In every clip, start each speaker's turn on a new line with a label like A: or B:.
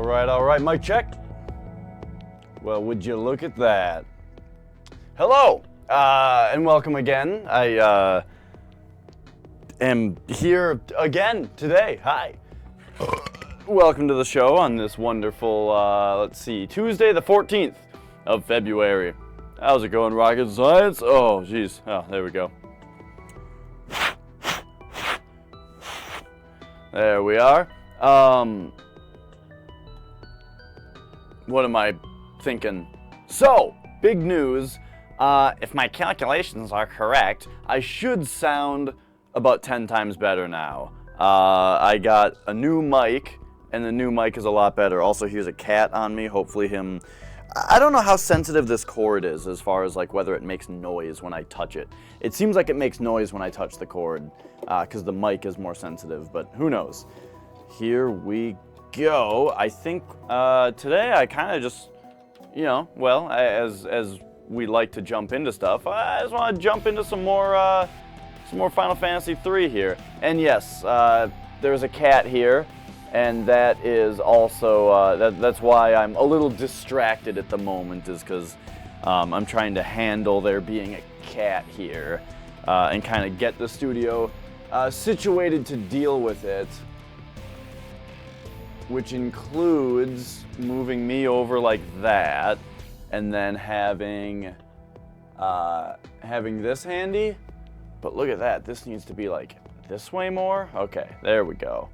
A: All right, mic check. Well, would you look at that? Hello, and welcome again. I am here again today. Hi. Welcome to the show on this wonderful, let's see, Tuesday the 14th of February. How's it going, Rocket Science? Oh, jeez. Oh, there we go. There we are. What am I thinking? So, big news. If my calculations are correct, I should sound about 10 times better now. I got a new mic, and the new mic is a lot better. Also, here's a cat on me. Hopefully I don't know how sensitive this cord is as far as like whether it makes noise when I touch it. It seems like it makes noise when I touch the cord because the mic is more sensitive, but who knows. Here we go. I think today I kind of just, well, as we like to jump into stuff, I just want to jump into some more Final Fantasy III here. And yes, there's a cat here. And that is also, that's why I'm a little distracted at the moment, is because I'm trying to handle there being a cat here and kind of get the studio situated to deal with it, which includes moving me over like that and then having this handy. But look at that, this needs to be like this way more. Okay, there we go.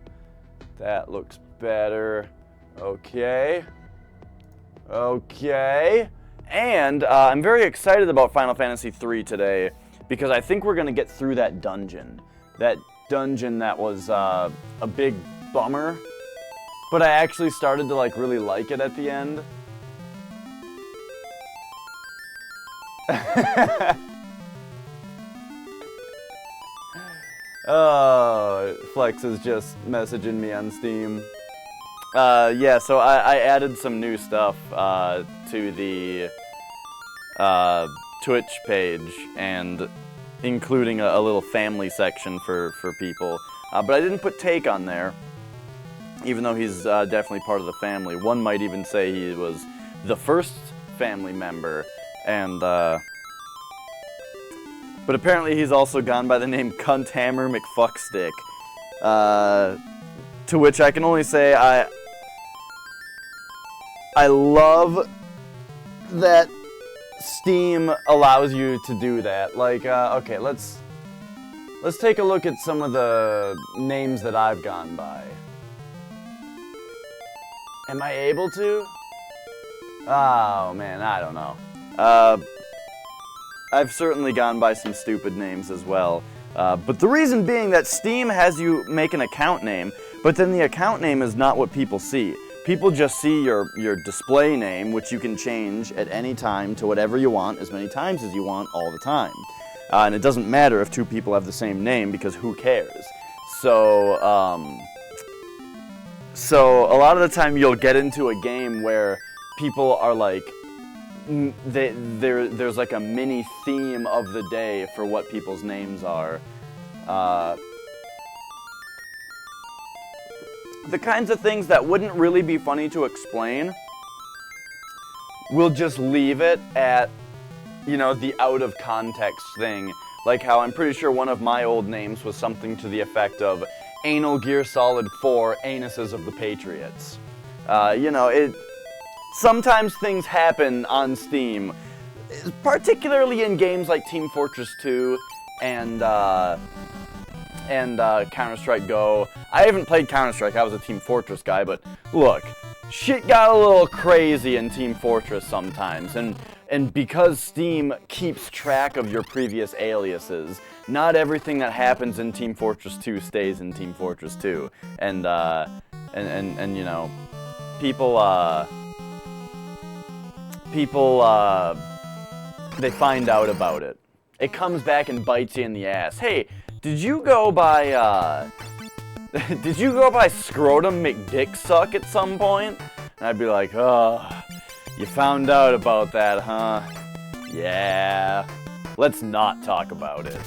A: That looks better. Okay. And I'm very excited about Final Fantasy III today because I think we're going to get through that dungeon. That dungeon that was a big bummer, but I actually started to like really like it at the end. Oh, Flex is just messaging me on Steam. Yeah, so I added some new stuff to the Twitch page, and including a little family section for people. But I didn't put Take on there, even though he's definitely part of the family. One might even say he was the first family member, and but apparently he's also gone by the name Cunthammer McFuckstick. To which I can only say I love that Steam allows you to do that. Like, okay, let's take a look at some of the names that I've gone by. Am I able to? Oh man, I don't know. I've certainly gone by some stupid names as well. But the reason being that Steam has you make an account name, but then the account name is not what people see. People just see your display name, which you can change at any time to whatever you want, as many times as you want, all the time. And it doesn't matter if two people have the same name, because who cares? So a lot of the time you'll get into a game where people are like, there's like a mini theme of the day for what people's names are. The kinds of things that wouldn't really be funny to explain, we'll just leave it at, the out of context thing. Like how I'm pretty sure one of my old names was something to the effect of Anal Gear Solid 4 Anuses of the Patriots. Sometimes things happen on Steam, particularly in games like Team Fortress 2 and Counter-Strike Go. I haven't played Counter-Strike, I was a Team Fortress guy, but look, shit got a little crazy in Team Fortress sometimes, and because Steam keeps track of your previous aliases, not everything that happens in Team Fortress 2 stays in Team Fortress 2, and people, they find out about it. It comes back and bites you in the ass. Hey, did you go by Scrotum McDicksuck at some point? And I'd be like, oh, you found out about that, huh? Yeah. Let's not talk about it.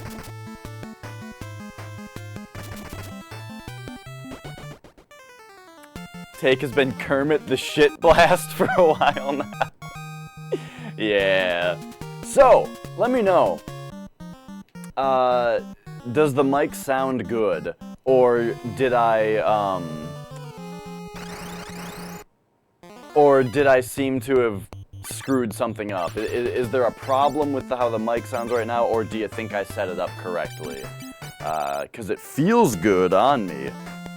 A: take has been Kermit the Shit Blast for a while now. Yeah. So, let me know. Does the mic sound good? Or did I seem to have screwed something up? Is there a problem with how the mic sounds right now, or do you think I set it up correctly? Because it feels good on me,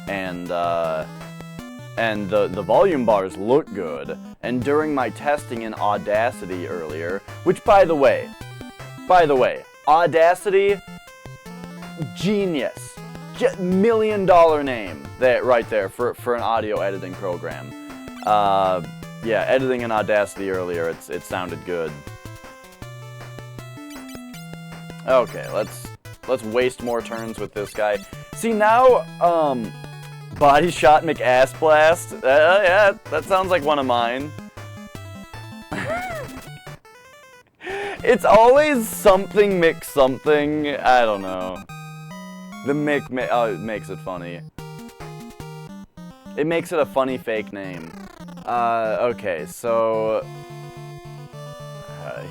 A: and the volume bars look good. And during my testing in Audacity earlier, which by the way, Audacity, genius, $1 million name right there for an audio editing program. Yeah, editing in Audacity earlier, it sounded good. Okay, let's waste more turns with this guy. See now, Body Shot McAss Blast. Yeah, that sounds like one of mine. It's always something mix something. I don't know. The it makes it funny. It makes it a funny fake name. Okay, so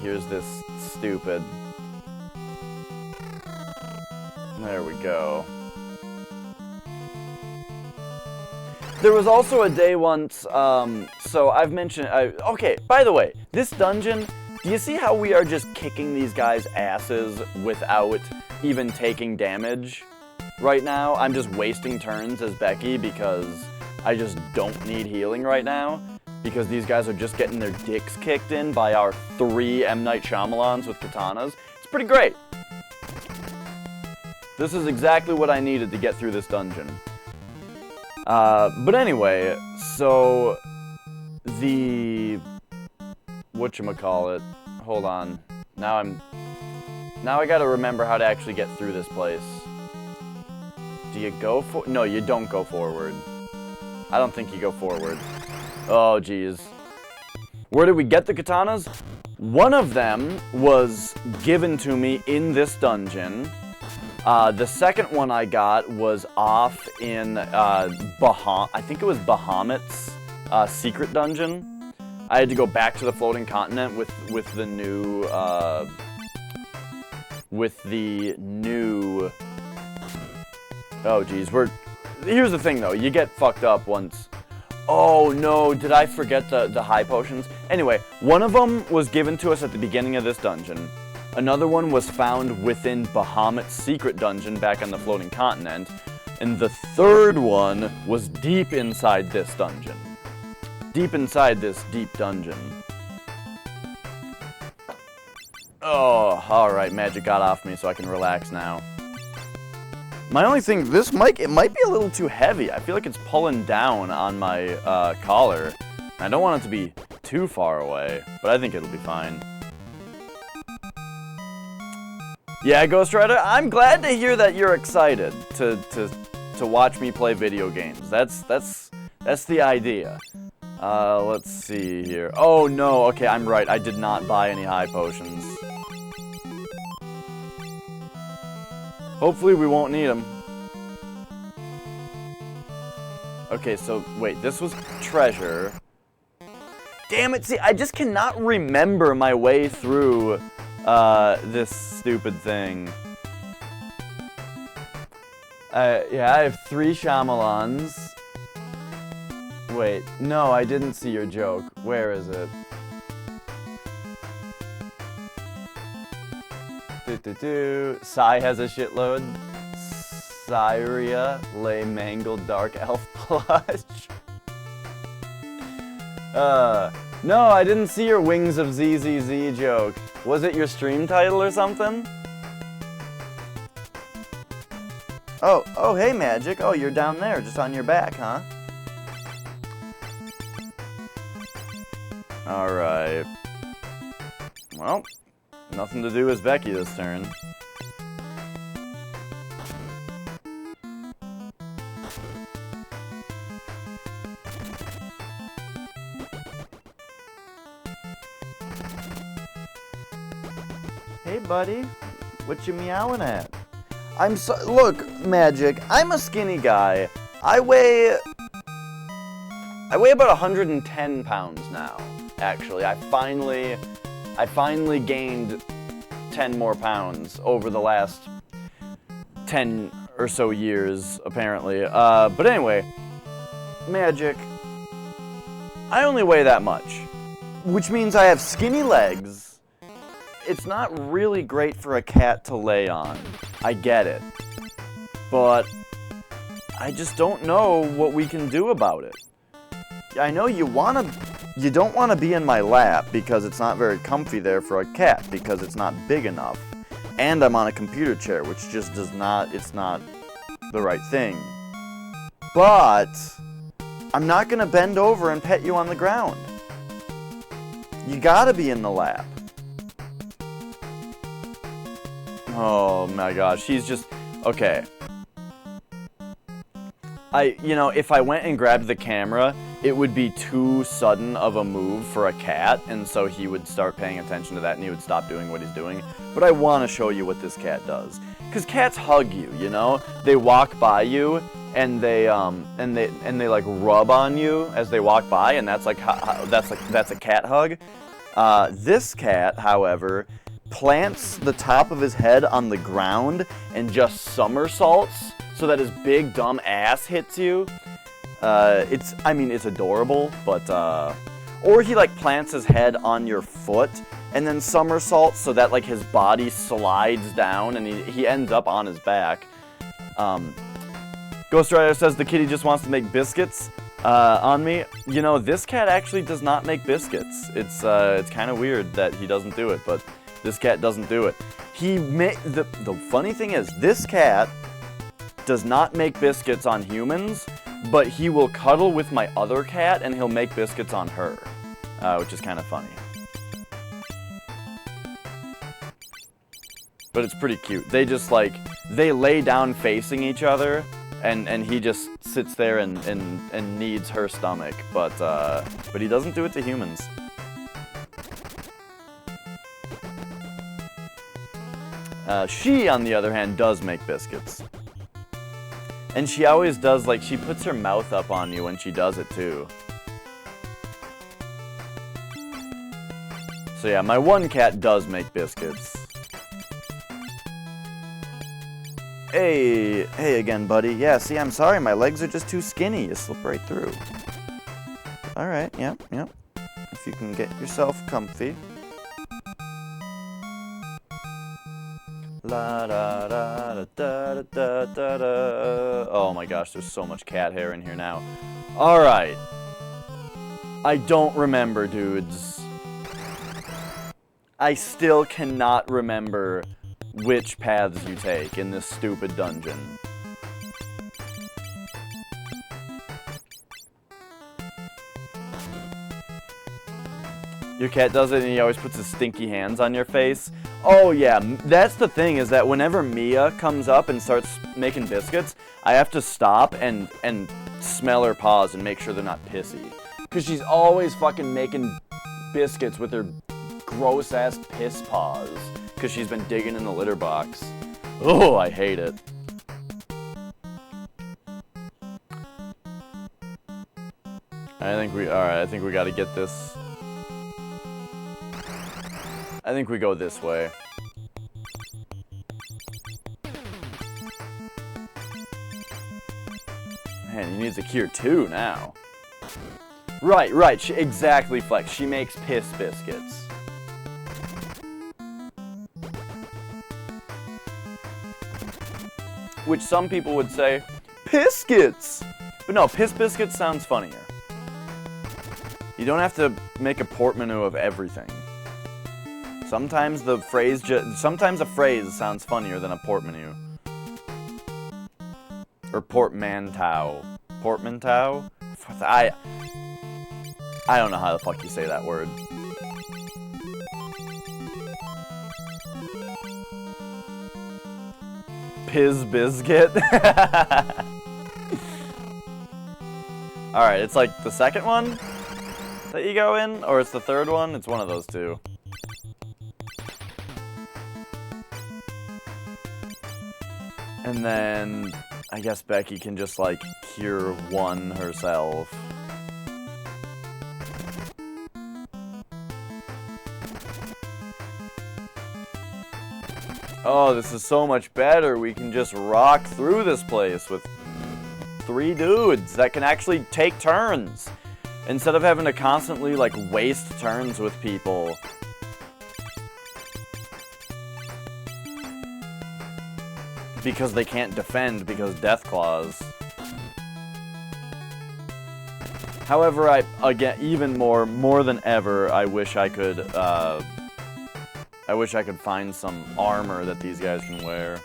A: here's this stupid. There we go. There was also a day once, so I've mentioned, okay, by the way, this dungeon, do you see how we are just kicking these guys' asses without even taking damage right now? I'm just wasting turns as Becky because I just don't need healing right now, because these guys are just getting their dicks kicked in by our 3 M. Night Shyamalans with katanas. It's pretty great. This is exactly what I needed to get through this dungeon. But anyway, so the whatchamacallit, hold on. Now I gotta remember how to actually get through this place. Do you go no, you don't go forward. I don't think you go forward. Oh, geez. Where did we get the katanas? One of them was given to me in this dungeon. The second one I got was off in I think it was Bahamut's secret dungeon. I had to go back to the floating continent with the new oh geez, here's the thing though, you get fucked up once. Oh no, did I forget the high potions? Anyway, one of them was given to us at the beginning of this dungeon. Another one was found within Bahamut's secret dungeon back on the floating continent. And the third one was deep inside this dungeon. Deep inside this deep dungeon. Oh, alright, magic got off me so I can relax now. My only thing, this mic, it might be a little too heavy. I feel like it's pulling down on my collar. I don't want it to be too far away, but I think it'll be fine. Yeah, Ghost Rider, I'm glad to hear that you're excited to watch me play video games. That's the idea. Let's see here. Oh no, okay, I'm right. I did not buy any high potions. Hopefully we won't need them. Okay, so wait, this was treasure. Damn it, see, I just cannot remember my way through this stupid thing. Yeah, I have 3 Shyamalans. Wait, no, I didn't see your joke. Where is it? Sai has a shitload. Syria, lay mangled dark elf plush. No, I didn't see your Wings of ZZZ joke. Was it your stream title or something? Oh, hey, Magic. Oh, you're down there, just on your back, huh? Alright. Well, nothing to do as Becky this turn. Hey, buddy. What you meowing at? Look, Magic, I'm a skinny guy. I weigh I weigh about 110 pounds now, actually. I finally gained 10 more pounds over the last 10 or so years, apparently. But anyway, magic. I only weigh that much, which means I have skinny legs. It's not really great for a cat to lay on. I get it. But I just don't know what we can do about it. I know you don't want to be in my lap because it's not very comfy there for a cat because it's not big enough. And I'm on a computer chair, which just it's not the right thing. But I'm not going to bend over and pet you on the ground. You gotta be in the lap. Oh my gosh, he's just, okay. If I went and grabbed the camera, it would be too sudden of a move for a cat, and so he would start paying attention to that and he would stop doing what he's doing. But I want to show you what this cat does. Because cats hug you, you know? They walk by you and they like rub on you as they walk by, and that's a cat hug. This cat, however, plants the top of his head on the ground and just somersaults so that his big dumb ass hits you. It's adorable, but or he like plants his head on your foot and then somersaults so that like his body slides down and he ends up on his back. Ghost Rider says the kitty just wants to make biscuits on me. You know, this cat actually does not make biscuits. It's kind of weird that he doesn't do it, but this cat doesn't do it. The funny thing is, this cat does not make biscuits on humans, but he will cuddle with my other cat and he'll make biscuits on her, which is kind of funny. But it's pretty cute. They just they lay down facing each other, and he just sits there and kneads her stomach, but he doesn't do it to humans. She, on the other hand, does make biscuits. And she always does, she puts her mouth up on you when she does it, too. So yeah, my one cat does make biscuits. Hey again, buddy. Yeah, see, I'm sorry, my legs are just too skinny. You slip right through. Alright, yep. If you can get yourself comfy. La da da da da da da da. Oh my gosh, there's so much cat hair in here now. Alright. I don't remember, dudes. I still cannot remember which paths you take in this stupid dungeon. Your cat does it and he always puts his stinky hands on your face. Oh yeah, that's the thing, is that whenever Mia comes up and starts making biscuits, I have to stop and smell her paws and make sure they're not pissy. Because she's always fucking making biscuits with her gross ass piss paws. Because she's been digging in the litter box. Oh, I hate it. I think we gotta get this. I think we go this way. Man, he needs a cure too now. Right, exactly, Flex. She makes piss biscuits. Which some people would say, Piscuits! But no, piss biscuits sounds funnier. You don't have to make a portmanteau of everything. Sometimes a phrase sounds funnier than a portmanteau. Or portmanteau. Portmanteau? I don't know how the fuck you say that word. Piz biscuit. Alright, it's like the second one that you go in, or it's the third one? It's one of those two. And then I guess Becky can just cure one herself. Oh, this is so much better. We can just rock through this place with 3 dudes that can actually take turns. Instead of having to constantly, like, waste turns with people. Because they can't defend because Death Claws. However, again, even more than ever, I wish I could find some armor that these guys can wear.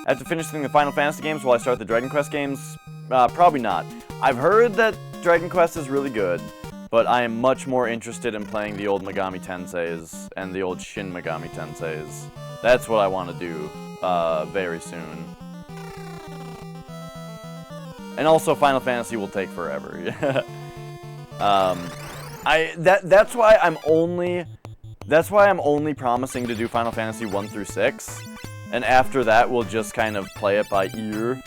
A: After finishing the Final Fantasy games, will I start the Dragon Quest games? Probably not. I've heard that Dragon Quest is really good, but I am much more interested in playing the old Megami Tenseis and the old Shin Megami Tenseis. That's what I want to do very soon. And also, Final Fantasy will take forever. That's why I'm only promising to do Final Fantasy 1 through 6. And after that, we'll just kind of play it by ear.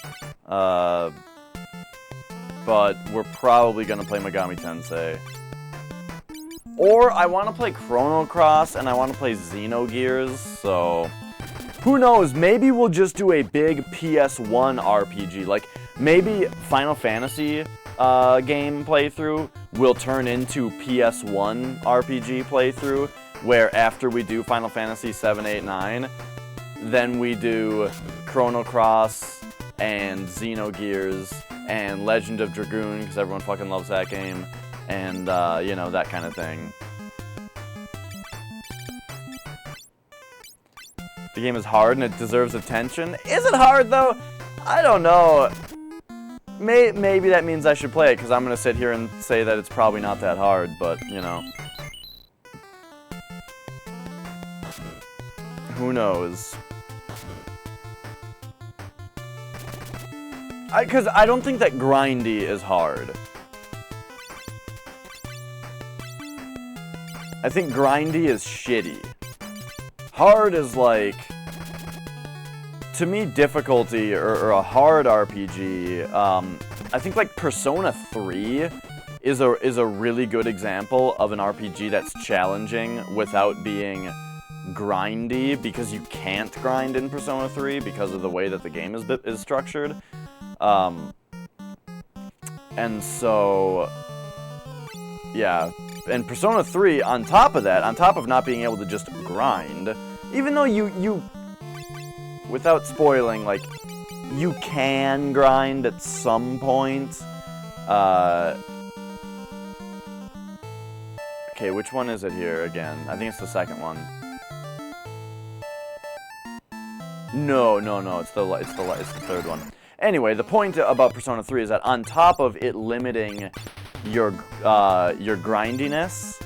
A: But we're probably going to play Megami Tensei. Or I want to play Chrono Cross and I want to play Xenogears, so who knows, maybe we'll just do a big PS1 RPG. Like, maybe Final Fantasy game playthrough will turn into PS1 RPG playthrough, where after we do Final Fantasy 7, 8, 9, then we do Chrono Cross and Xenogears and Legend of Dragoon, because everyone fucking loves that game, and, you know, that kind of thing. The game is hard and it deserves attention. Is it hard, though? I don't know. Maybe that means I should play it, because I'm going to sit here and say that it's probably not that hard, but, you know. Who knows? Because I don't think that grindy is hard. I think grindy is shitty. Hard is like, to me, difficulty or a hard RPG. I think like Persona 3 is a really good example of an RPG that's challenging without being grindy, because you can't grind in Persona 3 because of the way that the game is structured. And so, yeah, and Persona 3, on top of that, on top of not being able to just grind, even though you without spoiling, like, you can grind at some point, okay, which one is it here again? I think it's the second one. No, it's the third one. Anyway, the point about Persona 3 is that on top of it limiting your grindiness,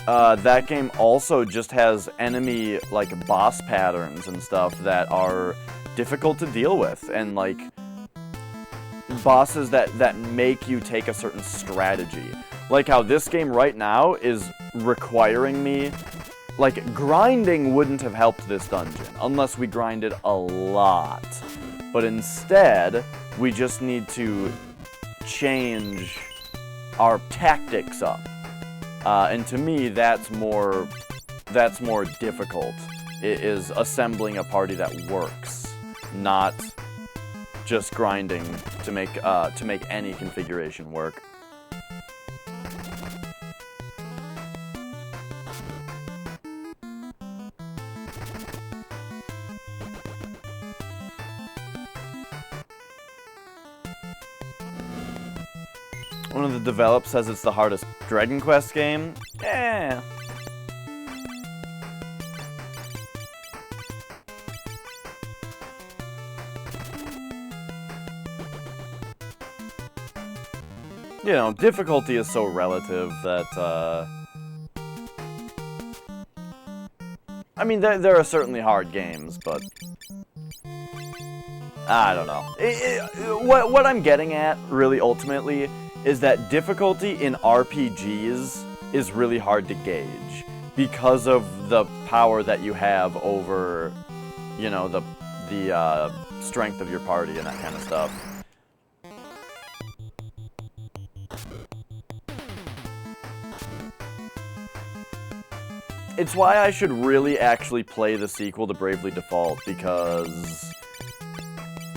A: that game also just has enemy, like, boss patterns and stuff that are difficult to deal with, and, like, bosses that make you take a certain strategy. Like how this game right now is requiring me, like, grinding wouldn't have helped this dungeon unless we grinded a lot. But instead, we just need to change our tactics up. And to me, that's more difficult. It is assembling a party that works, not just grinding to make any configuration work. One of the developers says it's the hardest Dragon Quest game. Yeah. You know, difficulty is so relative that, I mean, there are certainly hard games, but I don't know. What I'm getting at, really, ultimately, is that difficulty in RPGs is really hard to gauge. because of the power that you have over, you know, the strength of your party and that kind of stuff. It's why I should really actually play the sequel to Bravely Default, because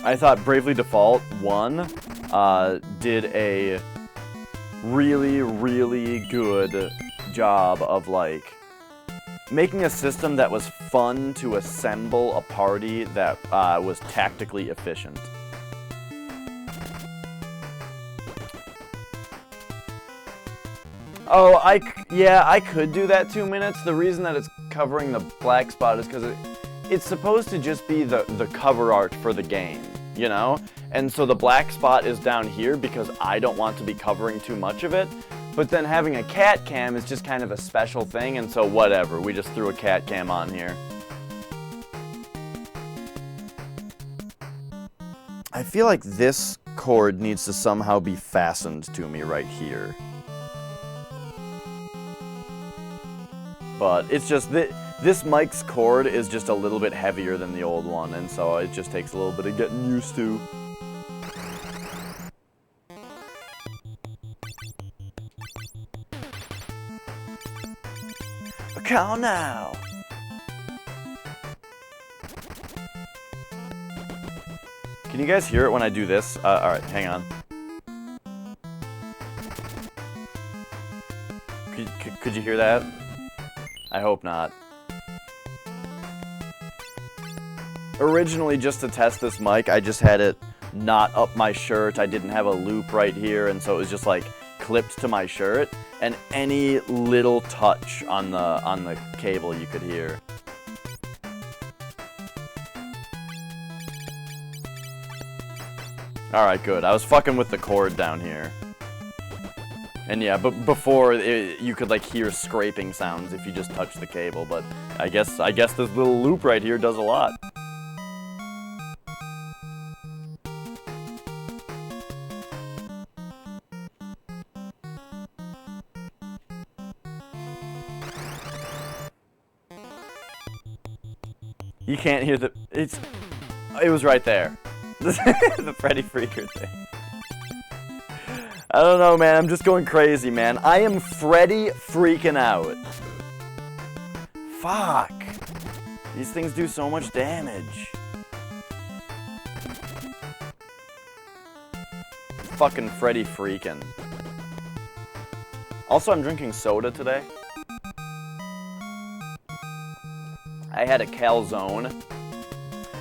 A: I thought Bravely Default 1 did a really, really good job of, like, making a system that was fun to assemble a party that was tactically efficient. Oh, yeah, I could do that 2 minutes. The reason that it's covering the black spot is because it's supposed to just be the cover art for the game, you know? And so the black spot is down here because I don't want to be covering too much of it. But then having a cat cam is just kind of a special thing, and so whatever. We just threw a cat cam on here. I feel like this cord needs to somehow be fastened to me right here. But it's just that this mic's cord is just a little bit heavier than the old one, and so it just takes a little bit of getting used to. A call now. Can you guys hear it when I do this? Alright, hang on. Could you hear that? I hope not. Originally, just to test this mic, I just had it not up my shirt. I didn't have a loop right here, and so it was just like clipped to my shirt, and any little touch on the cable you could hear. Alright, good. I was fucking with the cord down here. And yeah, but before, you could, like, hear scraping sounds if you just touch the cable, but I guess this little loop right here does a lot. You can't hear it was right there. The Freddy Freaker thing. I don't know, man. I'm just going crazy, man. I am Freddy freaking out. Fuck. These things do so much damage. Fucking Freddy freaking. Also, I'm drinking soda today. I had a calzone.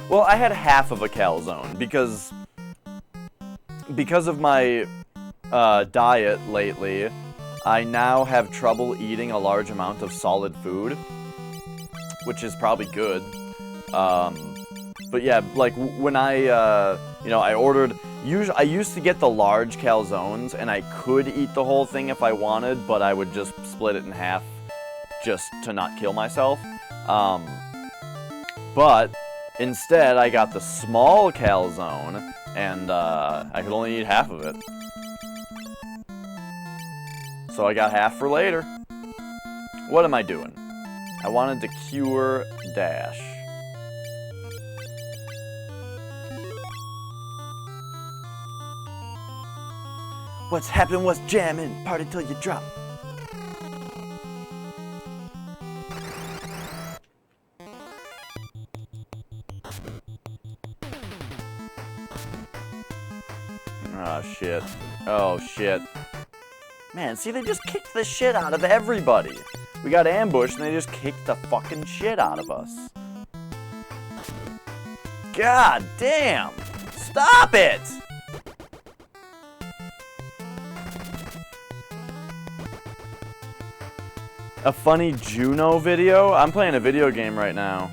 A: Well, I had half of a calzone because of my diet lately, I now have trouble eating a large amount of solid food, which is probably good. But yeah, like when I ordered, I used to get the large calzones, and I could eat the whole thing if I wanted, but I would just split it in half just to not kill myself. But instead, I got the small calzone, and I could only eat half of it. So I got half for later. What am I doing? I wanted to cure Dash. What's happening? What's jamming? Party till you drop. Oh shit. Oh shit. Man, see, they just kicked the shit out of everybody. We got ambushed and they just kicked the fucking shit out of us. God damn! Stop it! A funny Juno video? I'm playing a video game right now.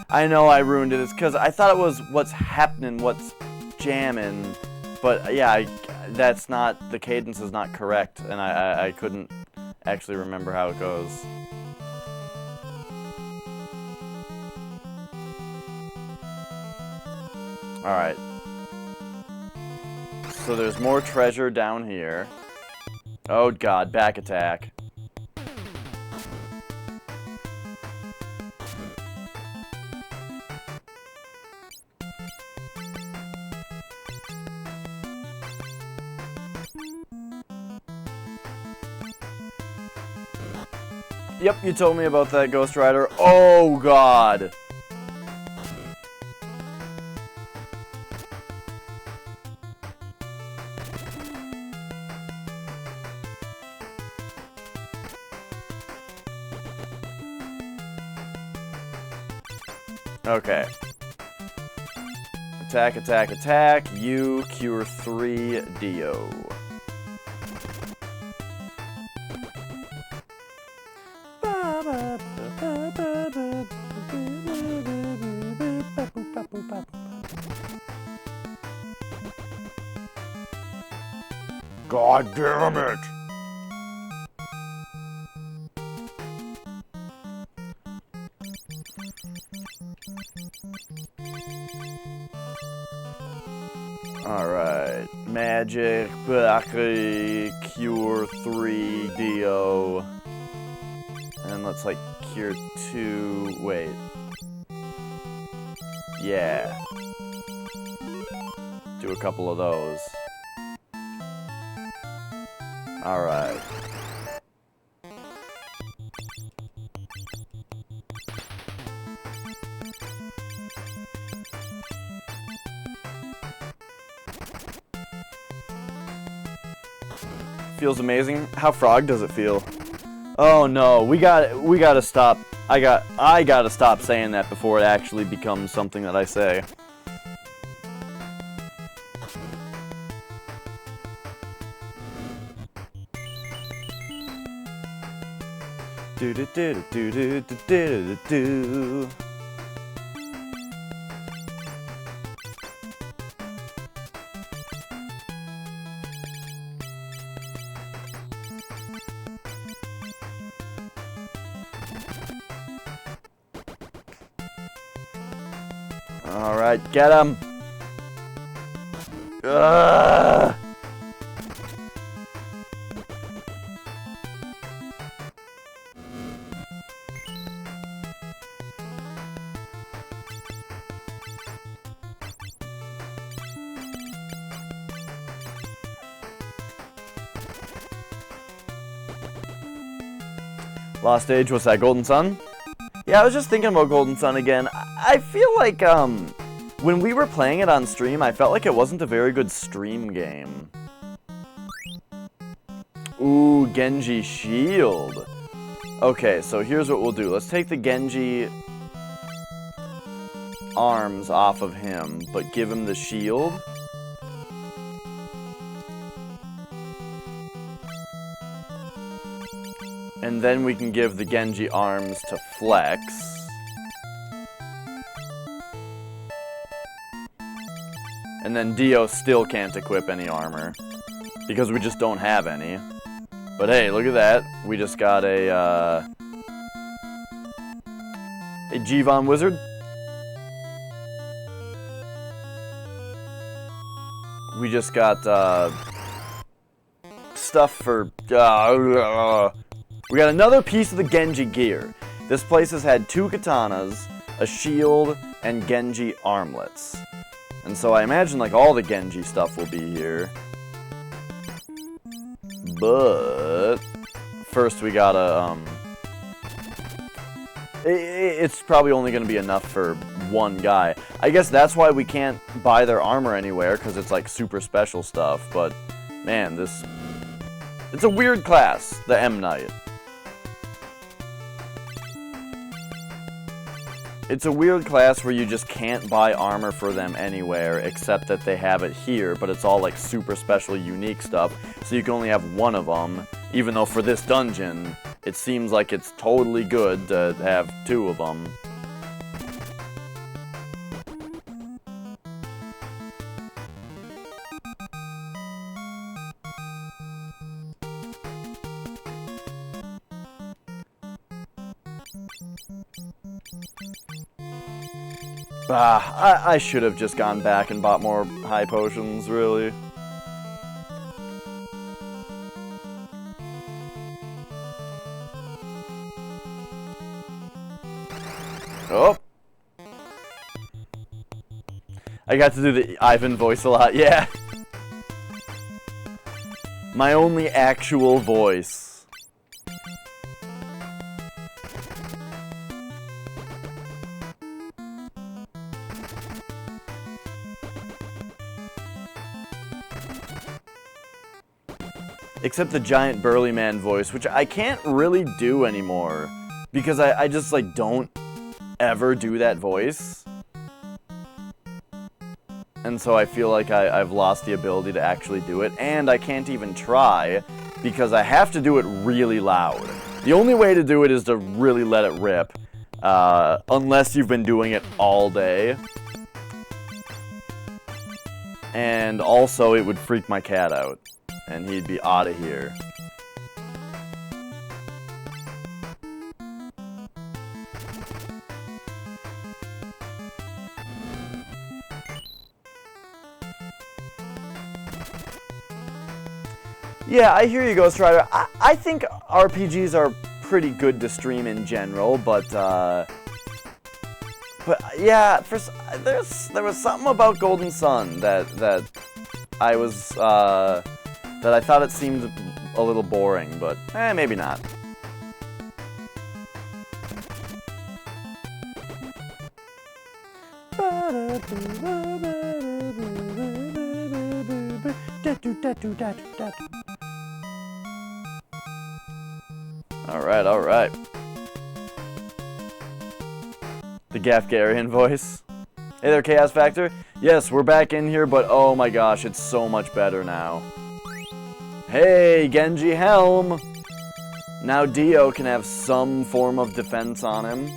A: I know I ruined it. It's because I thought it was what's happening, what's jamming. But yeah, that's not, the cadence is not correct, and I couldn't actually remember how it goes. Alright. So there's more treasure down here. Oh god, back attack. Yep, you told me about that, Ghost Rider. Oh, God. Okay. Attack, attack, attack. You cure 3 Dio. God damn it! Alright. Magic, Bakri, cure 3 Dio. And let's like cure 2. Wait. Yeah. Do a couple of those. Alright. Feels amazing. How frog does it feel? Oh no, we gotta stop. I gotta stop saying that before it actually becomes something that I say. Do do do do do do do do. All right, get him. Lost Age, what's that, Golden Sun? Yeah, I was just thinking about Golden Sun again. I feel like, when we were playing it on stream, I felt like it wasn't a very good stream game. Ooh, Genji Shield. Okay, so here's what we'll do. Let's take the Genji arms off of him, but give him the shield. And then we can give the Genji arms to Flex. And then Dio still can't equip any armor, because we just don't have any. But hey, look at that. We just got a G-Von Wizard. We just got, stuff for, we got another piece of the Genji gear. This place has had 2 katanas, a shield, and Genji armlets. And so I imagine, like, all the Genji stuff will be here. But first we gotta, it's probably only gonna be enough for one guy. I guess that's why we can't buy their armor anywhere, because it's, like, super special stuff. But, man, it's a weird class, the M Knight. It's a weird class where you just can't buy armor for them anywhere, except that they have it here, but it's all like super special, unique stuff, so you can only have one of them, even though for this dungeon, it seems like it's totally good to have 2 of them. I should have just gone back and bought more high potions, really. Oh! I got to do the Ivan voice a lot, yeah. My only actual voice. Except the giant burly man voice, which I can't really do anymore. Because I just, like, don't ever do that voice. And so I feel like I've lost the ability to actually do it. And I can't even try, because I have to do it really loud. The only way to do it is to really let it rip. Unless you've been doing it all day. And also, it would freak my cat out. And he'd be out of here. Yeah, I hear you, Ghost Rider. I think RPGs are pretty good to stream in general, but yeah, there was something about Golden Sun that I was that I thought it seemed a little boring, but maybe not. All right. The Gafgarian voice. Hey there, Chaos Factor. Yes, we're back in here, but oh my gosh, it's so much better now. Hey, Genji Helm! Now Dio can have some form of defense on him.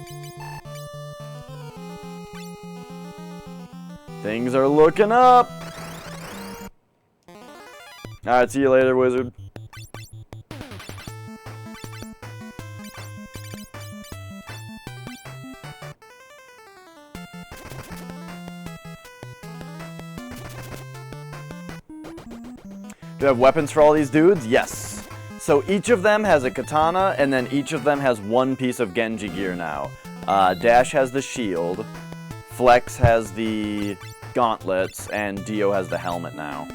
A: Things are looking up! Alright, see you later, wizard. Do I have weapons for all these dudes? Yes. So each of them has a katana, and then each of them has one piece of Genji gear now. Dash has the shield, Flex has the gauntlets, and Dio has the helmet now.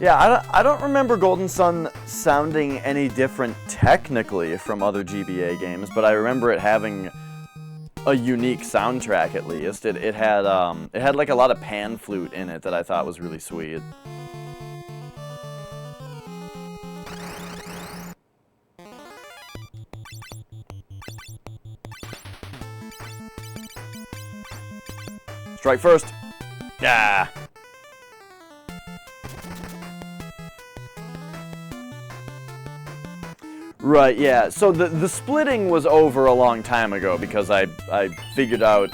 A: Yeah, I don't remember Golden Sun sounding any different technically from other GBA games, but I remember it having a unique soundtrack at least. It had like a lot of pan flute in it that I thought was really sweet. Strike first. Yeah. Right, yeah. So the splitting was over a long time ago because I figured out,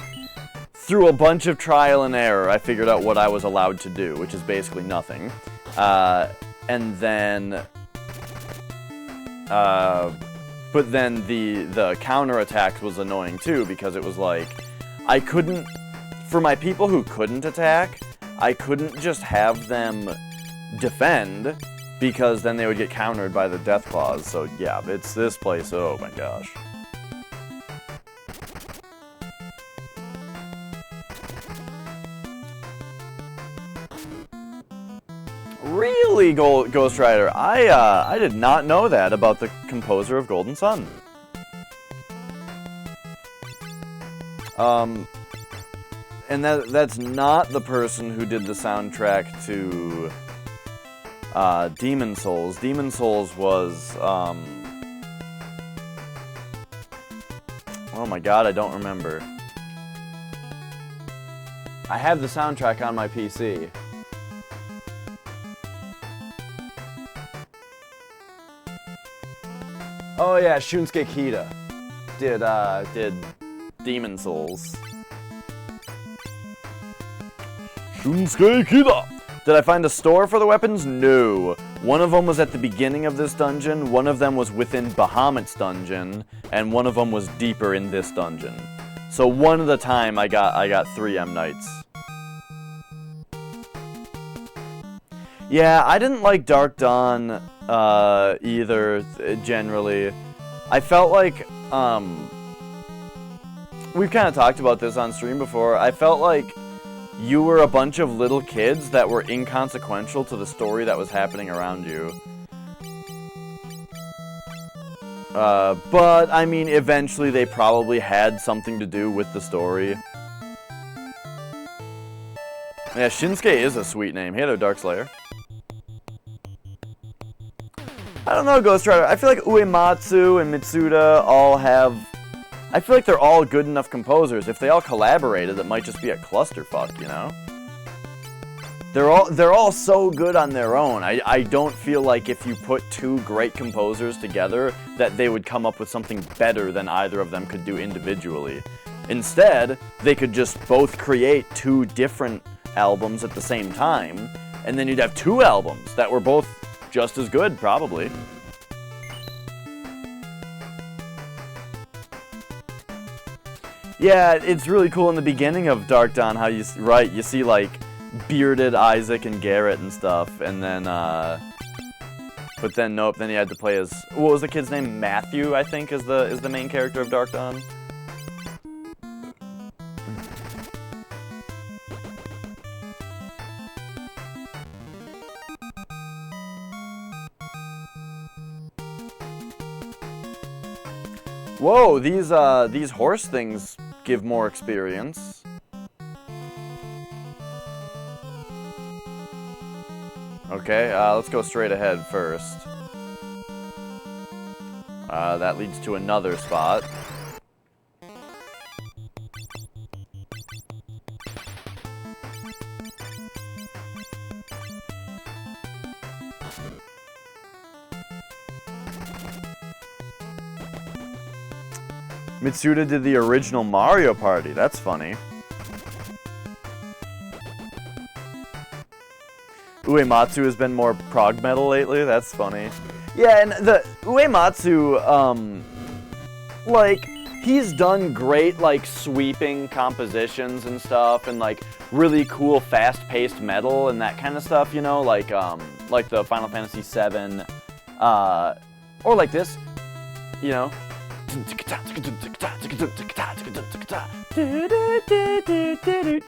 A: through a bunch of trial and error, I figured out what I was allowed to do, which is basically nothing. And then, but then the counterattack was annoying too, because it was like, I couldn't, for my people who couldn't attack, I couldn't just have them defend, because then they would get countered by the death claws. So yeah, it's this place, oh my gosh. Really, Ghost Rider? I did not know that about the composer of Golden Sun. And that's not the person who did the soundtrack to Demon Souls. Demon Souls was, oh my god, I don't remember. I have the soundtrack on my PC. Oh yeah, Shunsuke Kida did Demon Souls. Shunsuke Kida! Did I find a store for the weapons? No. One of them was at the beginning of this dungeon, one of them was within Bahamut's dungeon, and one of them was deeper in this dungeon. So one at a time I got 3 M Knights. Yeah, I didn't like Dark Dawn either, generally. I felt like, we've kind of talked about this on stream before, I felt like you were a bunch of little kids that were inconsequential to the story that was happening around you. But, I mean, eventually they probably had something to do with the story. Yeah, Shinsuke is a sweet name. Hey there, Darkslayer. I don't know, Ghost Rider. I feel like Uematsu and Mitsuda all have... I feel like they're all good enough composers. If they all collaborated, it might just be a clusterfuck, you know? They're all so good on their own. I don't feel like if you put two great composers together that they would come up with something better than either of them could do individually. Instead, they could just both create two different albums at the same time, and then you'd have two albums that were both just as good, probably. Yeah, it's really cool in the beginning of Dark Dawn how you see like bearded Isaac and Garrett and stuff, and then but then nope, then he had to play as, what was the kid's name? Matthew, I think, is the main character of Dark Dawn. Whoa, these horse things give more experience. Okay, let's go straight ahead first. That leads to another spot. Mitsuda did the original Mario Party. That's funny. Uematsu has been more prog metal lately. That's funny. Yeah, and the Uematsu, like, he's done great, like, sweeping compositions and stuff, and, like, really cool fast-paced metal and that kind of stuff, you know, like the Final Fantasy VII, or like this, you know.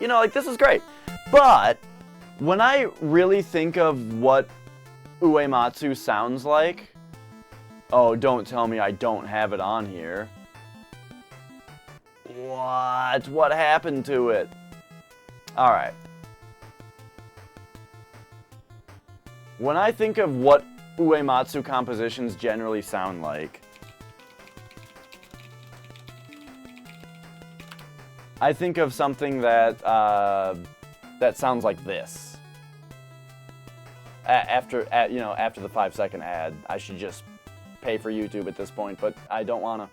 A: You know, like, this is great. But when I really think of what Uematsu sounds like, oh, don't tell me I don't have it on here. What happened to it? Alright. When I think of what Uematsu compositions generally sound like, I think of something that that sounds like this. After the 5-second ad, I should just pay for YouTube at this point, but I don't wanna.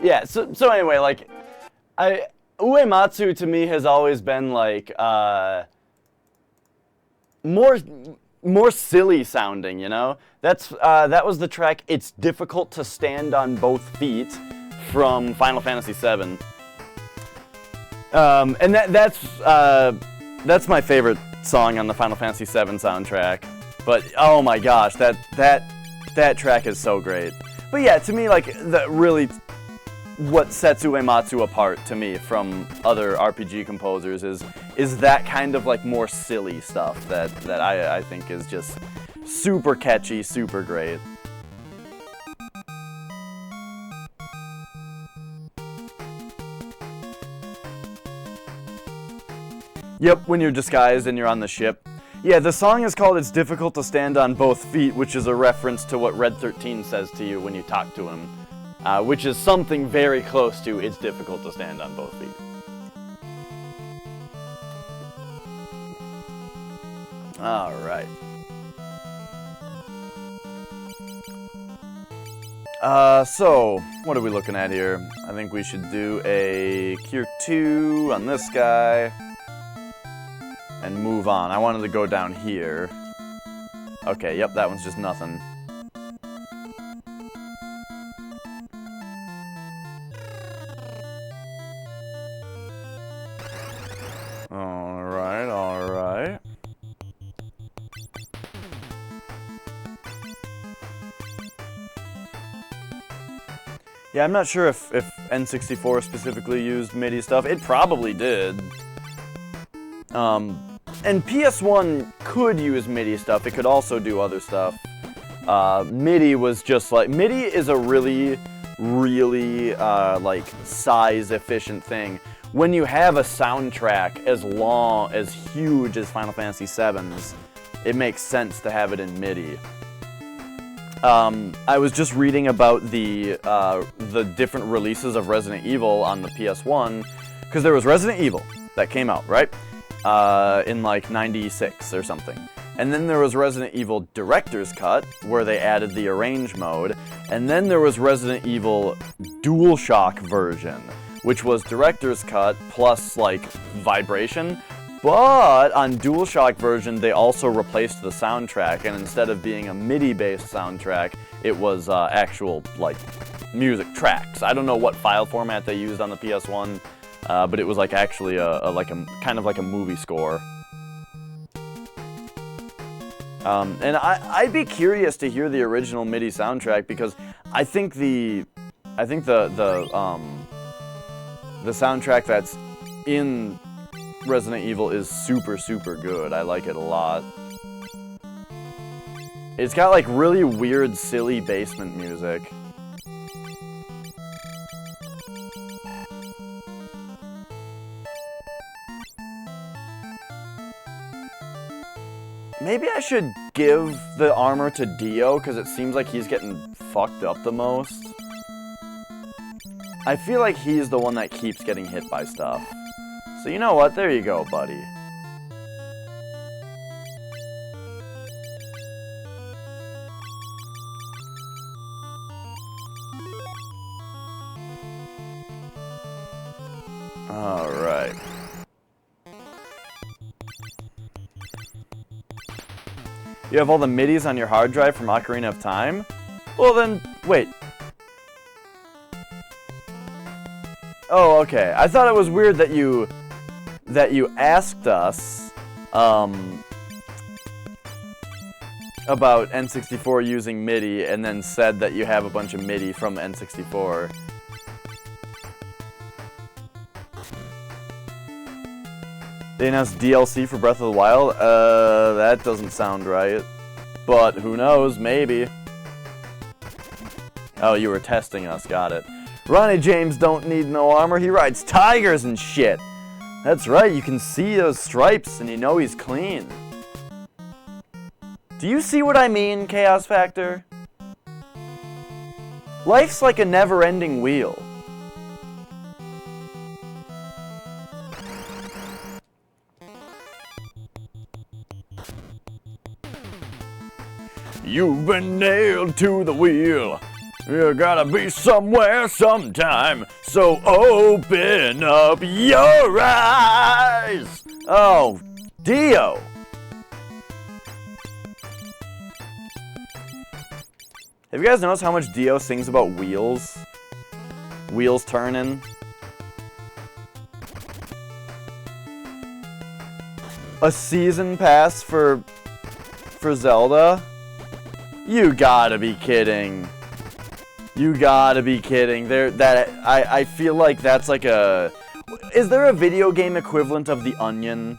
A: Yeah, so anyway, like, Uematsu to me has always been like more silly sounding, you know. That was the track "It's Difficult to Stand on Both Feet" from Final Fantasy VII, and that's my favorite song on the Final Fantasy VII soundtrack. But oh my gosh, that track is so great. But yeah, to me, like, what sets Uematsu apart to me from other RPG composers is that kind of like more silly stuff that I think is just super catchy, super great. Yep, when you're disguised and you're on the ship. Yeah, the song is called "It's Difficult to Stand on Both Feet," which is a reference to what Red 13 says to you when you talk to him. Which is something very close to "It's difficult to stand on both feet." Alright. So, what are we looking at here? I think we should do a Cure 2 on this guy. And move on. I wanted to go down here. Okay, yep, that one's just nothing. Alright, alright. Yeah, I'm not sure if N64 specifically used MIDI stuff. It probably did. And PS1 could use MIDI stuff. It could also do other stuff. MIDI was just like... MIDI is a really, really, like, size-efficient thing. When you have a soundtrack as huge as Final Fantasy VII's, it makes sense to have it in MIDI. I was just reading about the different releases of Resident Evil on the PS1, because there was Resident Evil that came out, right? In like 96 or something. And then there was Resident Evil Director's Cut, where they added the Arrange mode. And then there was Resident Evil DualShock version, which was Director's Cut plus like vibration. But on DualShock version, they also replaced the soundtrack, and instead of being a MIDI-based soundtrack, it was actual like music tracks. I don't know what file format they used on the PS1. But it was like actually a kind of like a movie score. And I'd be curious to hear the original MIDI soundtrack, because I think the soundtrack that's in Resident Evil is super, super good. I like it a lot. It's got like really weird, silly basement music. Maybe I should give the armor to Dio, because it seems like he's getting fucked up the most. I feel like he's the one that keeps getting hit by stuff. So you know what? There you go, buddy. Alright. You have all the MIDIs on your hard drive from Ocarina of Time? Well then, wait. Oh, okay. I thought it was weird that you asked us about N64 using MIDI and then said that you have a bunch of MIDI from N64. They announced DLC for Breath of the Wild? That doesn't sound right. But who knows, maybe. Oh, you were testing us, got it. Ronnie James don't need no armor, he rides tigers and shit. That's right, you can see those stripes and you know he's clean. Do you see what I mean, Chaos Factor? Life's like a never-ending wheel. You've been nailed to the wheel. You gotta be somewhere sometime, so open up your eyes. Oh, Dio. Have you guys noticed how much Dio sings about wheels? Wheels turning. A season pass for Zelda? You gotta be kidding. You gotta be kidding. I feel like that's like a... Is there a video game equivalent of The Onion?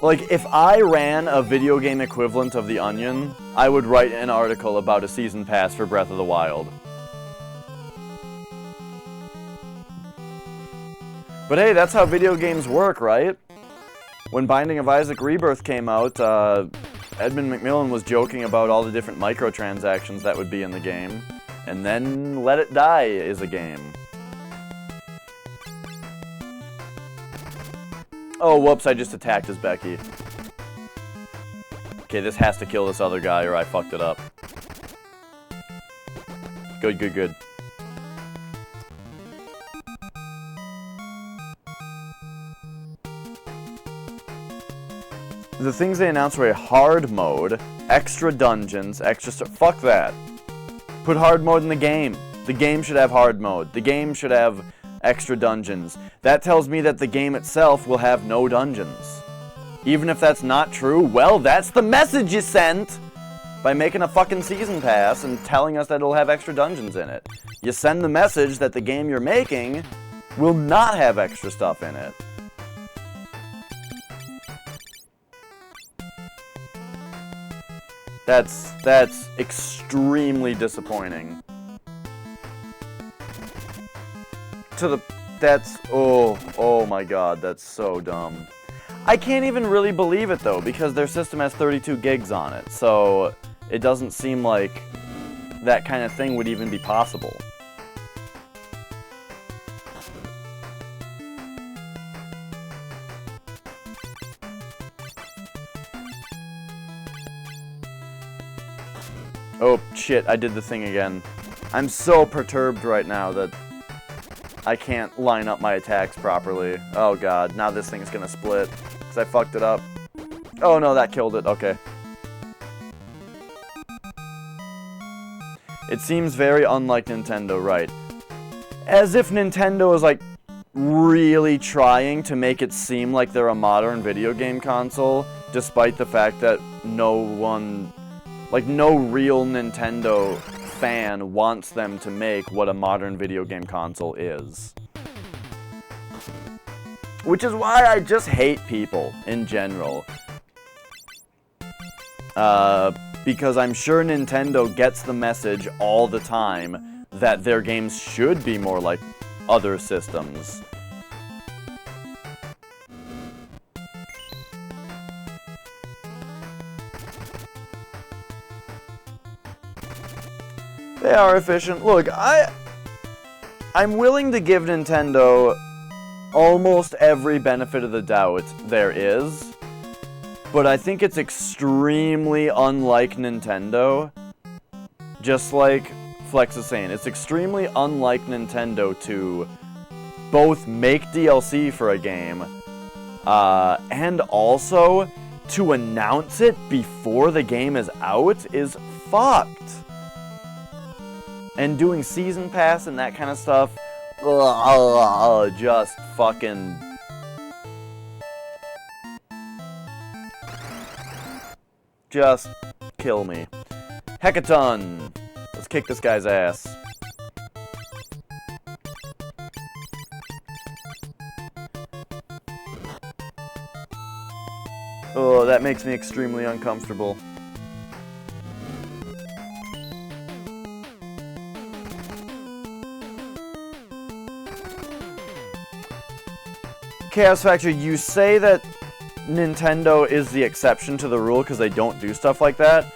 A: Like, if I ran a video game equivalent of The Onion, I would write an article about a season pass for Breath of the Wild. But hey, that's how video games work, right? When Binding of Isaac Rebirth came out, Edmund McMillen was joking about all the different microtransactions that would be in the game. And then Let It Die is a game. Oh, whoops, I just attacked his Becky. Okay, this has to kill this other guy or I fucked it up. Good, good, good. The things they announced were a hard mode, extra dungeons, extra stuff. Fuck that. Put hard mode in the game. The game should have hard mode. The game should have extra dungeons. That tells me that the game itself will have no dungeons. Even if that's not true, well, that's the message you sent by making a fucking season pass and telling us that it'll have extra dungeons in it. You send the message that the game you're making will not have extra stuff in it. That's extremely disappointing. Oh my god, that's so dumb. I can't even really believe it though, because their system has 32 gigs on it, so it doesn't seem like that kind of thing would even be possible. Oh, shit, I did the thing again. I'm so perturbed right now that I can't line up my attacks properly. Oh god, now this thing's gonna split, because I fucked it up. Oh no, that killed it, okay. It seems very unlike Nintendo, right? As if Nintendo is, like, really trying to make it seem like they're a modern video game console, despite the fact that no real Nintendo fan wants them to make what a modern video game console is. Which is why I just hate people in general. Because I'm sure Nintendo gets the message all the time that their games should be more like other systems. They are efficient. Look, I'm willing to give Nintendo almost every benefit of the doubt there is, but I think it's extremely unlike Nintendo. Just like Flex is saying, it's extremely unlike Nintendo to both make DLC for a game, and also to announce it before the game is out is fucked. And doing Season Pass and that kind of stuff, just fucking... just kill me. Hecaton! Let's kick this guy's ass. Oh, that makes me extremely uncomfortable. Chaos Factory, you say that Nintendo is the exception to the rule because they don't do stuff like that,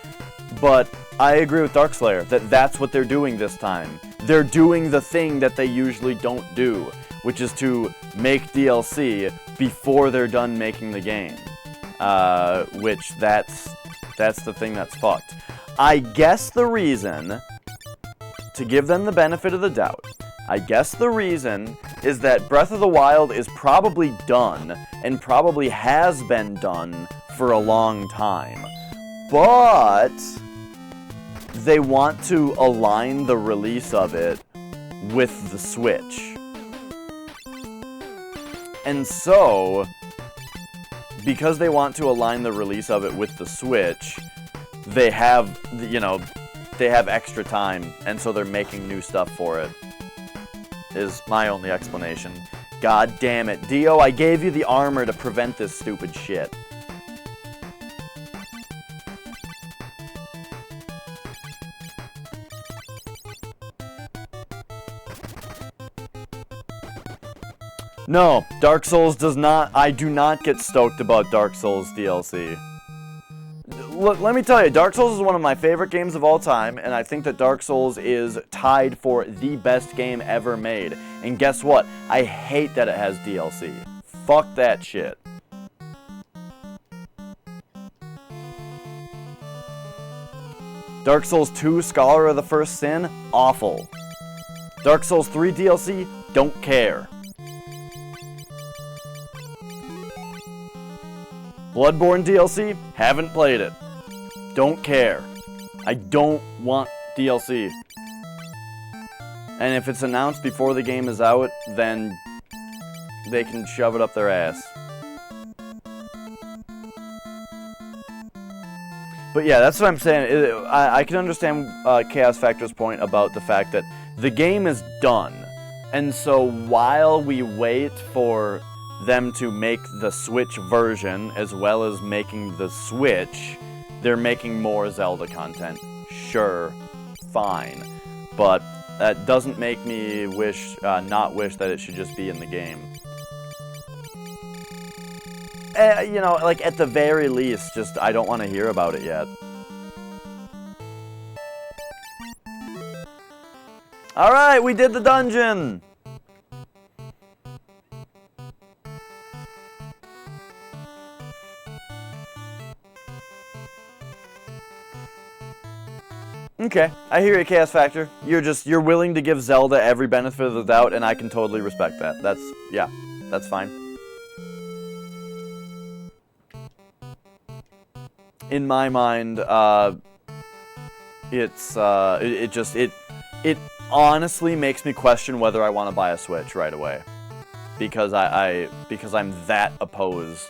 A: but I agree with Darkslayer that that's what they're doing this time. They're doing the thing that they usually don't do, which is to make DLC before they're done making the game. Which that's the thing that's fucked. I guess the reason, to give them the benefit of the doubt, I guess the reason is that Breath of the Wild is probably done, and probably has been done for a long time. But they want to align the release of it with the Switch. And so, because they want to align the release of it with the Switch, they have, they have extra time, and so they're making new stuff for it. Is my only explanation. God damn it. Dio, I gave you the armor to prevent this stupid shit. No, Dark Souls does not... I do not get stoked about Dark Souls DLC. Let me tell you, Dark Souls is one of my favorite games of all time, and I think that Dark Souls is tied for the best game ever made. And guess what? I hate that it has DLC. Fuck that shit. Dark Souls 2 Scholar of the First Sin, awful. Dark Souls 3 DLC, don't care. Bloodborne DLC, haven't played it. Don't care. I don't want DLC. And if it's announced before the game is out, then they can shove it up their ass. But yeah, that's what I'm saying. I can understand Chaos Factor's point about the fact that the game is done. And so while we wait for them to make the Switch version, as well as making the Switch, they're making more Zelda content. Sure, fine. But that doesn't make me not wish that it should just be in the game. You know, like, at the very least, just, I don't want to hear about it yet. Alright, we did the dungeon! Okay, I hear you, Chaos Factor. You're willing to give Zelda every benefit of the doubt, and I can totally respect that. That's fine. In my mind, it honestly makes me question whether I want to buy a Switch right away, because I'm that opposed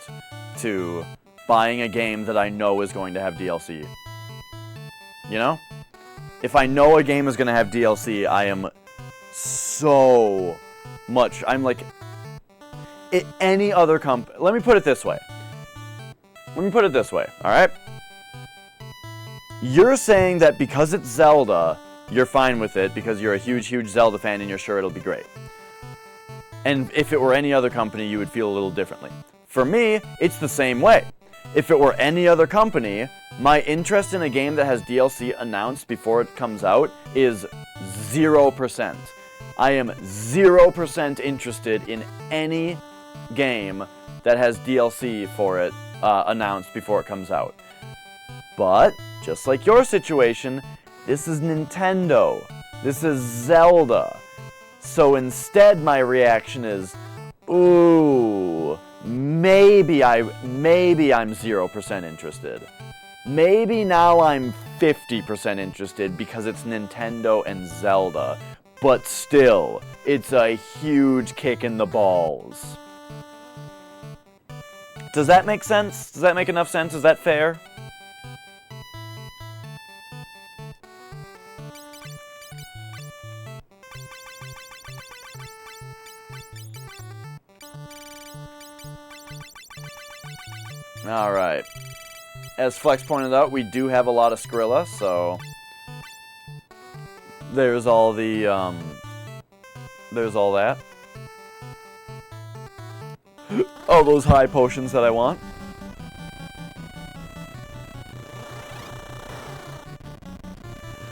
A: to buying a game that I know is going to have DLC. You know? If I know a game is going to have DLC, I am so much... I'm like... any other company... Let me put it this way. Alright? You're saying that because it's Zelda, you're fine with it because you're a huge, huge Zelda fan and you're sure it'll be great. And if it were any other company, you would feel a little differently. For me, it's the same way. If it were any other company, my interest in a game that has DLC announced before it comes out is 0%. I am 0% interested in any game that has DLC for it announced before it comes out. But, just like your situation, this is Nintendo. This is Zelda. So instead my reaction is, ooh, maybe I'm 0% interested. Maybe now I'm 50% interested because it's Nintendo and Zelda. But still, it's a huge kick in the balls. Does that make sense? Does that make enough sense? Is that fair? Alright. As Flex pointed out, we do have a lot of Skrilla, so... There's all the, there's all that. All those high potions that I want.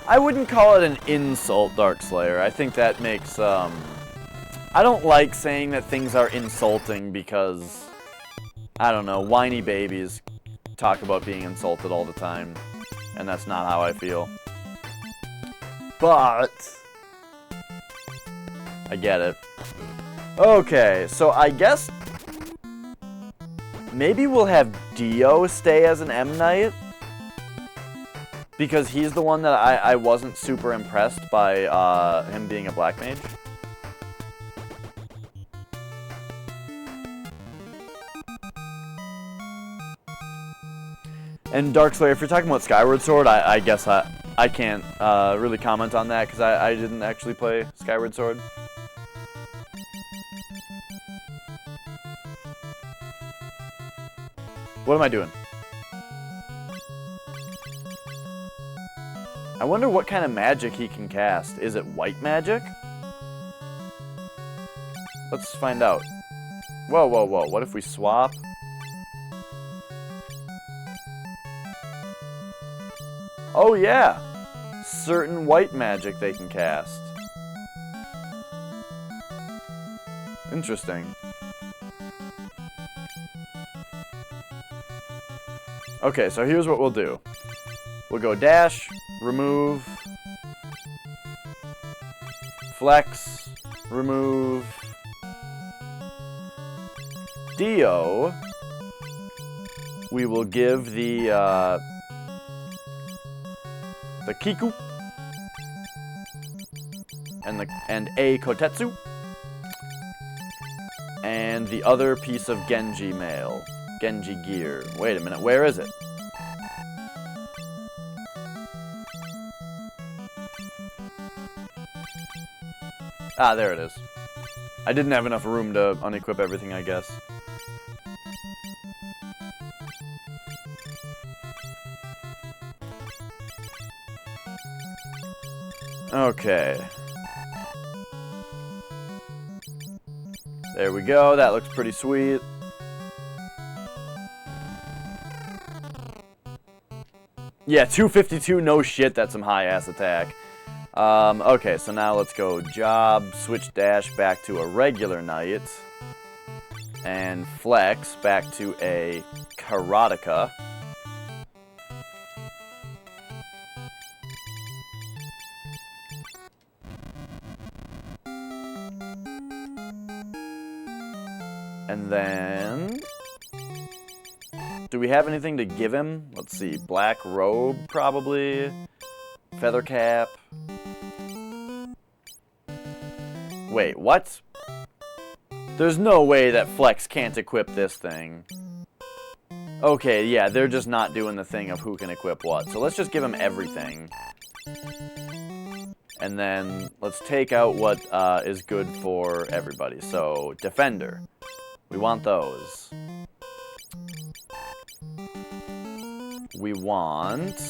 A: I wouldn't call it an insult, Darkslayer. I think that makes, I don't like saying that things are insulting because... I don't know, whiny babies talk about being insulted all the time, and that's not how I feel. But I get it. Okay, so I guess maybe we'll have Dio stay as an M Knight, because he's the one that I wasn't super impressed by him being a black mage. And Darkslayer, if you're talking about Skyward Sword, I guess I can't really comment on that because I didn't actually play Skyward Sword. What am I doing? I wonder what kind of magic he can cast. Is it white magic? Let's find out. Whoa, whoa, whoa. What if we swap? Oh yeah! Certain white magic they can cast. Interesting. Okay, so here's what we'll do. We'll go dash, remove. Flex, remove. Dio, we will give the Kiku and a Kotetsu, and the other piece of Genji mail, Genji gear. Wait a minute, where is it? Ah, there it is. I didn't have enough room to unequip everything, I guess. Okay. There we go, that looks pretty sweet. Yeah, 252, no shit, that's some high-ass attack. Okay, so now let's go job, switch dash back to a regular knight, and flex back to a karateka. And then, do we have anything to give him? Let's see, black robe, probably. Feather cap. Wait, what? There's no way that Flex can't equip this thing. Okay, yeah, they're just not doing the thing of who can equip what. So let's just give him everything. And then let's take out what is good for everybody. So, Defender. We want those. We want...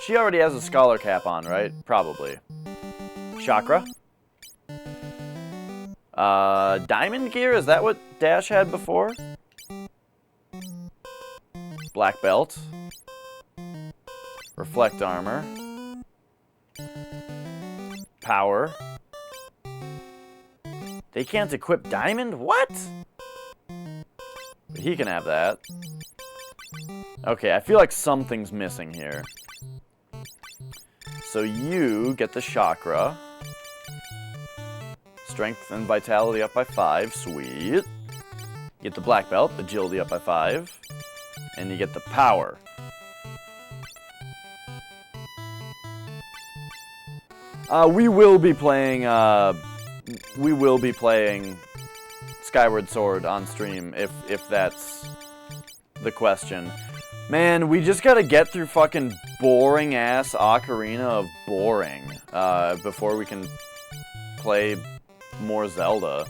A: She already has a scholar cap on, right? Probably. Chakra. Diamond gear? Is that what Dash had before? Black belt. Reflect armor. Power. They can't equip diamond? What? But he can have that. Okay, I feel like something's missing here. So you get the chakra. Strength and vitality up by 5. Sweet. Get the black belt, agility up by 5. And you get the power. We will be playing Skyward Sword on stream if that's the question. Man, we just gotta get through fucking boring ass Ocarina of Boring before we can play more Zelda.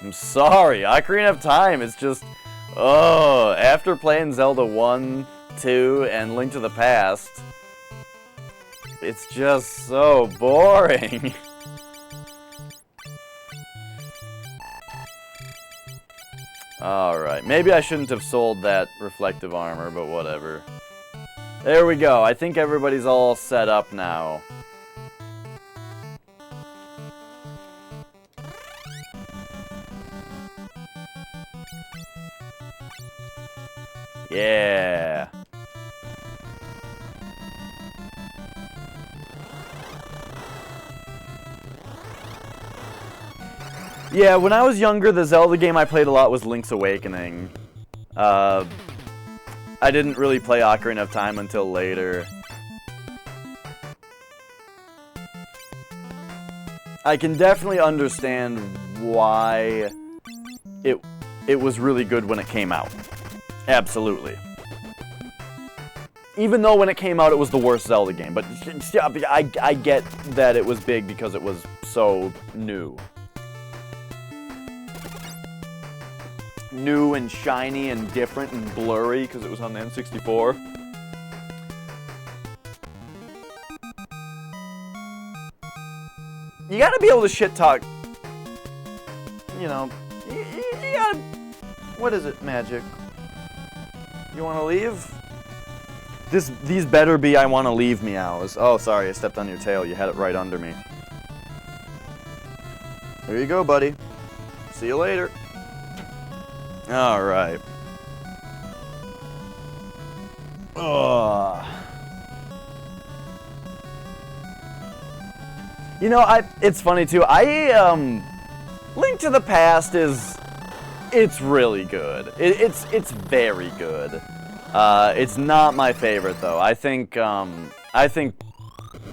A: I'm sorry, Ocarina of Time is just... Oh, after playing Zelda 1, 2, and Link to the Past, it's just so boring. Alright, maybe I shouldn't have sold that reflective armor, but whatever. There we go, I think everybody's all set up now. Yeah. Yeah, when I was younger, the Zelda game I played a lot was Link's Awakening. I didn't really play Ocarina of Time until later. I can definitely understand why it was really good when it came out. Absolutely. Even though when it came out it was the worst Zelda game, but I get that it was big because it was so new. New and shiny and different and blurry because it was on the N64. You gotta be able to shit talk. You know, you gotta... What is it, Magic? You wanna leave? These better be I wanna leave meows. Oh, sorry, I stepped on your tail. You had it right under me. There you go, buddy. See you later. Alright. Ugh. You know, it's funny too. Link to the Past it's really good. It's very good. It's not my favorite though. I think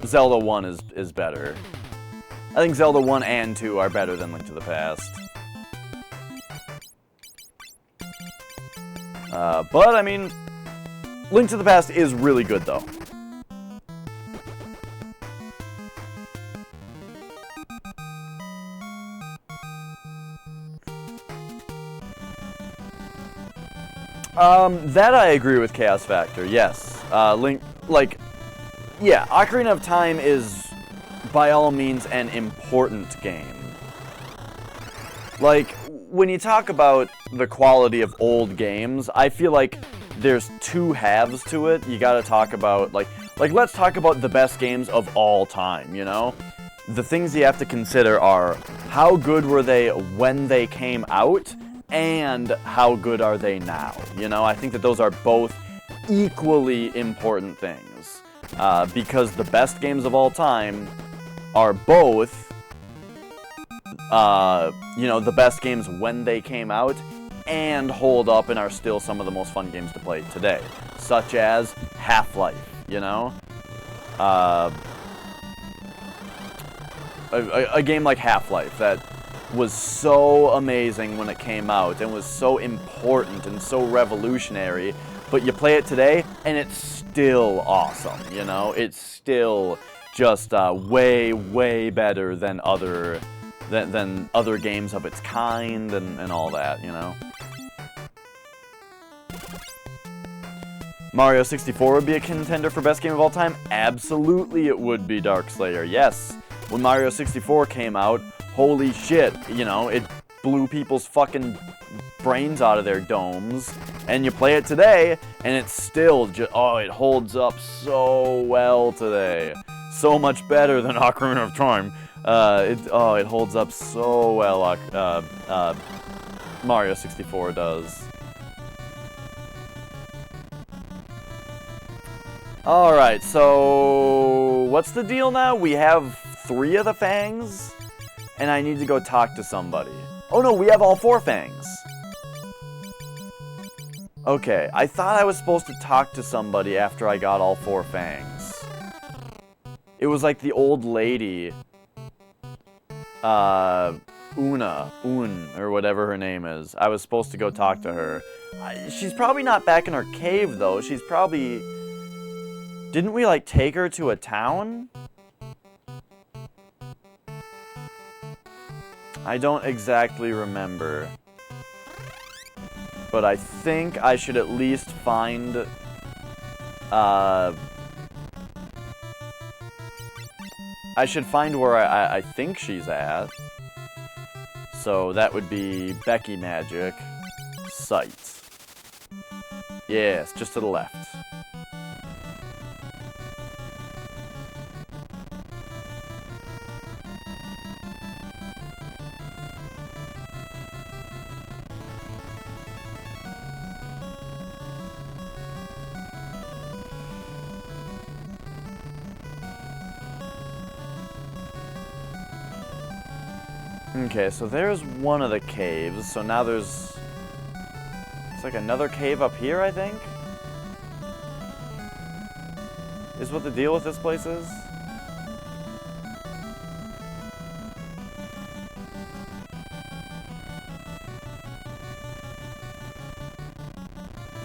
A: Zelda 1 is better. I think Zelda 1 and 2 are better than Link to the Past. But I mean, Link to the Past is really good though. That I agree with Chaos Factor, yes. Link, like, yeah, Ocarina of Time is, by all means, an important game. Like, when you talk about the quality of old games, I feel like there's two halves to it. You gotta talk about, like, let's talk about the best games of all time, you know? The things you have to consider are, how good were they when they came out, and how good are they now? You know, I think that those are both equally important things. Because the best games of all time are both, you know, the best games when they came out and hold up and are still some of the most fun games to play today. Such as Half-Life, you know? A game like Half-Life that was so amazing when it came out and was so important and so revolutionary, but you play it today and it's still awesome, you know? It's still just way, way better than other games of its kind and all that, you know? Mario 64 would be a contender for best game of all time? Absolutely it would be, Darkslayer, yes. When Mario 64 came out, holy shit, you know, it blew people's fucking brains out of their domes. And you play it today, and it's still just, oh, it holds up so well today. So much better than Ocarina of Time. It holds up so well, Mario 64 does. Alright, so what's the deal now? We have 3 of the fangs, and I need to go talk to somebody. Oh no, we have all 4 fangs. Okay, I thought I was supposed to talk to somebody after I got all 4 fangs. It was like the old lady, Un, or whatever her name is. I was supposed to go talk to her. She's probably not back in her cave, though. She's probably... Didn't we, like, take her to a town? I don't exactly remember. But I think I should at least find... I should find where I think she's at. So that would be Becky Magic. Site. Yes, just to the left. Okay, so there's one of the caves, so now there's... It's like another cave up here, I think? Is what the deal with this place is?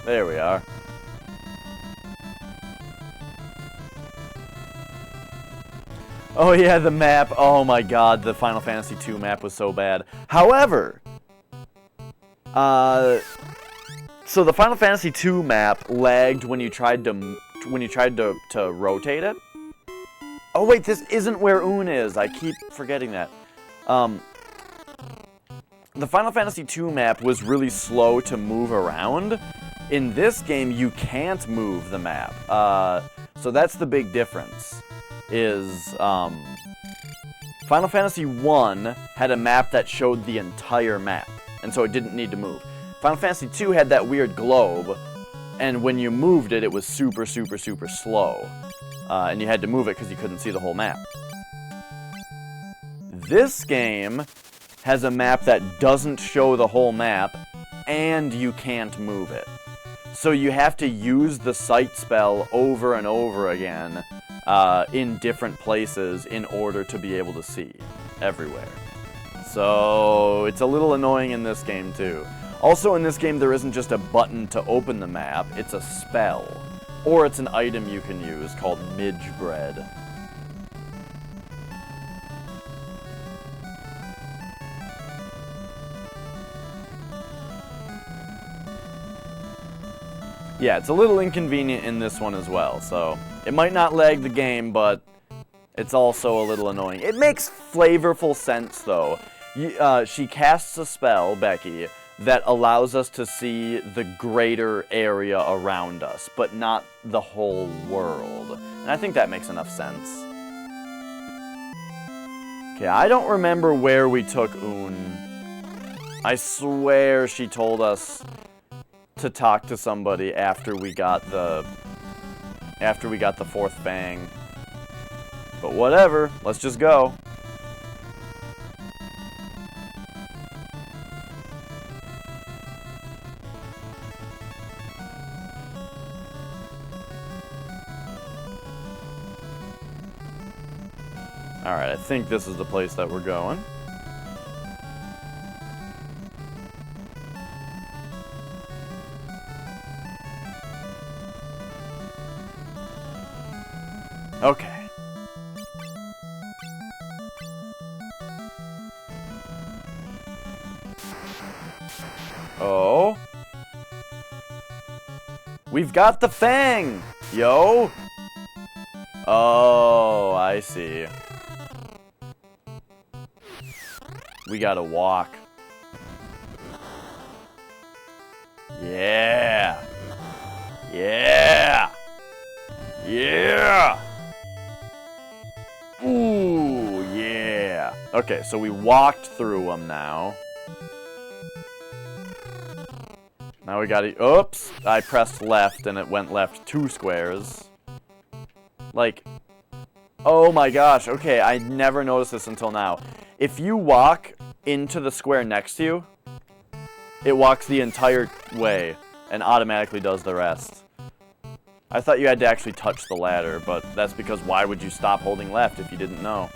A: There we are. Oh yeah, the map. Oh my god, the Final Fantasy II map was so bad. However, so the Final Fantasy II map lagged when you tried to rotate it. Oh wait, this isn't where Un is. I keep forgetting that. The Final Fantasy II map was really slow to move around. In this game, you can't move the map. So that's the big difference. Is Final Fantasy 1 had a map that showed the entire map, and so it didn't need to move. Final Fantasy 2 had that weird globe, and when you moved it, it was super, super, super slow. And you had to move it because you couldn't see the whole map. This game has a map that doesn't show the whole map, and you can't move it. So you have to use the sight spell over and over again in different places in order to be able to see everywhere. So it's a little annoying in this game too. Also in this game there isn't just a button to open the map, it's a spell. Or it's an item you can use called Midge Bread. Yeah, it's a little inconvenient in this one as well, so it might not lag the game, but it's also a little annoying. It makes flavorful sense, though. She casts a spell, Becky, that allows us to see the greater area around us, but not the whole world. And I think that makes enough sense. Okay, I don't remember where we took Un. I swear she told us to talk to somebody after we got the fourth fang. But whatever, let's just go. Alright, I think this is the place that we're going. Okay. Oh. We've got the fang, yo. Oh, I see. We gotta walk. Yeah. Yeah. Yeah. Ooh, yeah. Okay, so we walked through them now. Now we gotta... Oops! I pressed left and it went left 2 squares. Like... Oh my gosh, okay, I never noticed this until now. If you walk into the square next to you, it walks the entire way and automatically does the rest. I thought you had to actually touch the ladder, but that's because why would you stop holding left if you didn't know?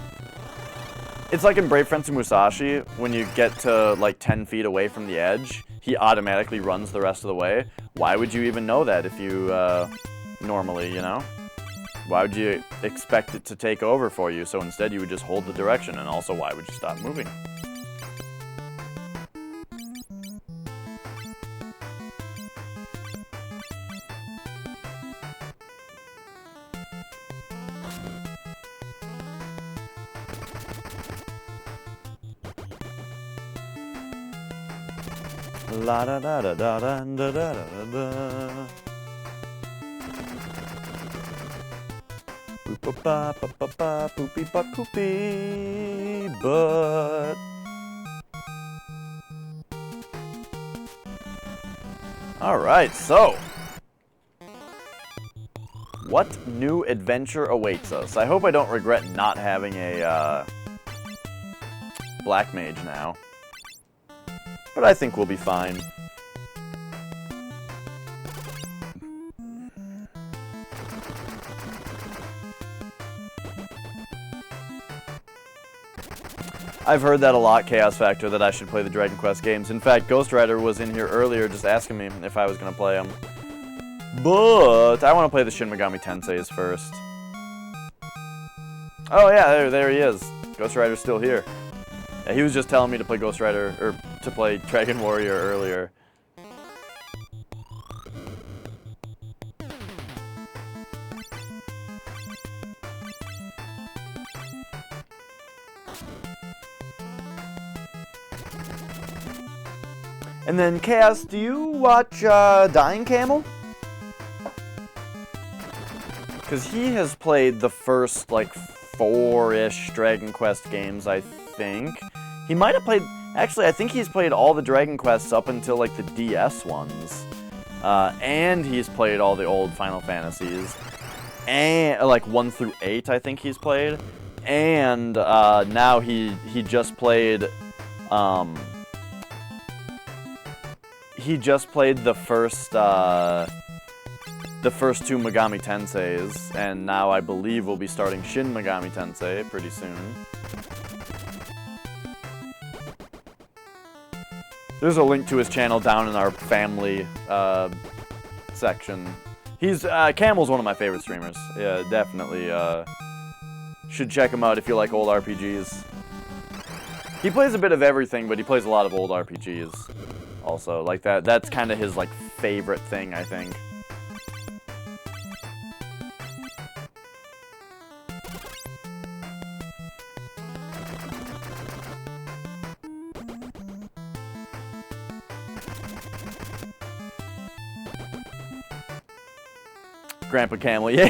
A: It's like in Brave Fencer Musashi, when you get to like 10 feet away from the edge, he automatically runs the rest of the way. Why would you even know that if you, normally, you know? Why would you expect it to take over for you? So instead you would just hold the direction, and also why would you stop moving? La da da da da da da da da da. Boop ba ba ba ba boopy ba poopy but. All right, so what new adventure awaits us? I hope I don't regret not having a Black Mage now. But I think we'll be fine. I've heard that a lot, Chaos Factor, that I should play the Dragon Quest games. In fact, Ghost Rider was in here earlier just asking me if I was going to play them. But I want to play the Shin Megami Tenseis first. Oh yeah, there he is. Ghost Rider's still here. Yeah, he was just telling me to play Ghost Rider, or to play Dragon Warrior earlier. And then, Chaos, do you watch Dying Camel? Because he has played the first, like, 4-ish Dragon Quest games, I think. He might have played... Actually, I think he's played all the Dragon Quests up until, like, the DS ones. And he's played all the old Final Fantasies. And, like, 1 through 8, I think he's played. And, now he just played, he just played the first 2 Megami Tenseis, and now I believe we'll be starting Shin Megami Tensei pretty soon. There's a link to his channel down in our family section. He's Camel's one of my favorite streamers. Yeah, definitely should check him out if you like old RPGs. He plays a bit of everything, but he plays a lot of old RPGs also. Like that's kind of his like favorite thing, I think. Grandpa Camel, yeah.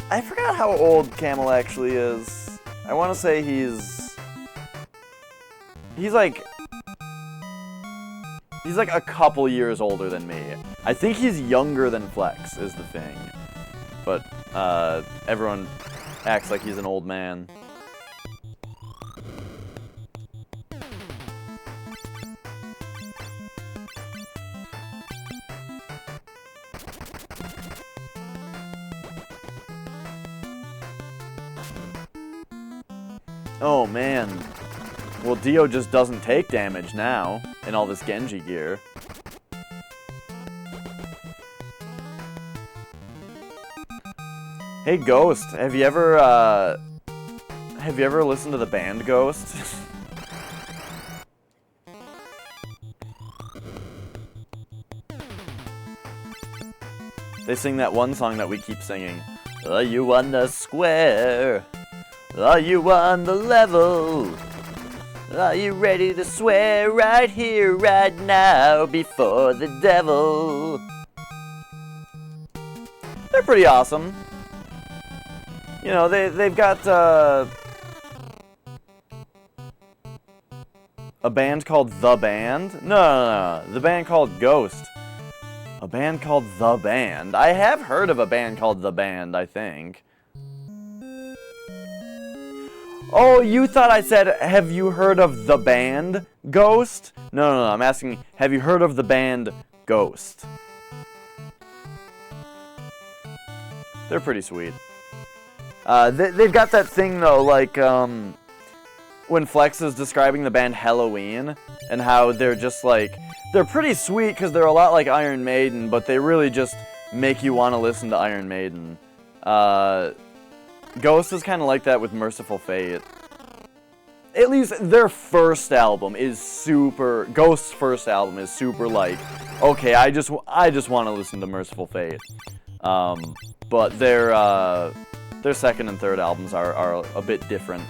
A: I forgot how old Camel actually is. I want to say he's like a couple years older than me. I think he's younger than Flex is the thing. But everyone acts like he's an old man. Oh man. Well, Dio just doesn't take damage now in all this Genji gear. Hey Ghost, have you ever listened to the band Ghost? They sing that one song that we keep singing. Are you on the square? Are you on the level? Are you ready to swear right here, right now, before the devil? They're pretty awesome. You know, they've got a band called The Band. No, the band called Ghost. A band called The Band. I have heard of a band called The Band, I think. Oh, you thought I said, have you heard of the band Ghost? No, I'm asking, have you heard of the band Ghost? They're pretty sweet. They've got that thing, though, like, when Flex is describing the band Halloween, and how they're just, like, they're pretty sweet because they're a lot like Iron Maiden, but they really just make you want to listen to Iron Maiden. Ghost is kind of like that with Merciful Fate. At least their first album is super... Ghost's first album is super like, okay, I just want to listen to Merciful Fate. But their second and third albums are a bit different.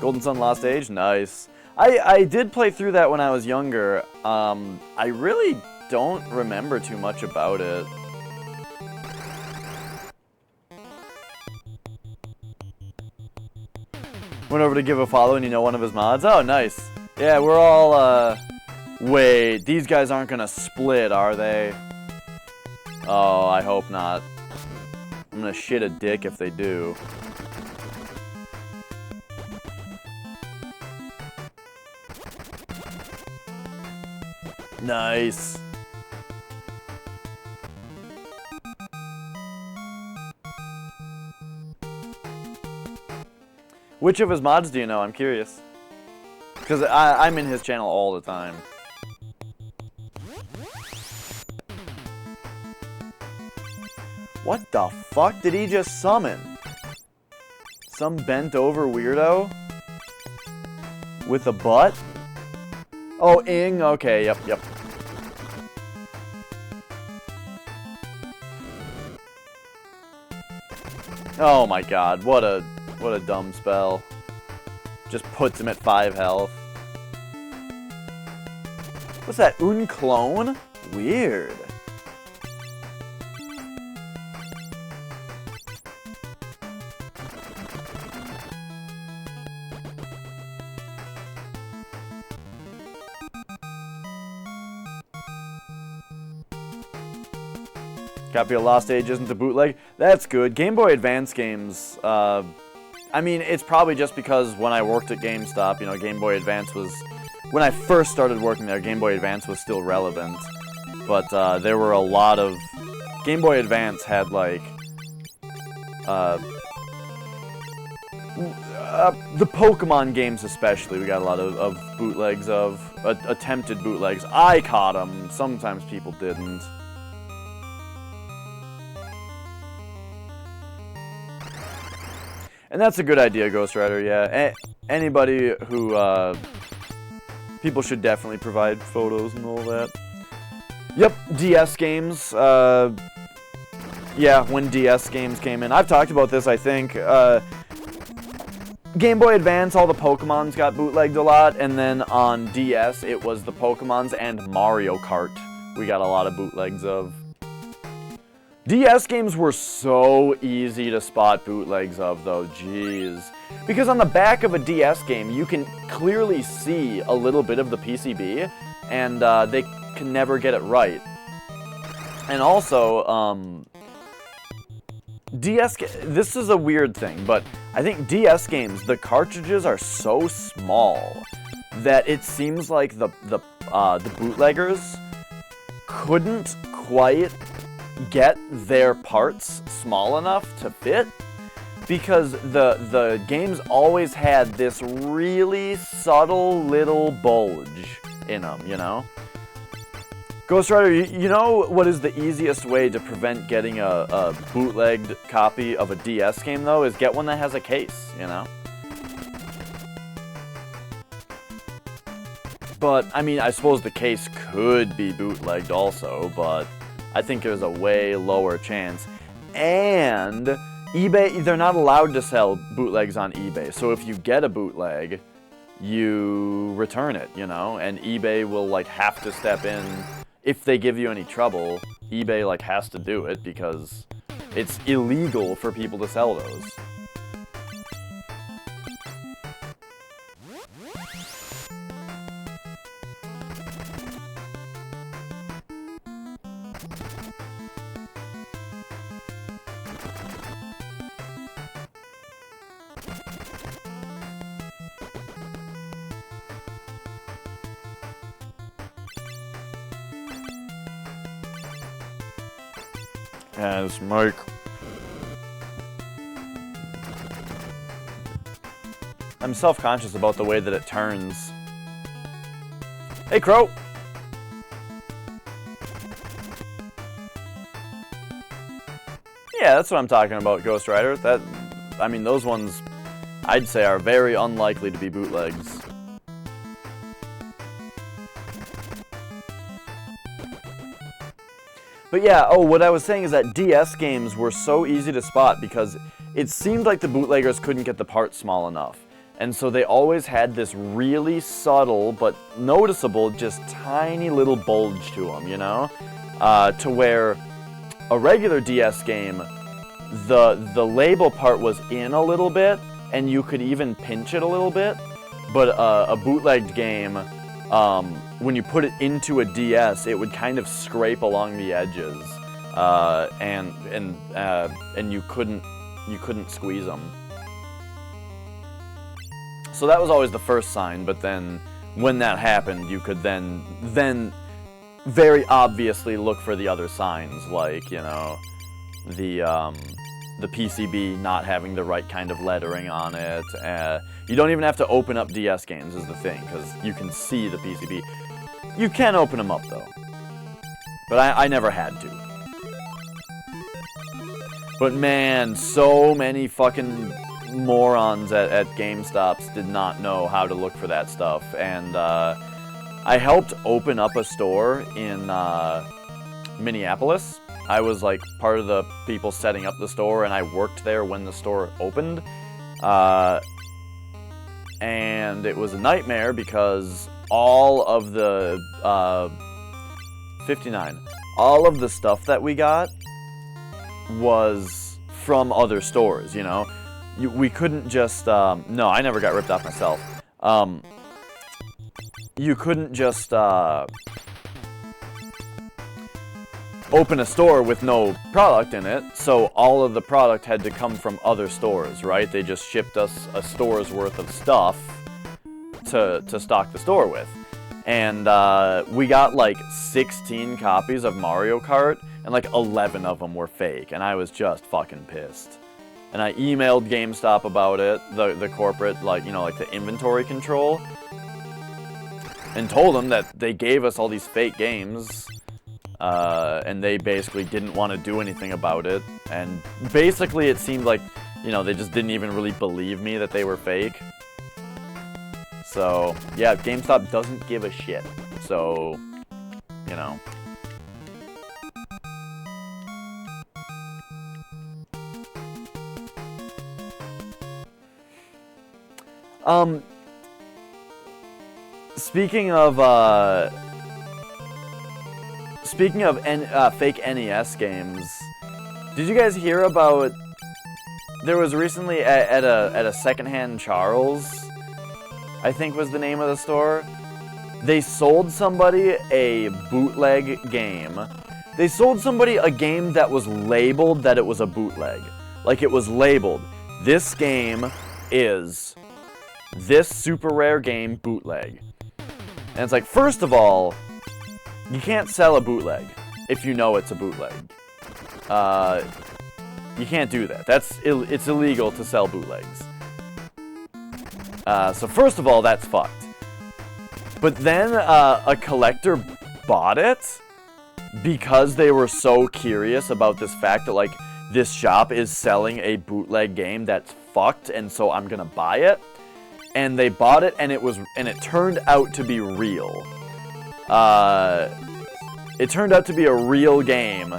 A: Golden Sun Lost Age? Nice. I did play through that when I was younger. I really don't remember too much about it. Went over to give a follow and you know one of his mods? Oh, nice. Yeah, we're all, Wait, these guys aren't gonna split, are they? Oh, I hope not. I'm gonna shit a dick if they do. Nice. Which of his mods do you know? I'm curious. Because I'm in his channel all the time. What the fuck did he just summon? Some bent over weirdo? With a butt? Oh, Ing? Okay, yep. Oh my god, what a dumb spell. Just puts him at 5 health. What's that, Unclone? Weird. Copy of Lost Age isn't a bootleg. That's good. Game Boy Advance games, I mean, it's probably just because when I worked at GameStop, you know, Game Boy Advance was... When I first started working there, Game Boy Advance was still relevant. But there were a lot of... Game Boy Advance had, like... the Pokemon games especially, we got a lot of bootlegs of... attempted bootlegs. I caught them. Sometimes people didn't. And that's a good idea, Ghost Rider, yeah. Anybody who, people should definitely provide photos and all that. Yep, DS games, yeah, when DS games came in. I've talked about this, I think. Game Boy Advance, all the Pokemons got bootlegged a lot, and then on DS, it was the Pokemons and Mario Kart we got a lot of bootlegs of. DS games were so easy to spot bootlegs of, though, jeez. Because on the back of a DS game, you can clearly see a little bit of the PCB, and they can never get it right. And also, this is a weird thing, but I think DS games, the cartridges are so small that it seems like the bootleggers couldn't quite get their parts small enough to fit, because the games always had this really subtle little bulge in them, you know? Ghost Rider, you know what is the easiest way to prevent getting a bootlegged copy of a DS game, though, is get one that has a case, you know? But, I mean, I suppose the case could be bootlegged also, but I think there's a way lower chance. And eBay, they're not allowed to sell bootlegs on eBay. So if you get a bootleg, you return it, you know? And eBay will, like, have to step in. If they give you any trouble, eBay, like, has to do it because it's illegal for people to sell those. As Mike. I'm self-conscious about the way that it turns. Hey, Crow! Yeah, that's what I'm talking about, Ghost Rider. I mean, those ones, I'd say, are very unlikely to be bootlegs. But yeah, oh, what I was saying is that DS games were so easy to spot because it seemed like the bootleggers couldn't get the parts small enough. And so they always had this really subtle but noticeable, just tiny little bulge to them, you know? To where a regular DS game, the label part was in a little bit, and you could even pinch it a little bit. But a bootlegged game, when you put it into a DS, it would kind of scrape along the edges, and you couldn't squeeze them. So that was always the first sign. But then, when that happened, you could then very obviously look for the other signs, like, you know, the PCB not having the right kind of lettering on it. You don't even have to open up DS games is the thing, because you can see the PCB. You can open them up, though. But I never had to. But man, so many fucking morons at GameStops did not know how to look for that stuff. And I helped open up a store in Minneapolis. I was like part of the people setting up the store, and I worked there when the store opened. And it was a nightmare because all of the 59, all of the stuff that we got was from other stores, you know? We couldn't just, no, I never got ripped off myself. You couldn't just open a store with no product in it, so all of the product had to come from other stores, right? They just shipped us a store's worth of stuff to stock the store with. And we got like 16 copies of Mario Kart, and like 11 of them were fake, and I was just fucking pissed. And I emailed GameStop about it, the corporate, like, you know, like the inventory control, and told them that they gave us all these fake games, and they basically didn't want to do anything about it. And basically it seemed like, you know, they just didn't even really believe me that they were fake. So, yeah, GameStop doesn't give a shit. So, you know. Speaking of fake NES games, did you guys hear about? There was recently at a secondhand Charles, I think was the name of the store. They sold somebody a bootleg game. They sold somebody a game that was labeled that it was a bootleg. Like, it was labeled, this game is this super rare game bootleg. And it's like, first of all, you can't sell a bootleg if you know it's a bootleg. You can't do that. It's illegal to sell bootlegs. So first of all, that's fucked. But then a collector bought it because they were so curious about this fact that, like, this shop is selling a bootleg game that's fucked, and so I'm gonna buy it. And they bought it, and it turned out to be real. It turned out to be a real game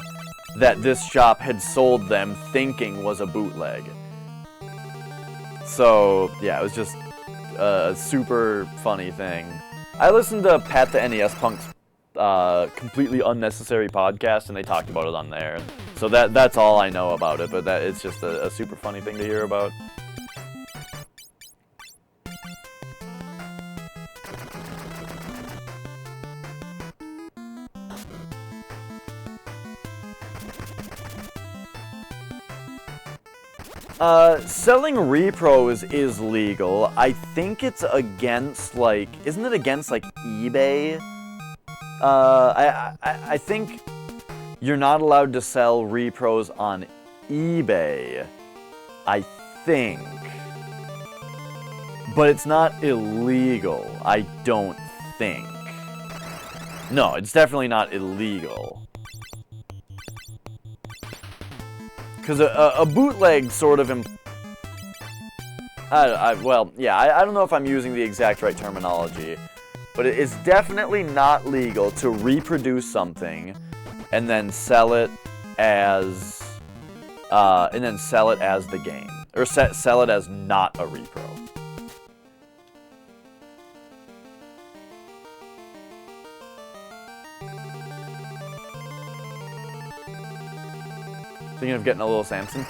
A: that this shop had sold them thinking was a bootleg. So, yeah, it was just a super funny thing. I listened to Pat the NES Punk's completely unnecessary podcast, and they talked about it on there. So that's all I know about it, but it's just a super funny thing to hear about. Selling repros is legal. I think it's against, like, isn't it against, like, eBay? I think you're not allowed to sell repros on eBay. I think. But it's not illegal, I don't think. No, it's definitely not illegal. Because a bootleg sort of well, yeah, I don't know if I'm using the exact right terminology, but it's definitely not legal to reproduce something and then sell it as the game, or sell it as not a repro. Thinking of getting a little Samson?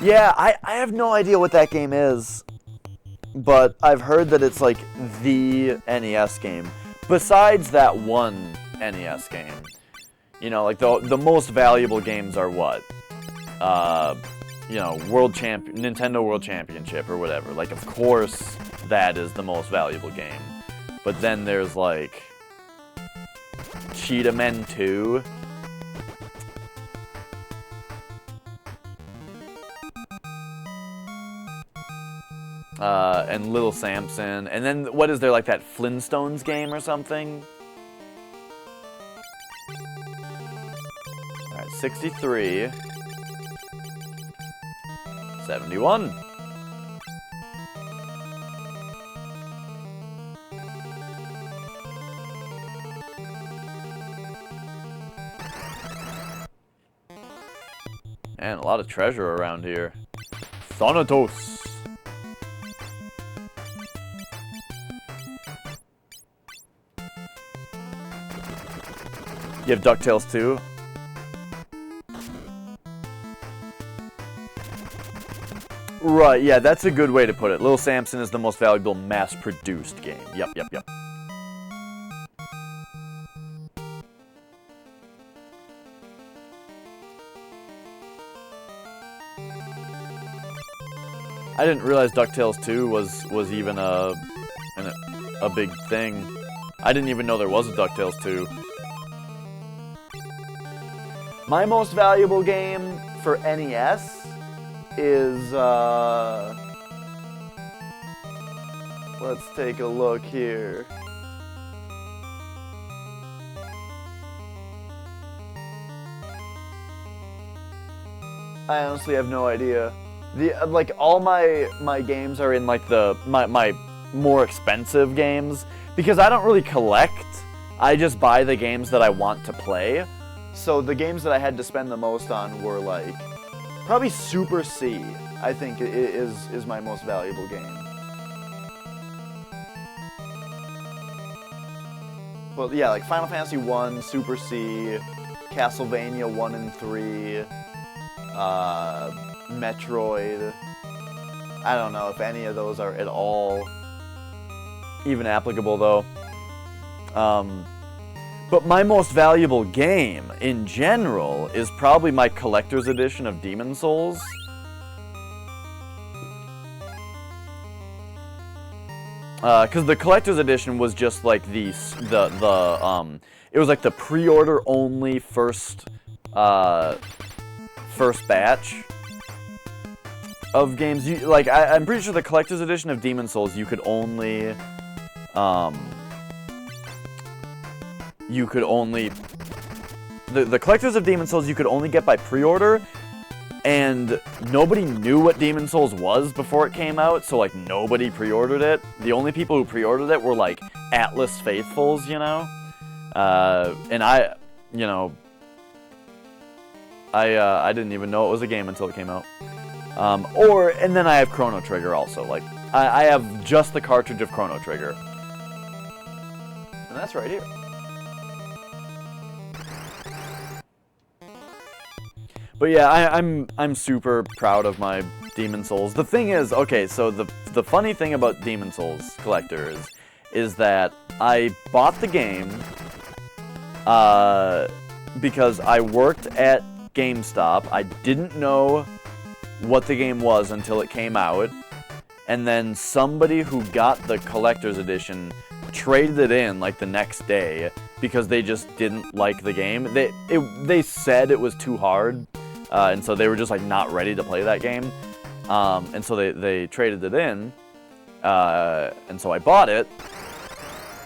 A: Yeah, I have no idea what that game is. But I've heard that it's like the NES game. Besides that one NES game. You know, like the most valuable games are what? You know, Nintendo World Championship or whatever. Like, of course, that is the most valuable game. But then there's like Cheetah Men 2. and Little Samson. And then, what is there, like that Flintstones game or something? Alright, 63. 71. And a lot of treasure around here. Thanatos. You have DuckTales too? Right, yeah, that's a good way to put it. Little Samson is the most valuable mass-produced game. Yep. I didn't realize DuckTales 2 was even a big thing. I didn't even know there was a DuckTales 2. My most valuable game for NES is, let's take a look here. I honestly have no idea. Like, all my games are in, like, my more expensive games, because I don't really collect. I just buy the games that I want to play. So the games that I had to spend the most on were, like, probably Super C, I think, is my most valuable game. Well, yeah, like Final Fantasy 1, Super C, Castlevania 1 and 3, Metroid. I don't know if any of those are at all even applicable, though. But my most valuable game, in general, is probably my collector's edition of Demon's Souls. Because the collector's edition was just like it was like the pre-order only first batch of games. I'm pretty sure the collector's edition of Demon's Souls you could only the collectors of Demon's Souls you could only get by pre-order, and nobody knew what Demon's Souls was before it came out, so like nobody pre-ordered it. The only people who pre-ordered it were like Atlas faithfuls, you know? And I didn't even know it was a game until it came out. And then I have Chrono Trigger also. Like, I have just the cartridge of Chrono Trigger. And that's right here. But yeah, I'm super proud of my Demon's Souls. The thing is, okay, so the funny thing about Demon's Souls collectors is that I bought the game because I worked at GameStop. I didn't know what the game was until it came out, and then somebody who got the collector's edition traded it in like the next day because they just didn't like the game. They said it was too hard, and so they were just like not ready to play that game, and so they traded it in, and so I bought it,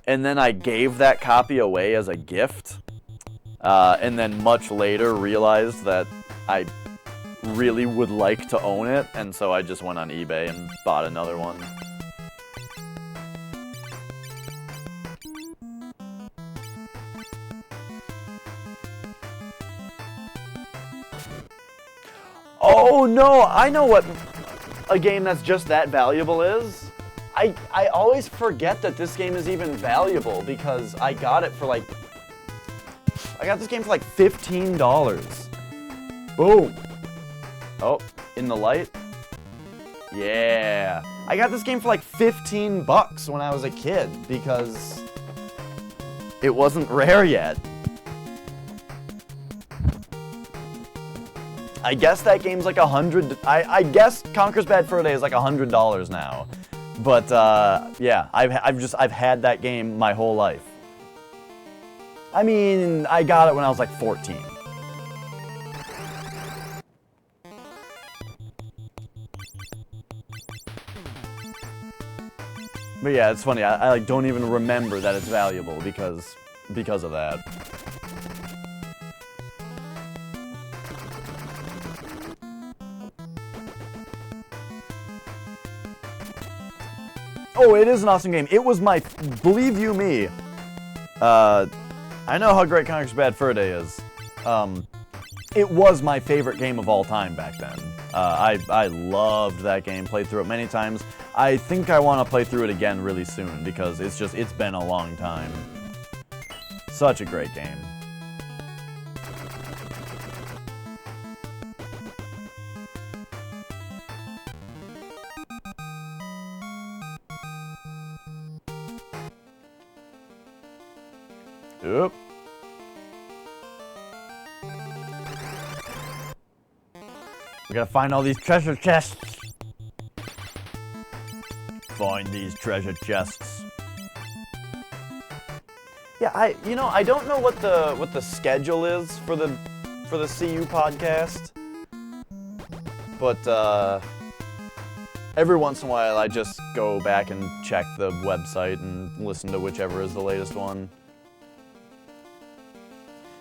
A: and then I gave that copy away as a gift, and then much later realized that I really would like to own it, and so I just went on eBay and bought another one. Oh no, I know what a game that's just that valuable is. I always forget that this game is even valuable because I got it for like... I got this game for like $15. Boom. Oh, in the light? Yeah. I got this game for like $15 when I was a kid because it wasn't rare yet. I guess that game's like $100. I guess Conker's Bad Fur Day is like $100 now. But yeah, I've had that game my whole life. I mean, I got it when I was like 14. But yeah, it's funny. I like don't even remember that it's valuable because of that. Oh, it is an awesome game. It was my, believe you me, I know how great Conker's Bad Fur Day is. It was my favorite game of all time back then. I loved that game, played through it many times. I think I want to play through it again really soon because it's been a long time. Such a great game. Oop. We gotta find all these treasure chests. Find these treasure chests. Yeah, I don't know what the schedule is for the CU podcast, but every once in a while I just go back and check the website and listen to whichever is the latest one.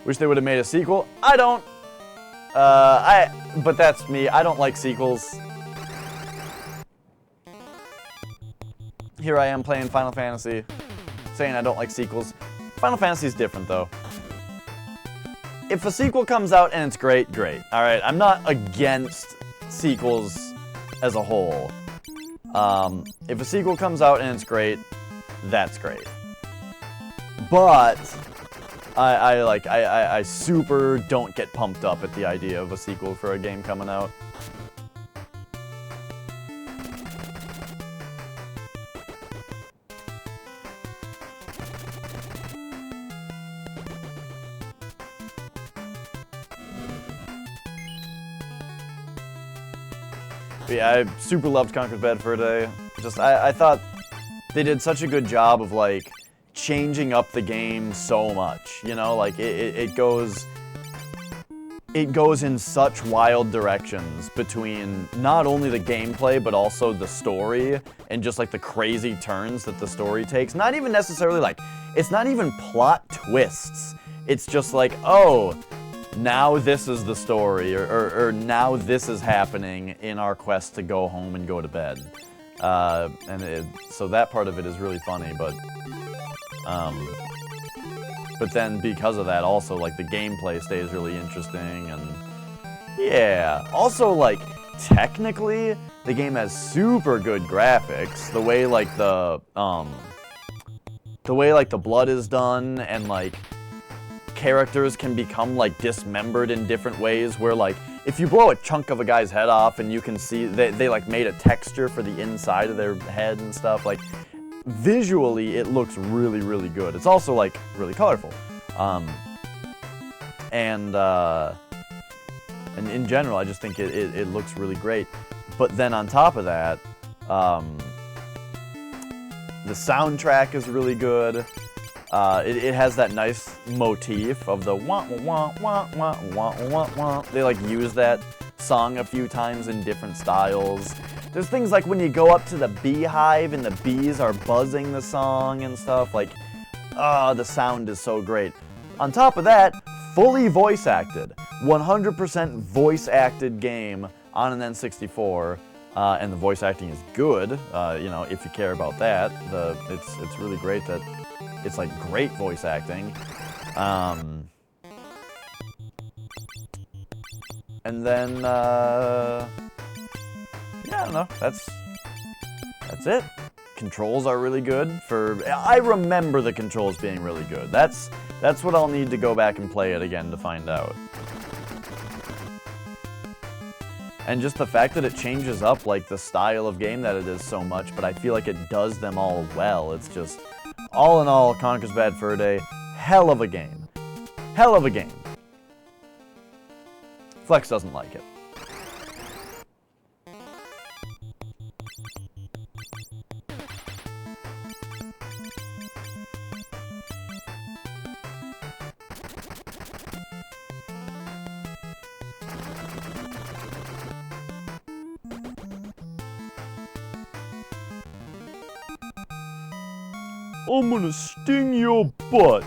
A: Wish they would have made a sequel. I don't. But that's me. I don't like sequels. Here I am playing Final Fantasy, saying I don't like sequels. Final Fantasy is different, though. If a sequel comes out and it's great, great. All right, I'm not against sequels as a whole. If a sequel comes out and it's great, that's great. But I super don't get pumped up at the idea of a sequel for a game coming out. But yeah, I super loved Conker's Bad Fur Day. I thought they did such a good job of, like, changing up the game so much, you know, like it goes in such wild directions between not only the gameplay but also the story and just like the crazy turns that the story takes. Not even necessarily like, it's not even plot twists. It's just like, oh, now this is the story, or now this is happening in our quest to go home and go to bed. So that part of it is really funny, but then because of that also, like, the gameplay stays really interesting, and yeah. Also, like, technically, the game has super good graphics. The way, like, the blood is done, and, like, characters can become, like, dismembered in different ways, where, like, if you blow a chunk of a guy's head off and you can see, they like, made a texture for the inside of their head and stuff, like, visually, it looks really, really good. It's also, like, really colorful. And in general, I just think it looks really great. But then on top of that, the soundtrack is really good. It has that nice motif of the wah wah wah wah wah wah wah. They, like, use that song a few times in different styles. There's things like when you go up to the beehive and the bees are buzzing the song and stuff, like, the sound is so great. On top of that, fully voice acted. 100% voice acted game on an N64, and the voice acting is good, you know, if you care about that. It's really great that it's, like, great voice acting. And then, yeah, I don't know. That's it. Controls are really good. I remember the controls being really good. That's what I'll need to go back and play it again to find out. And just the fact that it changes up, like, the style of game that it is so much, but I feel like it does them all well. It's just, all in all, Conker's Bad Fur Day, hell of a game. Hell of a game. Flex doesn't like it.
B: I'm gonna sting your butt.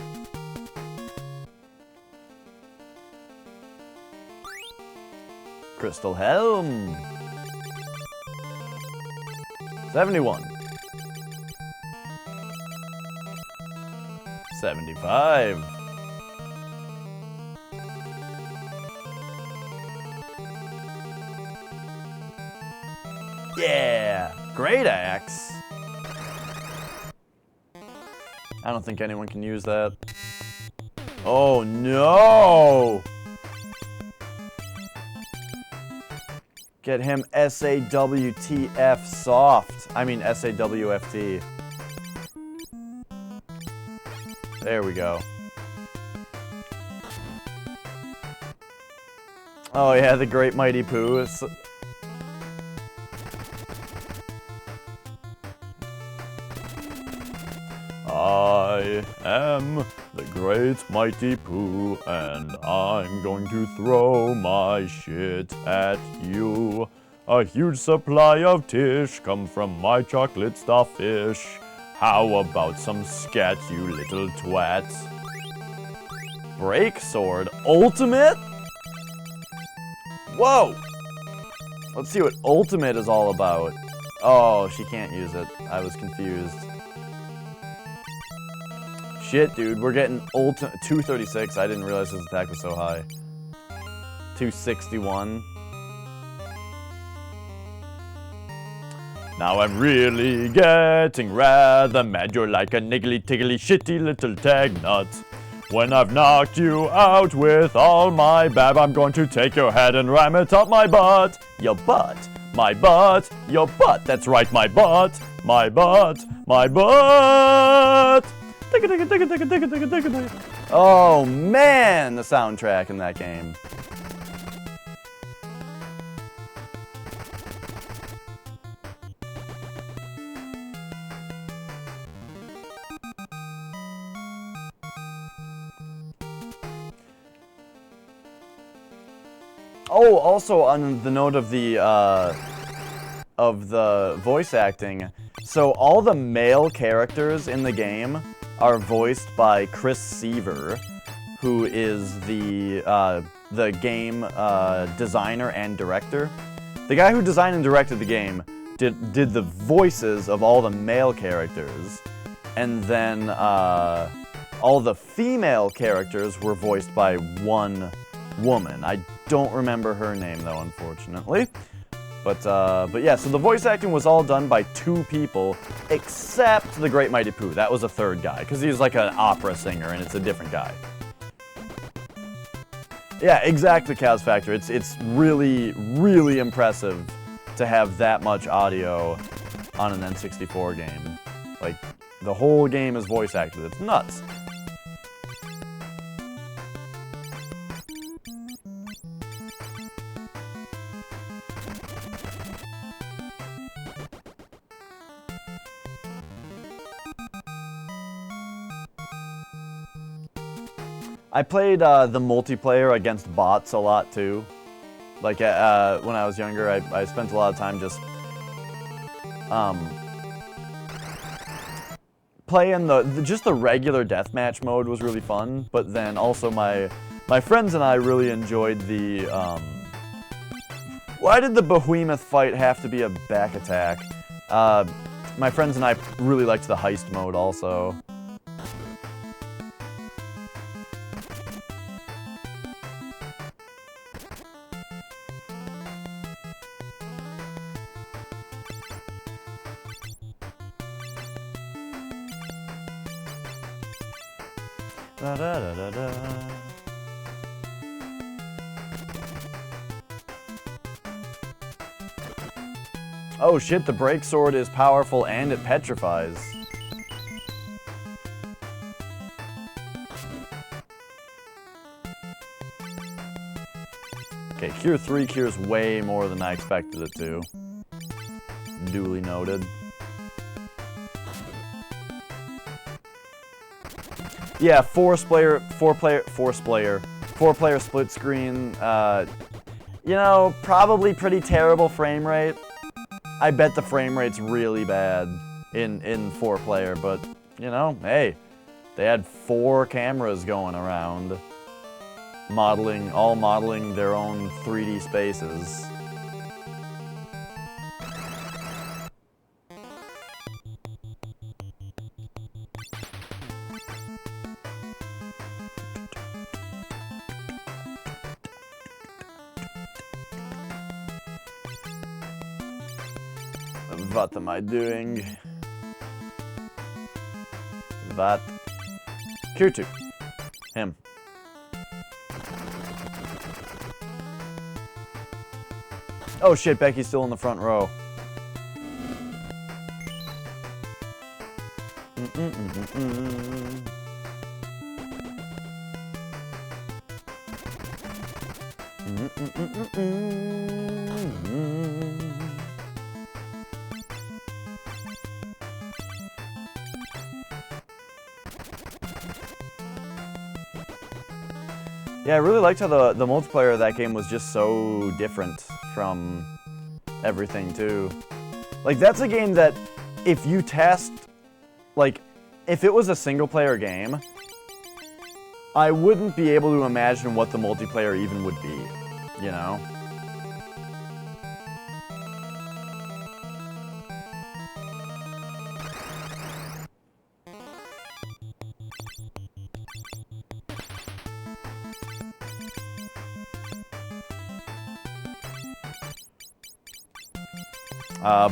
A: Crystal Helm. 71. 75. Yeah! Great axe! I don't think anyone can use that. Oh no! Get him SAWTF soft. I mean SAWFT. There we go. Oh yeah, the Great Mighty Pooh. It's... I am the Great Mighty Pooh, and I'm going to throw my shit at you. A huge supply of tish come from my chocolate starfish. How about some scat, you little twat? Break Sword Ultimate? Whoa! Let's see what Ultimate is all about. Oh, she can't use it. I was confused. Shit, dude, we're getting 236. I didn't realize his attack was so high. 261. Now I'm really getting rather mad. You're like a niggly tiggly shitty little tag nut. When I've knocked you out with all my bab, I'm going to take your head and ram it up my butt. Your butt. My butt. Your butt. That's right, my butt. My butt. My butt. Oh man, the soundtrack in that game. Oh, also on the note of the voice acting, so all the male characters in the game are voiced by Chris Seaver, who is the game designer and director. The guy who designed and directed the game did the voices of all the male characters, and then all the female characters were voiced by one woman. I don't remember her name though, unfortunately. But yeah, so the voice acting was all done by 2 people, except the Great Mighty Pooh. That was a 3rd guy, because he's like an opera singer, and it's a different guy. Yeah, exactly, Cows Factor. It's really, really impressive to have that much audio on an N64 game. Like, the whole game is voice acted. It's nuts. I played the multiplayer against bots a lot too. Like when I was younger, I spent a lot of time just playing just the regular deathmatch mode was really fun. But then also my friends and I really enjoyed the why did the behemoth fight have to be a back attack? My friends and I really liked the heist mode also. Da, da, da, da, da. Oh shit, the break sword is powerful and it petrifies. Okay, Cure 3 cures way more than I expected it to. Duly noted. Yeah, four player split screen. You know, probably pretty terrible frame rate. I bet the frame rate's really bad in 4-player, but you know, hey, they had 4 cameras going around, all modeling their own 3D spaces. What am I doing? What? Q2. Him. Oh shit, Becky's still in the front row. Yeah, I really liked how the multiplayer of that game was just so different from everything, too. Like, that's a game that if you test, like, if it was a single-player game, I wouldn't be able to imagine what the multiplayer even would be, you know?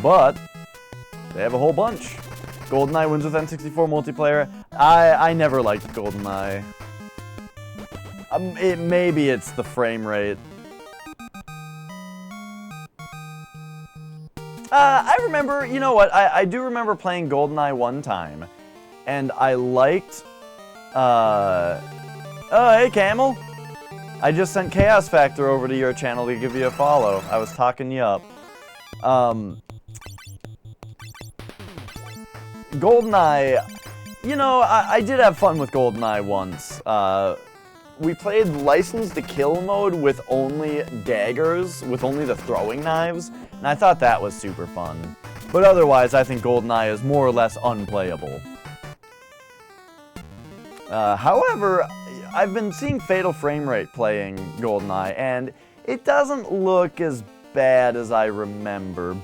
A: But they have a whole bunch. GoldenEye wins with N64 multiplayer. I never liked GoldenEye. Maybe it's the frame rate. I remember, you know what? I do remember playing GoldenEye one time, and I liked. Oh, hey, Camel. I just sent Chaos Factor over to your channel to give you a follow. I was talking you up. GoldenEye, you know, I did have fun with GoldenEye once. We played License to Kill mode with only daggers, with only the throwing knives, and I thought that was super fun. But otherwise, I think GoldenEye is more or less unplayable. However, I've been seeing Fatal Frame Rate playing GoldenEye, and it doesn't look as bad as I remember,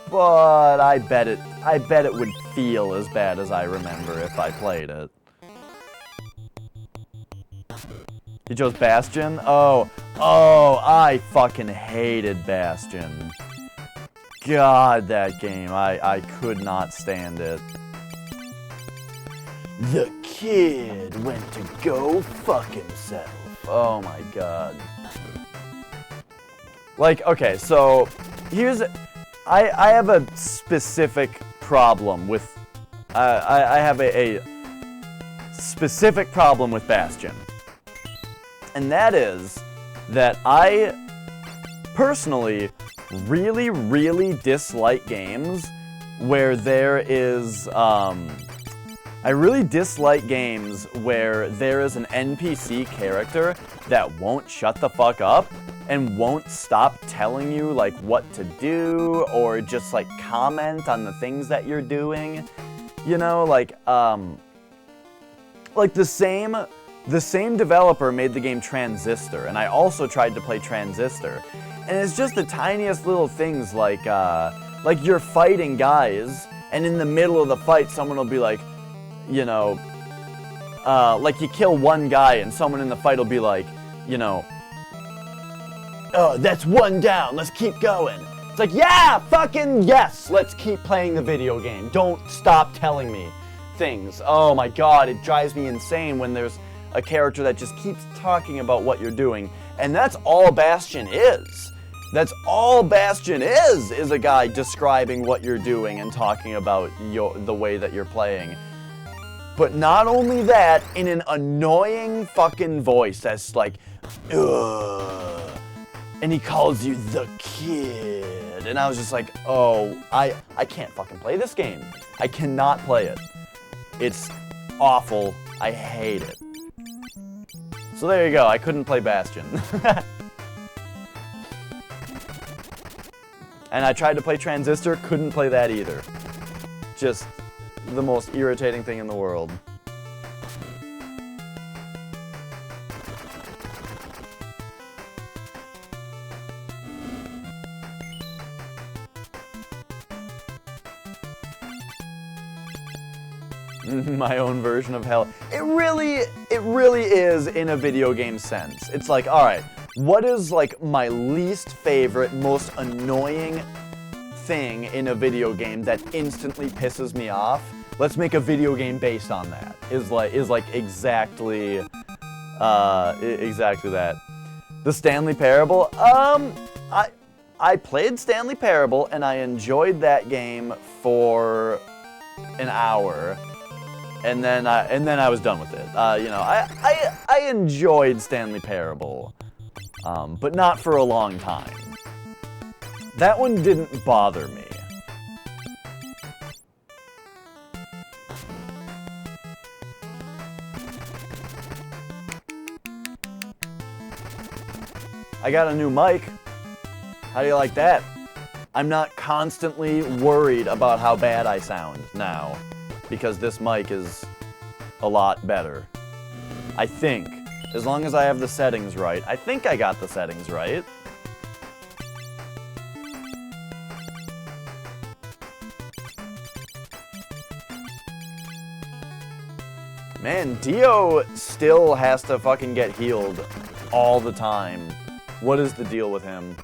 A: but I bet it would feel as bad as I remember if I played it. You chose Bastion? Oh, I fucking hated Bastion. God, that game, I could not stand it. The kid went to go fuck himself. Oh my god. Like, okay, so here's, I have a specific problem with, I have a specific problem with Bastion. And that is that I personally really, really dislike games where there is, I really dislike games where there is an NPC character that won't shut the fuck up and won't stop telling you, like, what to do, or just, like, comment on the things that you're doing. You know, like the same developer made the game Transistor, and I also tried to play Transistor. And it's just the tiniest little things, like you're fighting guys, and in the middle of the fight, someone will be like, you know, like you kill one guy, and someone in the fight will be like, you know, oh, that's one down, let's keep going. It's like, yeah, fucking yes, let's keep playing the video game. Don't stop telling me things. Oh my god, it drives me insane when there's a character that just keeps talking about what you're doing. And that's all Bastion is. That's all Bastion is a guy describing what you're doing and talking about the way that you're playing. But not only that, in an annoying fucking voice that's like, ugh. And he calls you the kid. And I was just like, oh, I can't fucking play this game. I cannot play it. It's awful. I hate it. So there you go, I couldn't play Bastion. And I tried to play Transistor, couldn't play that either. Just the most irritating thing in the world. My own version of hell. It really is in a video game sense. It's like, alright, what is like my least favorite, most annoying thing in a video game that instantly pisses me off? Let's make a video game based on that. Is like exactly exactly that. The Stanley Parable. I played Stanley Parable and I enjoyed that game for an hour. And then I was done with it. You know, I enjoyed Stanley Parable, but not for a long time. That one didn't bother me. I got a new mic. How do you like that? I'm not constantly worried about how bad I sound now, because this mic is a lot better. I think. As long as I have the settings right. I think I got the settings right. Man, Dio still has to fucking get healed all the time. What is the deal with him?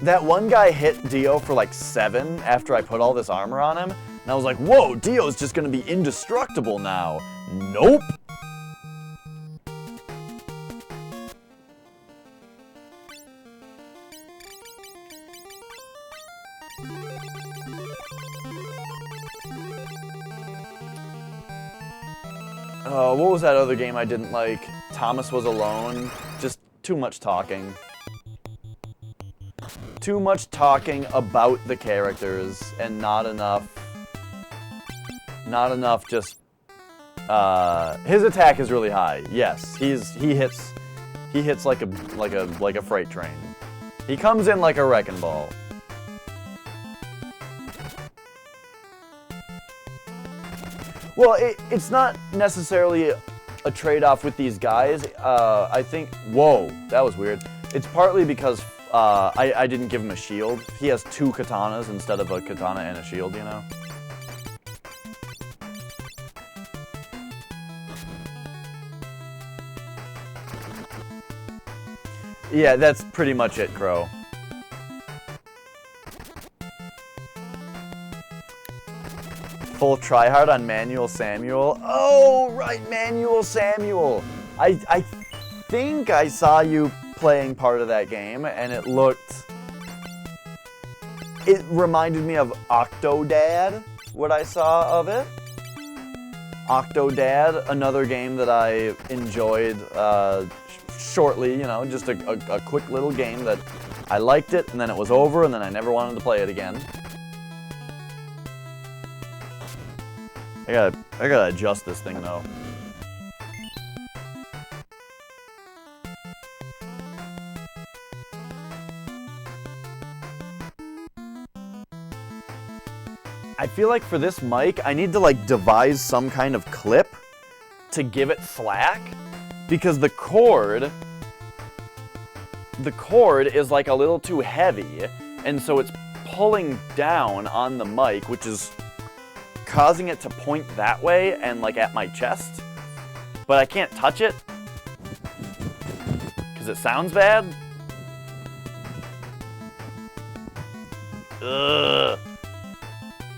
A: That one guy hit Dio for like 7 after I put all this armor on him, and I was like, whoa, Dio's just gonna be indestructible now. Nope. What was that other game I didn't like? Thomas Was Alone. Just too much talking. Too much talking about the characters and not enough just his attack is really high. Yes, he hits like a freight train. He comes in like a wrecking ball. Well, it's not necessarily a trade-off with these guys. I think, whoa, that was weird. It's partly because I didn't give him a shield. He has 2 katanas instead of a katana and a shield, you know? Yeah, that's pretty much it, Crow. Full tryhard on Manual Samuel. Oh, right, Manual Samuel. I think I saw you playing part of that game, and it reminded me of Octodad, what I saw of it. Octodad, another game that I enjoyed shortly, you know, just a quick little game that I liked it, and then it was over, and then I never wanted to play it again. I gotta adjust this thing, though. I feel like for this mic, I need to like devise some kind of clip to give it slack, because the cord is like a little too heavy, and so it's pulling down on the mic, which is causing it to point that way and like at my chest, but I can't touch it because it sounds bad. Ugh.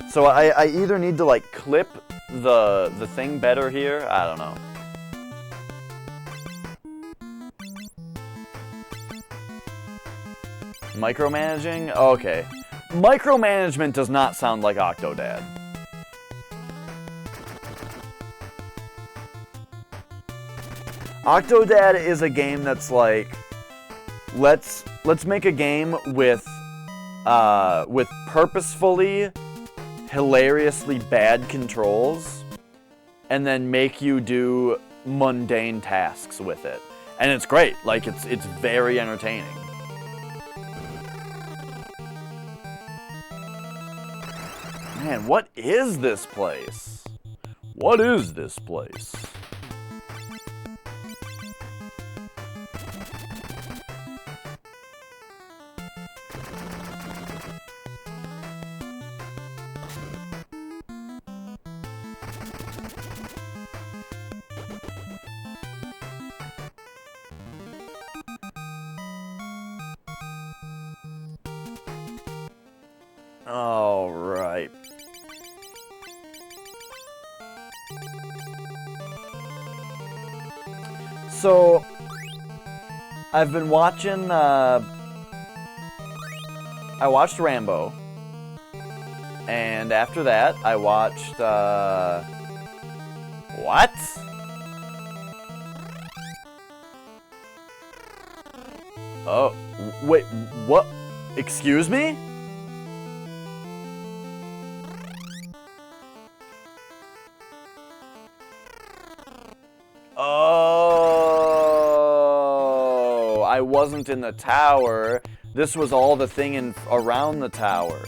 A: So I either need to like clip the thing better here, I don't know. Micromanaging? Okay. Micromanagement does not sound like Octodad. Octodad is a game that's like, let's make a game with purposefully, hilariously bad controls, and then make you do mundane tasks with it. And it's great. Like it's very Man, what is this place?
B: What is this place?
A: All right. So, I've been watching, I watched Rambo. And after that, I watched, what? Oh, wait, what? Excuse me? Oh, I wasn't in the tower. This was all the thing in around the tower.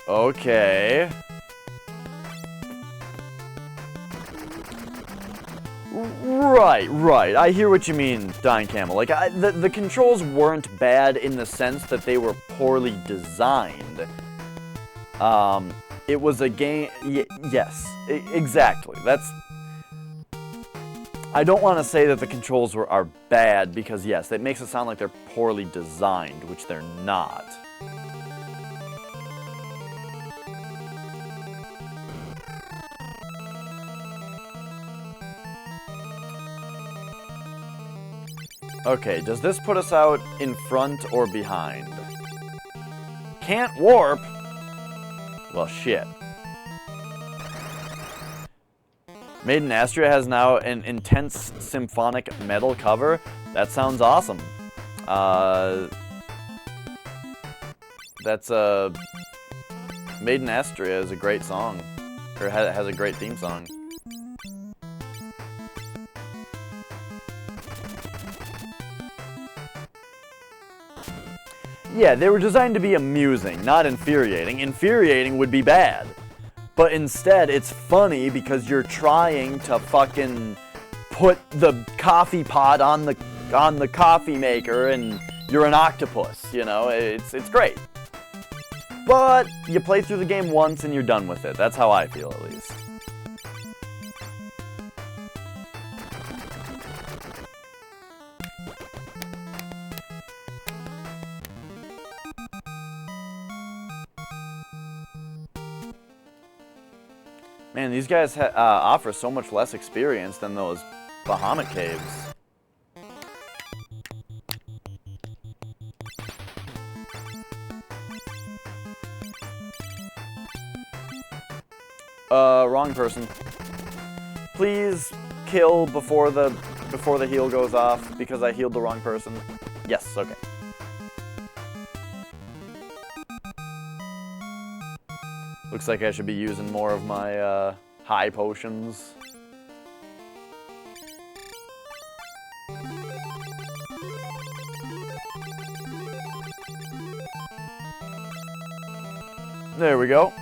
A: Okay. Right. I hear what you mean, Dying Camel. Like, the controls weren't bad in the sense that they were poorly designed. It was a game... yes, exactly. That's... I don't want to say that the controls are bad, because yes, that makes it sound like they're poorly designed, which they're not. Okay, does this put us out in front or behind? Can't warp? Well, shit. Maiden Astria has now an intense symphonic metal cover. That sounds awesome. That's a... Maiden Astria is a great song. Or has a great theme song. Yeah, they were designed to be amusing, not infuriating. Infuriating would be bad. But instead, it's funny because you're trying to fucking put the coffee pot on the coffee maker and you're an octopus, you know? It's great. But you play through the game once and you're done with it. That's how I feel, at least. Man, these guys offer so much less experience than those Bahamut caves. Wrong person. Please kill before the heal goes off, because I healed the wrong person. Yes, okay. Looks like I should be using more of my high potions. There we go.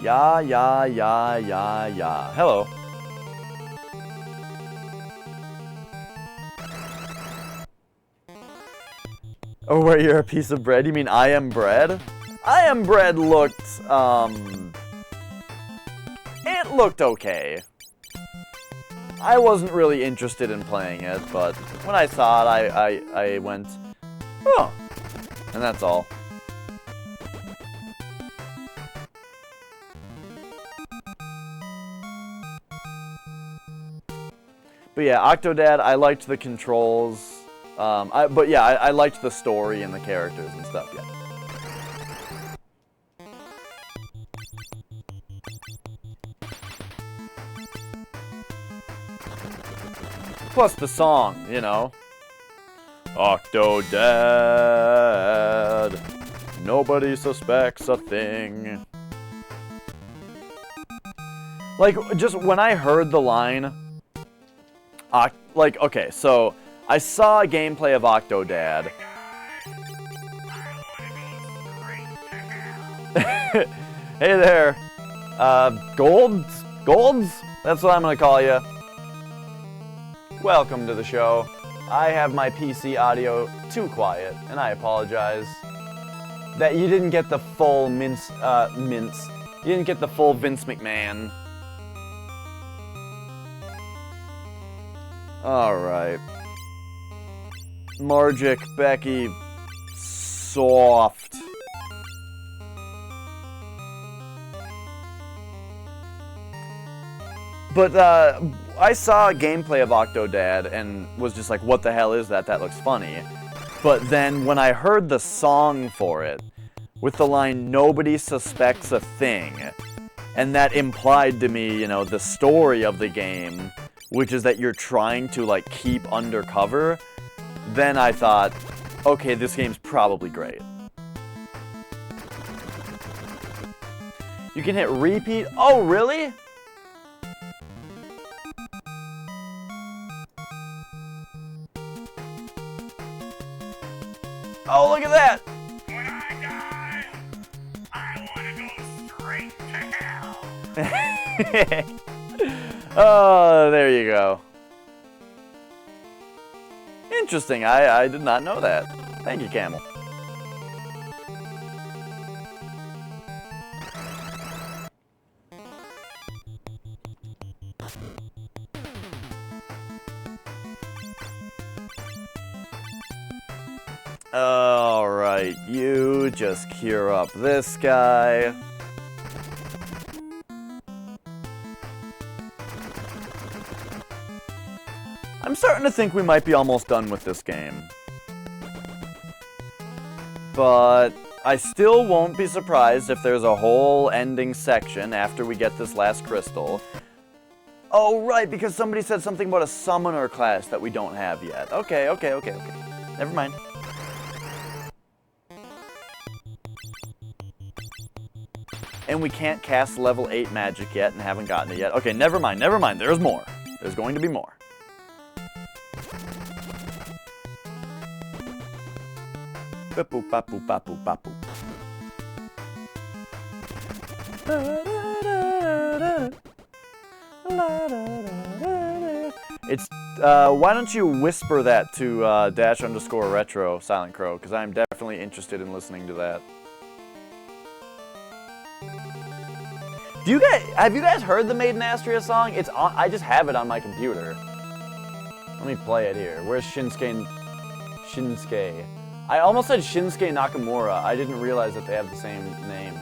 A: Yeah. Hello. Oh, where you're a piece of bread? You mean I am bread? I Am Bread looked, it looked okay. I wasn't really interested in playing it, but when I saw it, I went, oh, and that's all. But yeah, Octodad, I liked the controls, but yeah, I liked the story and the characters and stuff, yeah. Plus the song, you know. Octodad, nobody suspects a thing. Like, just when I heard the line, like, okay, so I saw a gameplay of Octodad, Hey there. Golds? Golds? That's what I'm gonna call you. Welcome to the show. I have my PC audio too quiet, and I apologize. That you didn't get the full You didn't get the full Vince McMahon. Alright. Margic, Becky, soft. But, I saw a gameplay of Octodad and was just like, what the hell is that? That looks funny. But then when I heard the song for it, with the line, nobody suspects a thing, and that implied to me, you know, the story of the game, which is that you're trying to, like, keep undercover, then I thought, okay, this game's probably great. You can hit repeat? Oh, really? Oh, look at that!
C: When I die, I want to go straight to hell.
A: Oh, there you go. Interesting, I did not know that. Thank you, Camel. Alright, you just cure up this guy. I'm starting to think we might be almost done with this game. But I still won't be surprised if there's a whole ending section after we get this last crystal. Oh, right, because somebody said something about a summoner class that we don't have yet. Okay. Never mind. And we can't cast level 8 magic yet and haven't gotten it yet. Okay, never mind. There's more. There's going to be more. Ba-boop, ba-boop, ba-boop, ba-boop. It's, why don't you whisper that to _retro, Silent Crow, because I'm definitely interested in listening to that. Have you guys heard the Maiden Astria song? It's on, I just have it on my computer. Let me play it here. Where's Shinsuke? I almost said Shinsuke Nakamura. I didn't realize that they have the same name.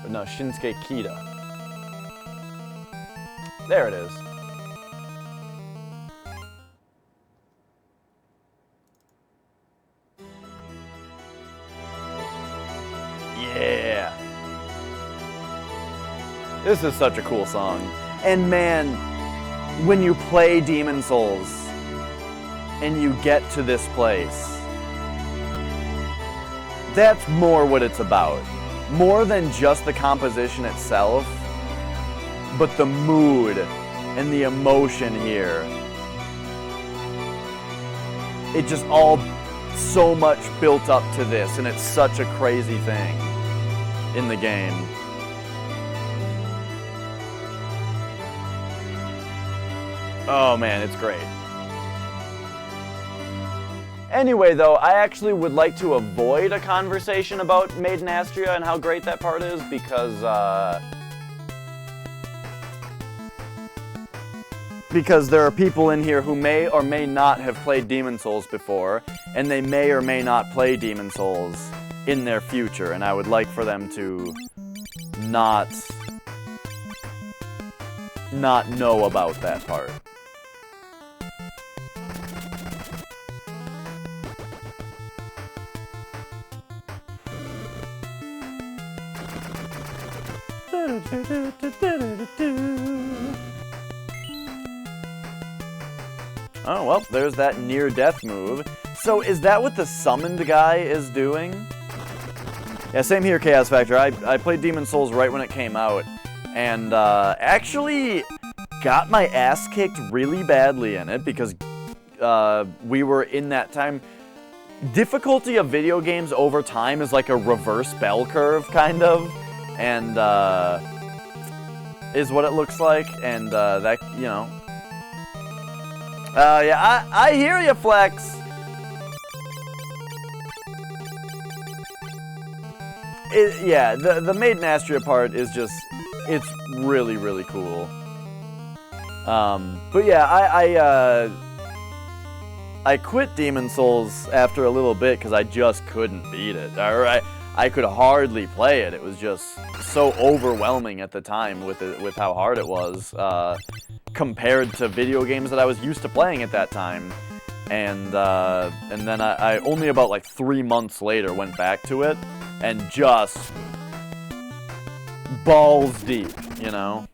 A: But no, Shinsuke Kita. There it is. Yeah. This is such a cool song. And man, when you play Demon Souls and you get to this place, that's more what it's about. More than just the composition itself, but the mood and the emotion here. It just all so much built up to this, and it's such a crazy thing in the game. Oh man, it's great. Anyway, though, I actually would like to avoid a conversation about Maiden Astria and how great that part is because there are people in here who may or may not have played Demon Souls before, and they may or may not play Demon Souls in their future, and I would like for them to not know about that part. Oh, well, there's that near-death move. So is that what the summoned guy is doing? Yeah, same here, Chaos Factor. I played Demon Souls right when it came out, and actually got my ass kicked really badly in it because we were in that time. Difficulty of video games over time is like a reverse bell curve, kind of. and is what it looks like, and that, you know. Yeah, I hear you, Flex. Yeah, the Maiden Astria part is just, it's really, really cool. But yeah, I quit Demon Souls after a little bit because I just couldn't beat it. I could hardly play it. It was just so overwhelming at the time with how hard it was compared to video games that I was used to playing at that time. And then I only about like 3 months later went back to it and just balls deep, you know?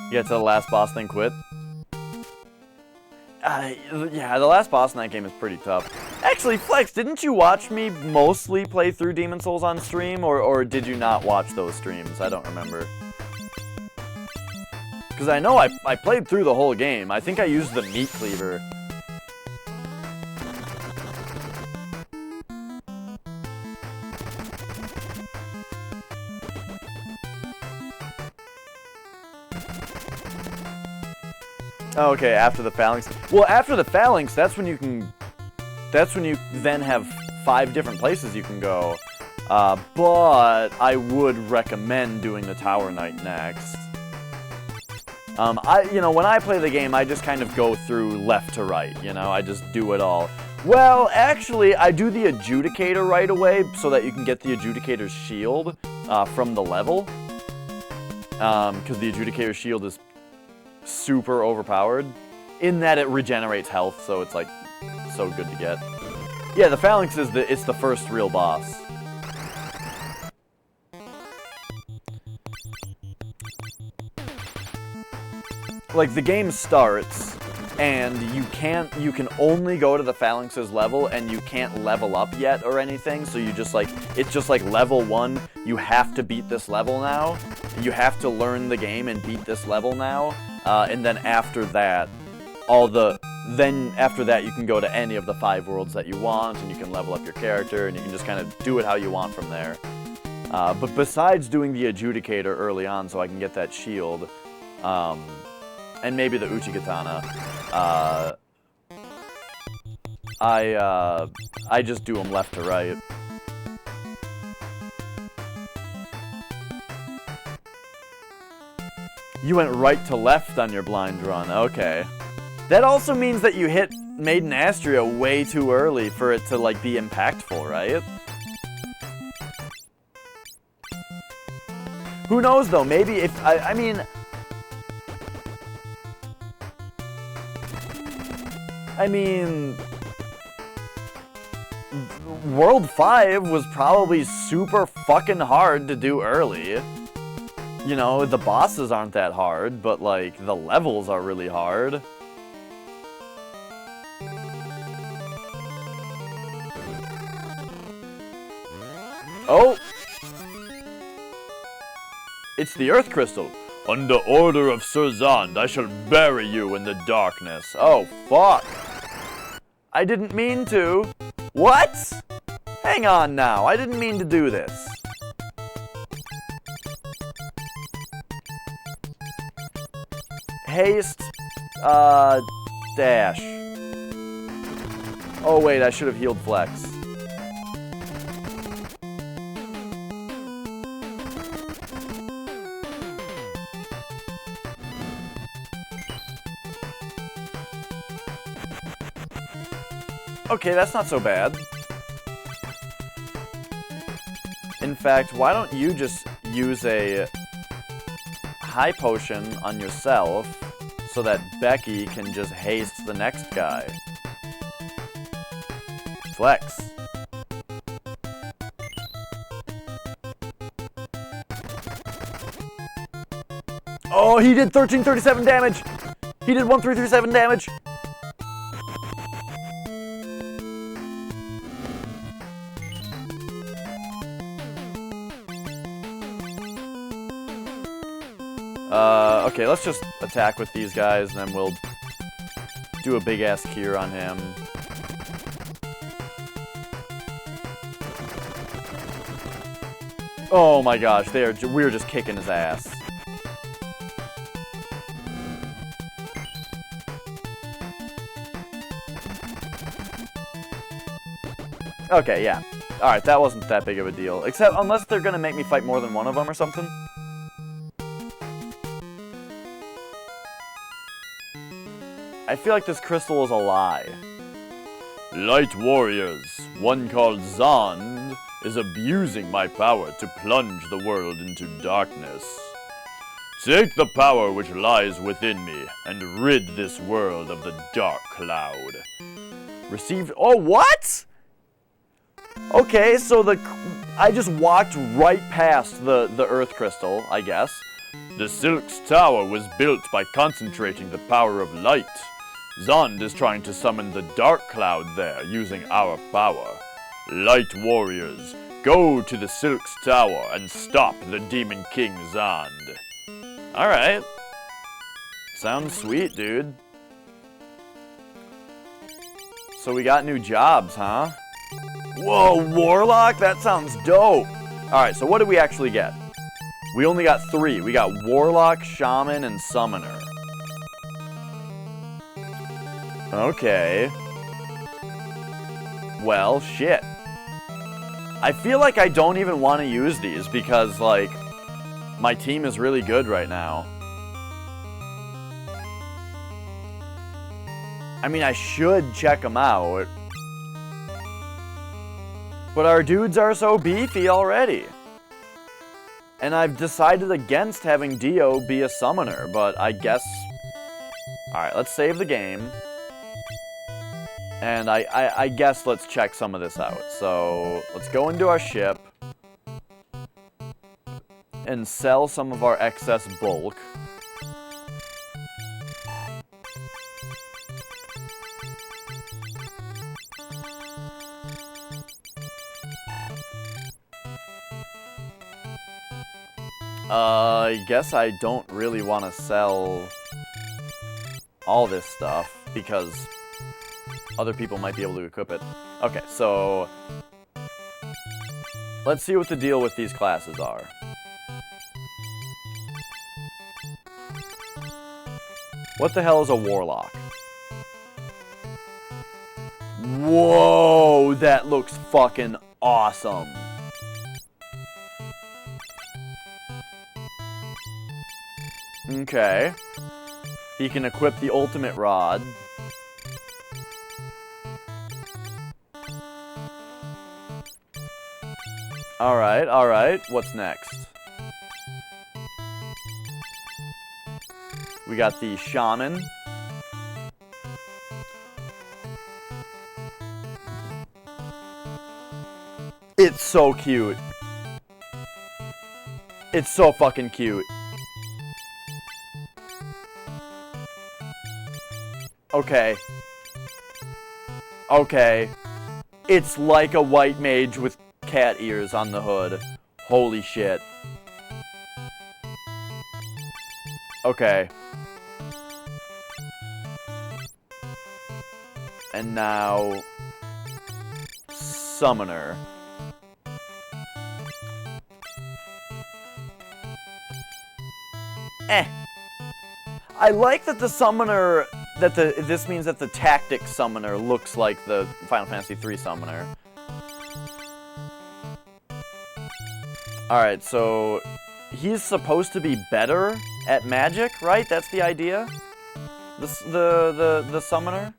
A: You get to the last boss, then quit? Yeah, the last boss in that game is pretty tough. Actually, Flex, didn't you watch me mostly play through Demon Souls on stream, or did you not watch those streams? I don't remember. Because I know I played through the whole game. I think I used the meat cleaver. Okay, after the phalanx. Well, after the phalanx, that's when you then have 5 different places you can go. But I would recommend doing the Tower Knight next. You know, when I play the game, I just kind of go through left to right, you know? I just do it all. Well, actually, I do the Adjudicator right away so that you can get the Adjudicator's shield from the level. Because the Adjudicator's shield is super overpowered in that it regenerates health, so it's like so good to get. Yeah, the phalanx is it's the first real boss. Like, the game starts and you can only go to the phalanx's level and you can't level up yet or anything, so you just like, it's just like level 1, you have to beat this level now. You have to learn the game and beat this level now. And then after that, after that you can go to any of the 5 worlds that you want, and you can level up your character, and you can just kind of do it how you want from there. But besides doing the Adjudicator early on so I can get that shield, and maybe the Uchigatana, I just do them left to right. You went right to left on your blind run, okay. That also means that you hit Maiden Astria way too early for it to, like, be impactful, right? Who knows, though, maybe if, I mean... World 5 was probably super fucking hard to do early. You know, the bosses aren't that hard, but, like, the levels are really hard. Oh! It's the Earth Crystal.
B: Under order of Sir Zond, I shall bury you in the darkness.
A: Oh, fuck. I didn't mean to. What? Hang on now, I didn't mean to do this. Haste, dash. Oh wait, I should have healed Flex. Okay, that's not so bad. In fact, why don't you just use a high potion on yourself so that Becky can just haste the next guy. Flex. Oh, he did 1337 damage. He did 1337 damage. Okay, let's just attack with these guys, and then we'll do a big-ass cure on him. Oh my gosh, we're just kicking his ass. Okay, yeah. Alright, that wasn't that big of a deal. Except, unless they're gonna make me fight more than one of them or something. I feel like this crystal is a lie.
B: Light warriors, one called Zond, is abusing my power to plunge the world into darkness. Take the power which lies within me and rid this world of the dark cloud.
A: Received. Oh, what? Okay, so I just walked right past the Earth Crystal, I guess.
B: The Silk's tower was built by concentrating the power of light. Zond is trying to summon the dark cloud there using our power. Light warriors, go to the Silk's tower and stop the Demon King Zond.
A: Alright. Sounds sweet, dude. So we got new jobs, huh? Whoa, Warlock? That sounds dope. Alright, so what did we actually get? We only got 3. We got Warlock, Shaman, and Summoner. Okay. Well, shit. I feel like I don't even want to use these because, like, my team is really good right now. I mean, I should check them out. But our dudes are so beefy already. And I've decided against having Dio be a summoner, but I guess... Alright, let's save the game. And I guess let's check some of this out. So, let's go into our ship. And sell some of our excess bulk. I guess I don't really want to sell all this stuff because other people might be able to equip it. Okay, so let's see what the deal with these classes are. What the hell is a warlock? Whoa, that looks fucking awesome. Okay. He can equip the ultimate rod. Alright, alright. What's next? We got the shaman. It's so cute. It's so fucking cute. Okay. Okay. It's like a white mage with cat ears on the hood. Holy shit. Okay. And now... Summoner. I like that the summoner... This means that the tactic summoner looks like the Final Fantasy III summoner. Alright, so... He's supposed to be better at magic, right? That's the idea? The summoner?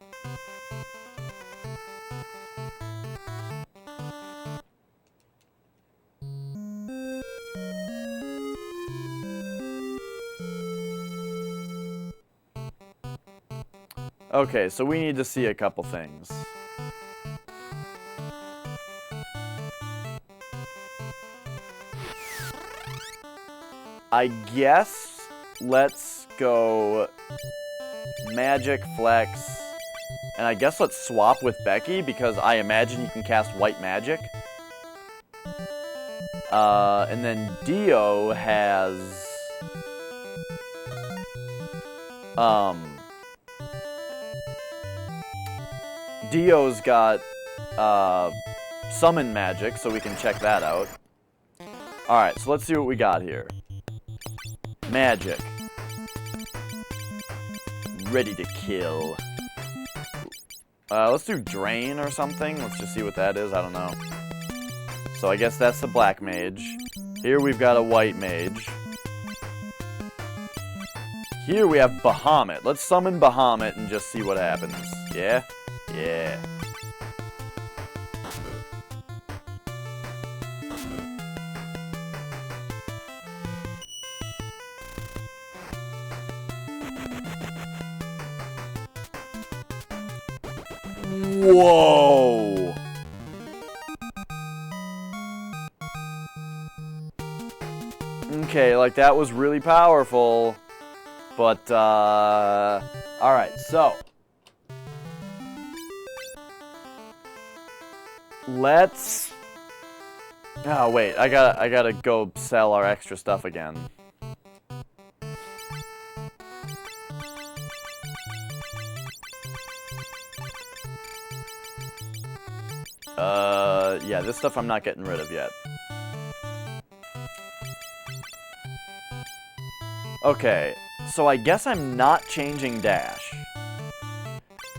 A: Okay, so we need to see a couple things. I guess let's go Magic, Flex, and I guess let's swap with Becky because I imagine he can cast White Magic. And then Dio has... Dio's got Summon Magic, so we can check that out. Alright, so let's see what we got here. Magic. Ready to kill. Let's do Drain or something. Let's just see what that is. I don't know. So I guess that's the Black Mage. Here we've got a White Mage. Here we have Bahamut. Let's summon Bahamut and just see what happens. Yeah? Yeah. Whoa! Okay, like that was really powerful. But, alright, so. Let's... Oh, wait, I gotta go sell our extra stuff again. Yeah, this stuff I'm not getting rid of yet. Okay, so I guess I'm not changing Dash.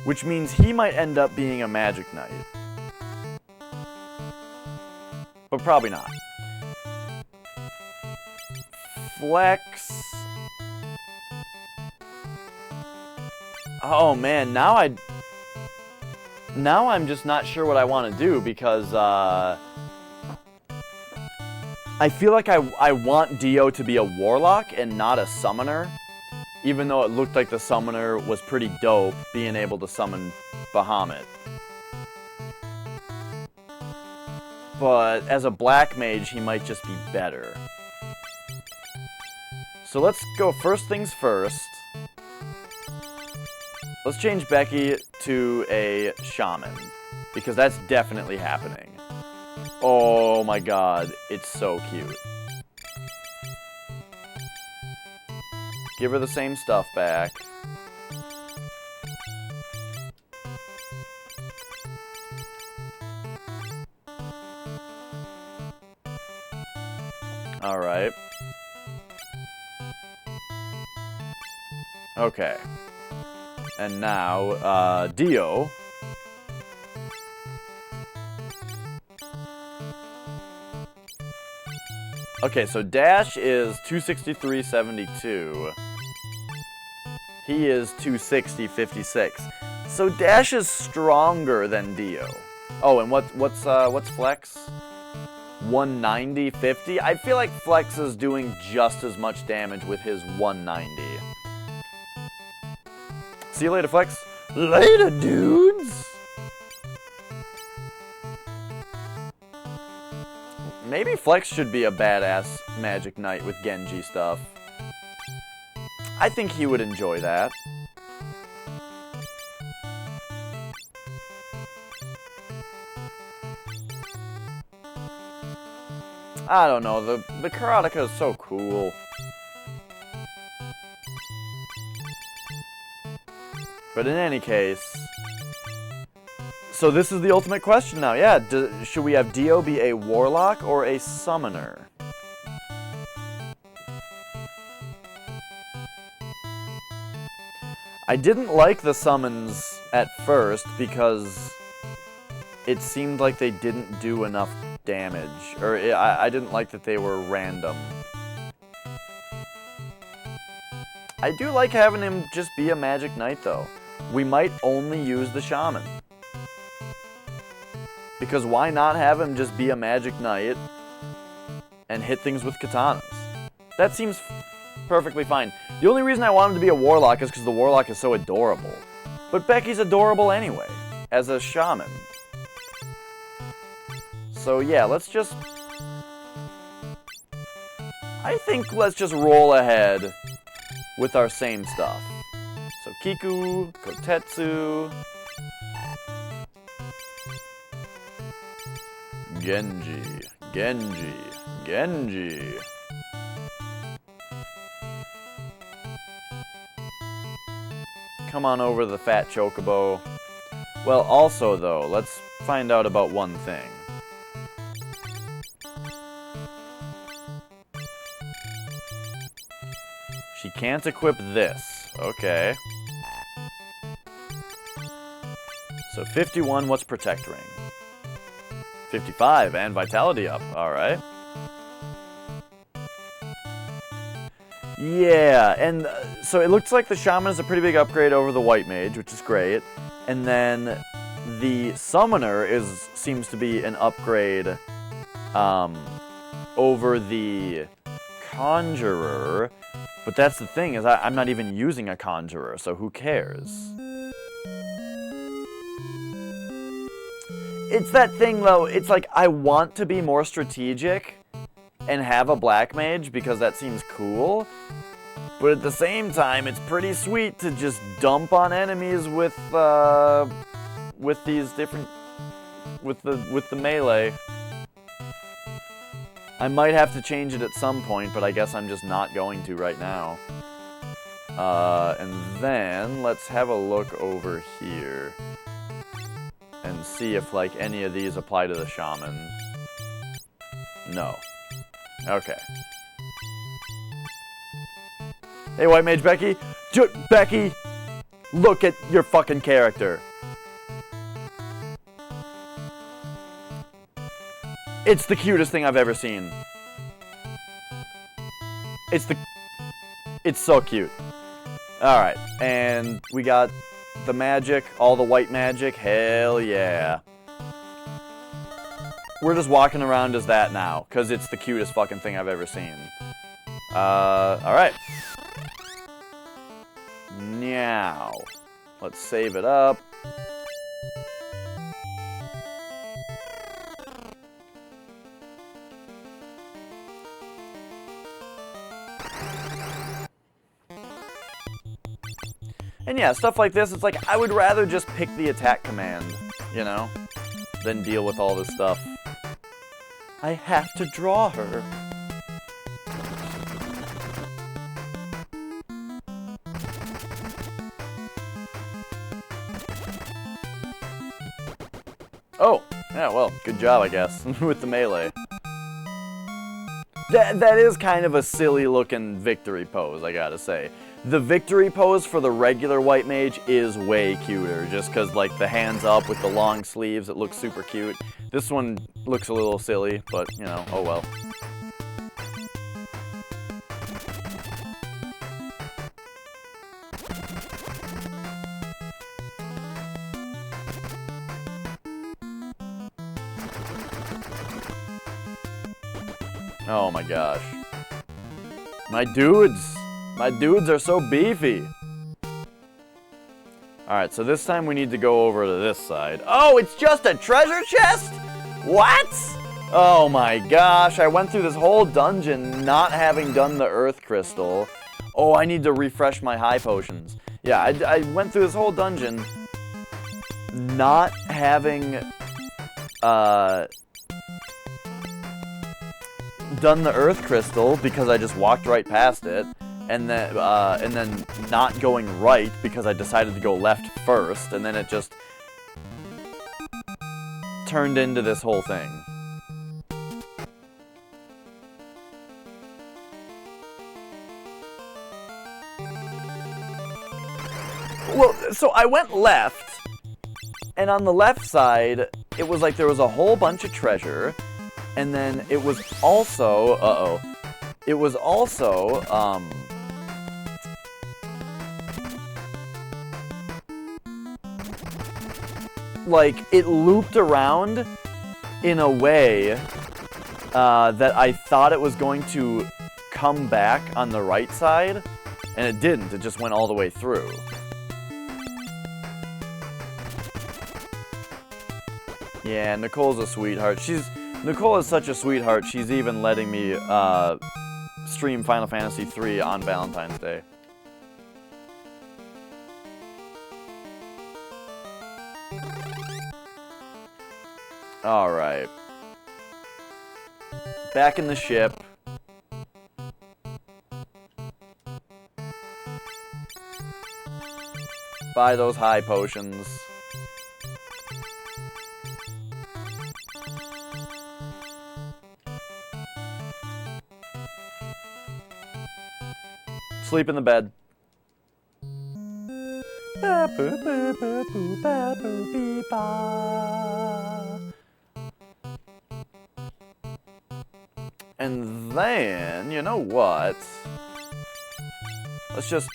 A: Which means he might end up being a Magic Knight. But probably not. Flex. Oh man, now I'm just not sure what I want to do because I feel like I want Dio to be a Warlock and not a Summoner. Even though it looked like the Summoner was pretty dope, being able to summon Bahamut. But as a Black Mage, he might just be better. So let's go first things first. Let's change Becky to a Shaman, because that's definitely happening. Oh my god, it's so cute. Give her the same stuff back. Alright. Okay. And now, Dio. Okay, so Dash is 263.72. He is 260.56. So Dash is stronger than Dio. Oh, and what's Flex? 190.50? I feel like Flex is doing just as much damage with his 190. See you later, Flex. Later, dudes! Maybe Flex should be a badass Magic Knight with Genji stuff. I think he would enjoy that. I don't know, the Karateka is so cool. But in any case... So this is the ultimate question now. Yeah, should we have Dio be a Warlock or a Summoner? I didn't like the summons at first because it seemed like they didn't do enough damage. Or I didn't like that they were random. I do like having him just be a Magic Knight though. We might only use the Shaman. Because why not have him just be a Magic Knight and hit things with katanas? That seems perfectly fine. The only reason I want him to be a Warlock is because the Warlock is so adorable. But Becky's adorable anyway, as a Shaman. So yeah, let's just... I think let's just roll ahead with our same stuff. So Kiku, Kotetsu, Genji, Genji, Genji. Come on over the fat chocobo. Well, also though, let's find out about one thing. She can't equip this. Okay. So 51, what's Protect Ring? 55, and Vitality up. Alright. Yeah, and so it looks like the Shaman is a pretty big upgrade over the White Mage, which is great. And then the Summoner seems to be an upgrade over the Conjurer. But that's the thing, is I'm not even using a Conjurer, so who cares? It's that thing, though, it's like I want to be more strategic and have a Black Mage because that seems cool. But at the same time, it's pretty sweet to just dump on enemies with these different... with the melee. I might have to change it at some point, but I guess I'm just not going to right now. And then, let's have a look over here. And see if, like, any of these apply to the Shaman. No. Okay. Hey, White Mage Becky! Becky! Look at your fucking character! It's the cutest thing I've ever seen. It's so cute. Alright, and we got the magic, all the white magic, hell yeah. We're just walking around as that now, because it's the cutest fucking thing I've ever seen. Alright. Now, let's save it up. And yeah, stuff like this, it's like, I would rather just pick the attack command, you know, than deal with all this stuff. I have to draw her. Oh, yeah, well, good job, I guess, with the melee. That is kind of a silly-looking victory pose, I gotta say. The victory pose for the regular White Mage is way cuter, just because, like, the hands up with the long sleeves, it looks super cute. This one looks a little silly, but, you know, oh well. Oh my gosh. My dudes are so beefy. Alright, so this time we need to go over to this side. Oh, it's just a treasure chest? What? Oh my gosh, I went through this whole dungeon not having done the earth crystal. Oh, I need to refresh my high potions. Yeah, I went through this whole dungeon not having done the earth crystal because I just walked right past it, and then not going right because I decided to go left first, and then it just turned into this whole thing. Well, so I went left, and on the left side, it was like there was a whole bunch of treasure. And then it was also, it was also, like, it looped around in a way that I thought it was going to come back on the right side, and it didn't. It just went all the way through. Yeah, Nicole's a sweetheart. Nicole is such a sweetheart, she's even letting me stream Final Fantasy III on Valentine's Day. Alright. Back in the ship. Buy those high potions. Sleep in the bed. And then, you know what? Let's just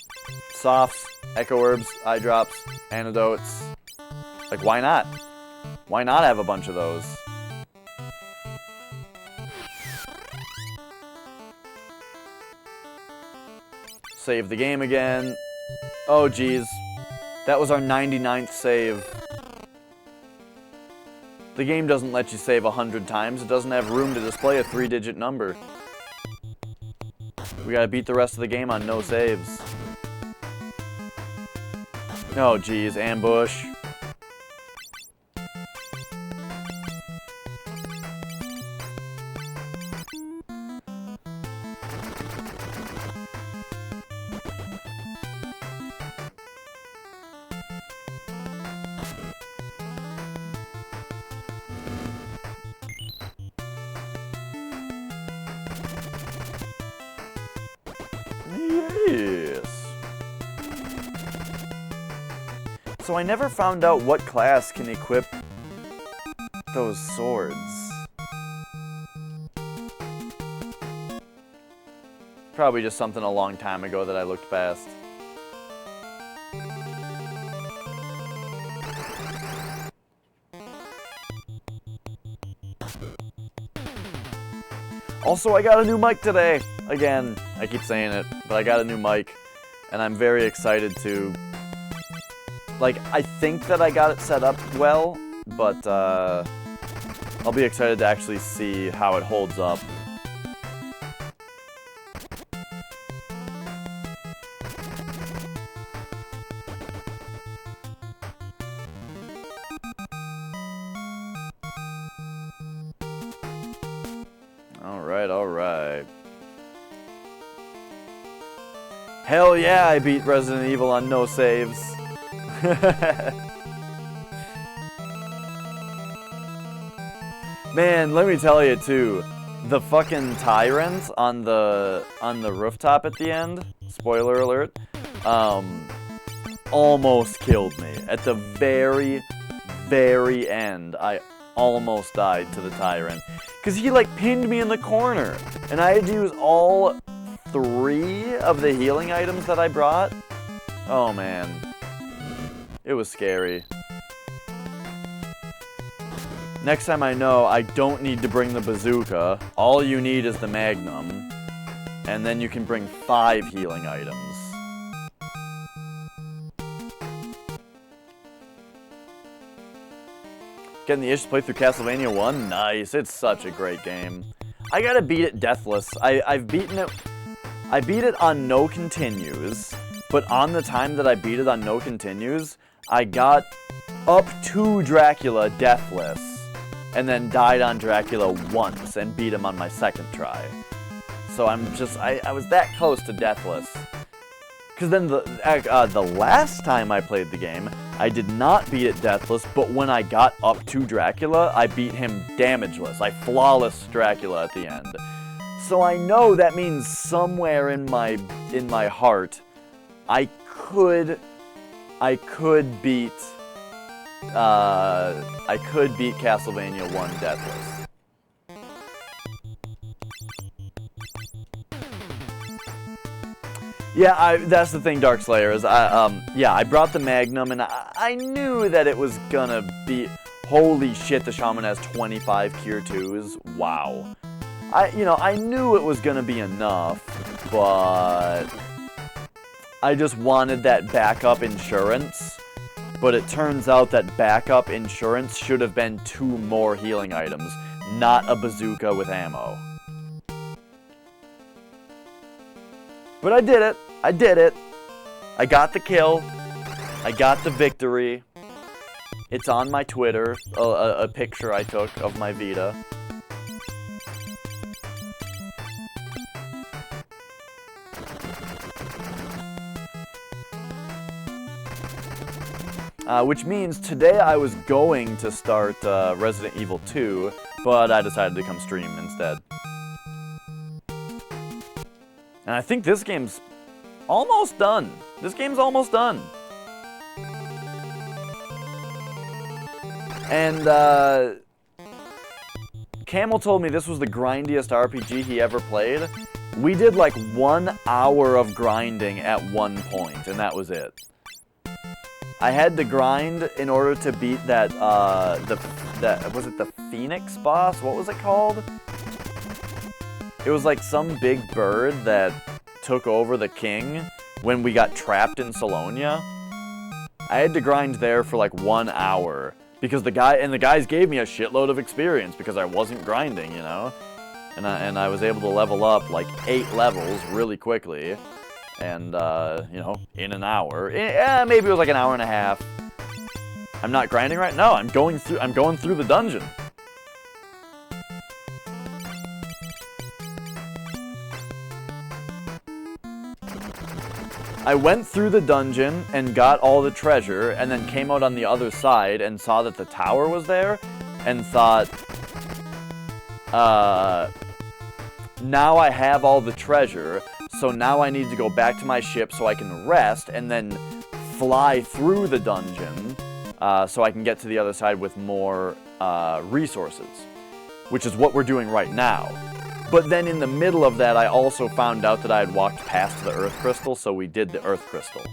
A: softs, echo herbs, eye drops, antidotes. Like, why not? Why not have a bunch of those? Save the game again. Oh, geez. That was our 99th save. The game doesn't let you save 100 times. It doesn't have room to display a 3-digit number. We gotta beat the rest of the game on no saves. Oh, geez. Ambush. Yes. So I never found out what class can equip those swords. Probably just something a long time ago that I looked past. Also, I got a new mic today. Again, I keep saying it, but I got a new mic, and I'm very excited to... Like, I think that I got it set up well, but I'll be excited to actually see how it holds up. Alright, alright. Hell yeah, I beat Resident Evil on no saves. Man, let me tell you too, the fucking tyrant on the rooftop at the end, spoiler alert, almost killed me. At the very, very end, I almost died to the tyrant. Because he, like, pinned me in the corner. And I had to use all 3 of the healing items that I brought. Oh, man. It was scary. Next time I know I don't need to bring the bazooka. All you need is the magnum. And then you can bring 5 healing items. Getting the itch to play through Castlevania 1? Nice. It's such a great game. I gotta beat it deathless. I've beaten it... I beat it on no continues, but on the time that I beat it on no continues, I got up to Dracula deathless, and then died on Dracula once and beat him on my second try. So I'm just... I was that close to deathless. Because then the last time I played the game, I did not beat it deathless, but when I got up to Dracula, I beat him damageless. I flawless Dracula at the end. So I know that means somewhere in my heart, I could beat Castlevania 1 deathless. Yeah, that's the thing, Darkslayer, is I brought the Magnum, and I knew that it was gonna be... Holy shit, the Shaman has 25 Cure 2s. Wow. I knew it was gonna be enough, but... I just wanted that backup insurance, but it turns out that backup insurance should have been 2 more healing items, not a bazooka with ammo. But I did it. I did it. I got the kill. I got the victory. It's on my Twitter, a picture I took of my Vita. Which means today I was going to start Resident Evil 2, but I decided to come stream instead. And I think this game's almost done. This game's almost done. And Camel told me this was the grindiest RPG he ever played. We did like 1 hour of grinding at one point, and that was it. I had to grind in order to beat that, was it the Phoenix boss? What was it called? It was like some big bird that took over the king when we got trapped in Solonia. I had to grind there for like 1 hour because the guys gave me a shitload of experience because I wasn't grinding, you know? And I was able to level up like 8 levels really quickly. And, you know, in an hour. Maybe it was like an hour and a half. I'm not grinding right now. I'm going through the dungeon. I went through the dungeon and got all the treasure, and then came out on the other side and saw that the tower was there, and thought, now I have all the treasure. So now I need to go back to my ship so I can rest and then fly through the dungeon so I can get to the other side with more resources, which is what we're doing right now. But then in the middle of that, I also found out that I had walked past the Earth Crystal, so we did the Earth Crystal.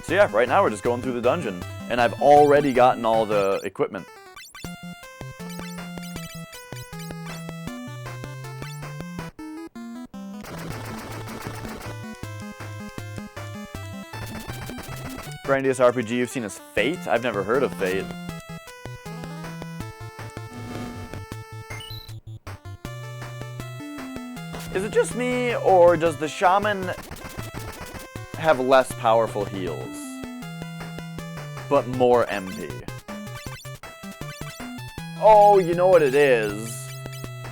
A: So yeah, right now we're just going through the dungeon, and I've already gotten all the equipment. Grindiest RPG you've seen is Fate? I've never heard of Fate. Is it just me, or does the shaman have less powerful heals, but more MP? Oh, you know what it is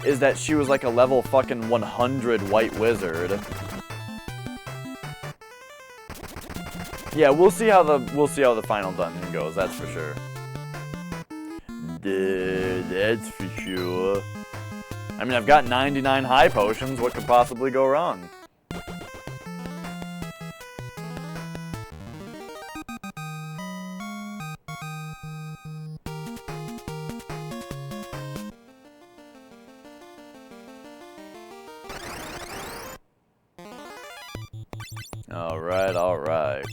A: that she was like a level fucking 100 white wizard. Yeah, we'll see how the final dungeon goes, that's for sure. That's for sure. I mean, I've got 99 high potions, what could possibly go wrong? Alright, alright.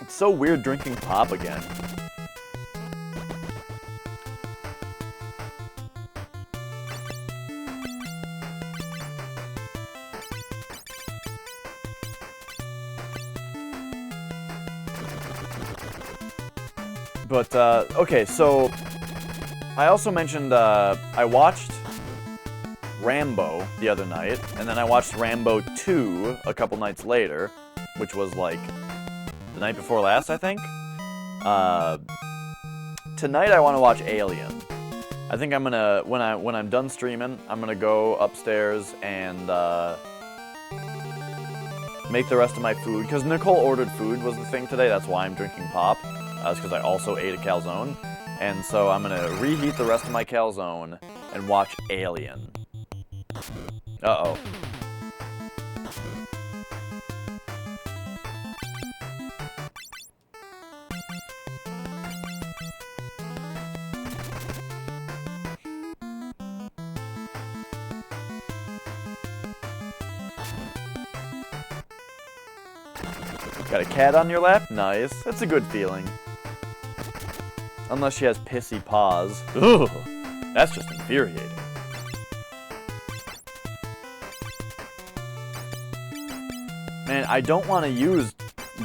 A: It's so weird drinking pop again. But, okay, so I also mentioned, I watched Rambo the other night, and then I watched Rambo 2 a couple nights later, which was like the night before last, I think. Tonight I want to watch Alien. I think I'm gonna, when I'm done streaming, I'm gonna go upstairs and make the rest of my food, because Nicole ordered food was the thing today. That's why I'm drinking pop. It's because I also ate a calzone, and so I'm gonna reheat the rest of my calzone and watch Alien. Uh-oh. Got a cat on your lap? Nice. That's a good feeling. Unless she has pissy paws. Ugh, that's just infuriating. I don't want to use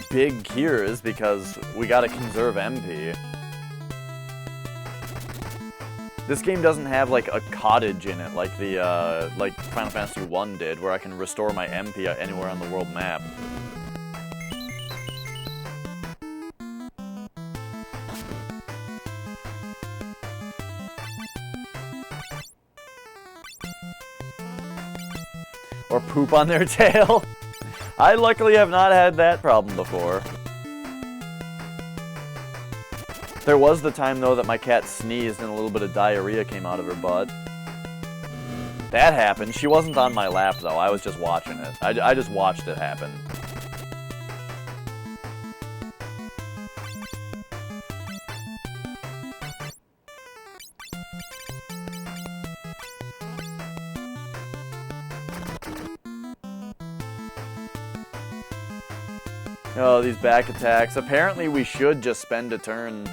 A: big cures because we gotta conserve MP. This game doesn't have like a cottage in it like the like Final Fantasy 1 did, where I can restore my MP anywhere on the world map. Or poop on their tail. I luckily have not had that problem before. There was the time, though, that my cat sneezed and a little bit of diarrhea came out of her butt. That happened. She wasn't on my lap, though. I was just watching it. I just watched it happen. Oh, these back attacks. Apparently we should just spend a turn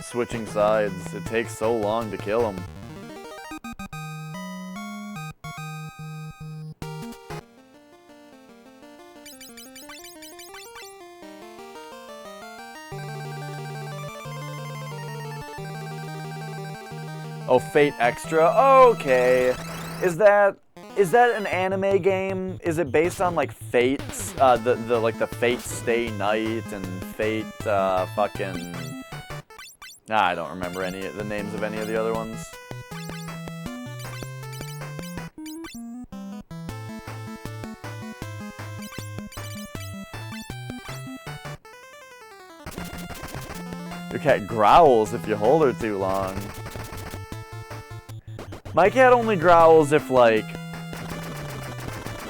A: switching sides. It takes so long to kill them. Oh, Fate Extra? Okay. Is that an anime game? Is it based on like Fates? The Fate Stay Night and Fate fucking... I don't remember any of the names of any of the other ones. Your cat growls if you hold her too long. My cat only growls if like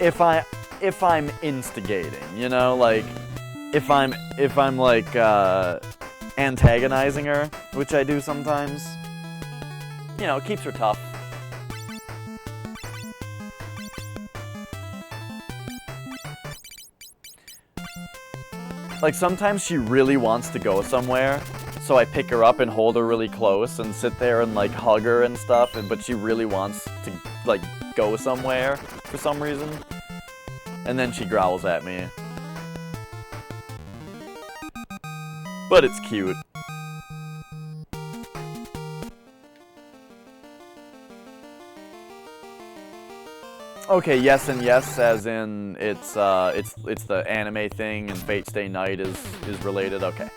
A: if I'm instigating, you know, like if I'm like antagonizing her, which I do sometimes. You know, it keeps her tough. Like sometimes she really wants to go somewhere, so I pick her up and hold her really close and sit there and like hug her and stuff, but she really wants to like go somewhere for some reason. And then she growls at me. But it's cute. Okay, yes and yes, as in it's the anime thing and Fate Stay Night is related. Okay.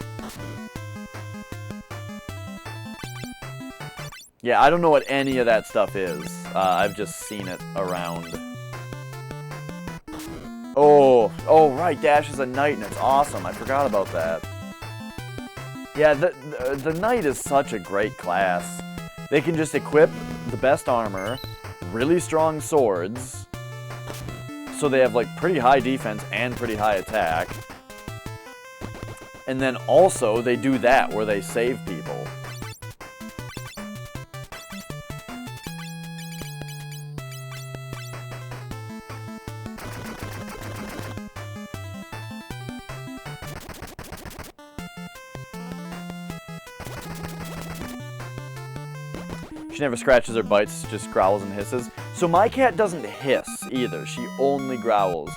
A: Yeah, I don't know what any of that stuff is. I've just seen it around. Oh, right, Dash is a knight and it's awesome. I forgot about that. Yeah, the knight is such a great class. They can just equip the best armor, really strong swords, so they have like pretty high defense and pretty high attack. And then also they do that where they save people. She never scratches or bites, just growls and hisses. So my cat doesn't hiss either. She only growls.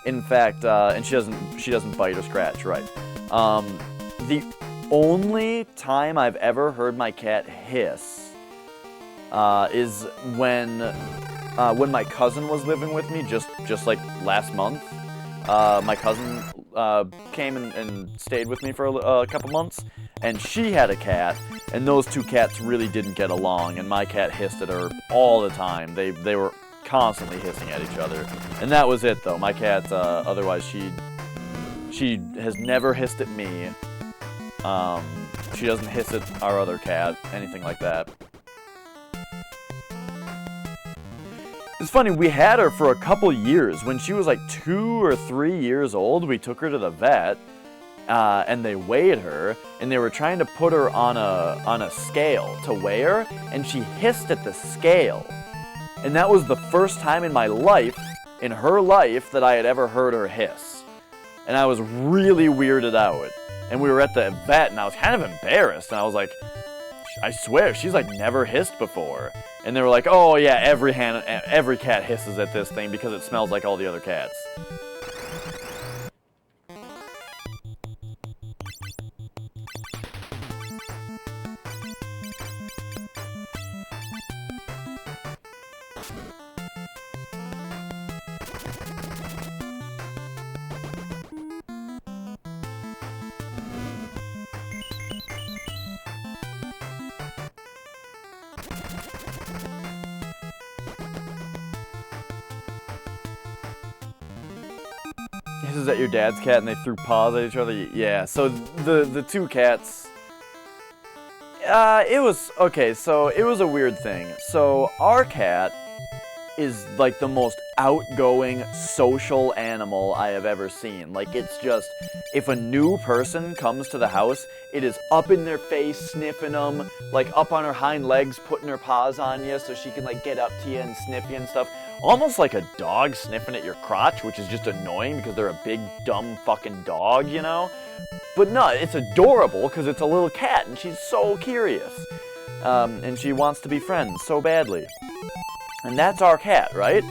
A: In fact, and she doesn't bite or scratch, right? The only time I've ever heard my cat hiss is when my cousin was living with me, just like last month. My cousin came and stayed with me for a couple months, and she had a cat, and those two cats really didn't get along, and my cat hissed at her all the time. They were constantly hissing at each other, and that was it though. My cat, otherwise she has never hissed at me. She doesn't hiss at our other cat, anything like that. It's funny, we had her for a couple years. When she was like 2 or 3 years old, we took her to the vet, and they weighed her, and they were trying to put her on a scale to weigh her, and she hissed at the scale. And that was the first time in my life, in her life, that I had ever heard her hiss. And I was really weirded out. And we were at the vet, and I was kind of embarrassed, and I was like, I swear, she's like never hissed before. And they were like, oh yeah, every cat hisses at this thing because it smells like all the other cats. hisses at your dad's cat and they threw paws at each other. Yeah. So the two cats. It was okay. So it was a weird thing. So our cat is like the most outgoing social animal I have ever seen. Like, it's just, if a new person comes to the house, it is up in their face, sniffing them, like up on her hind legs, putting her paws on you so she can like get up to you and sniff you and stuff. Almost like a dog sniffing at your crotch, which is just annoying because they're a big, dumb fucking dog, you know? But no, it's adorable because it's a little cat and she's so curious. And she wants to be friends so badly. And that's our cat, right?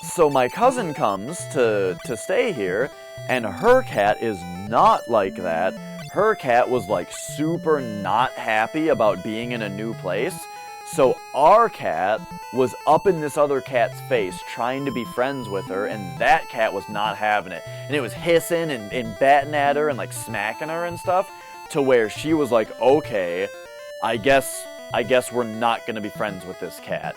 A: So my cousin comes to stay here, and her cat is not like that. Her cat was like super not happy about being in a new place. So our cat was up in this other cat's face trying to be friends with her, and that cat was not having it. And it was hissing and batting at her and like smacking her and stuff, to where she was like, okay, I guess we're not gonna be friends with this cat.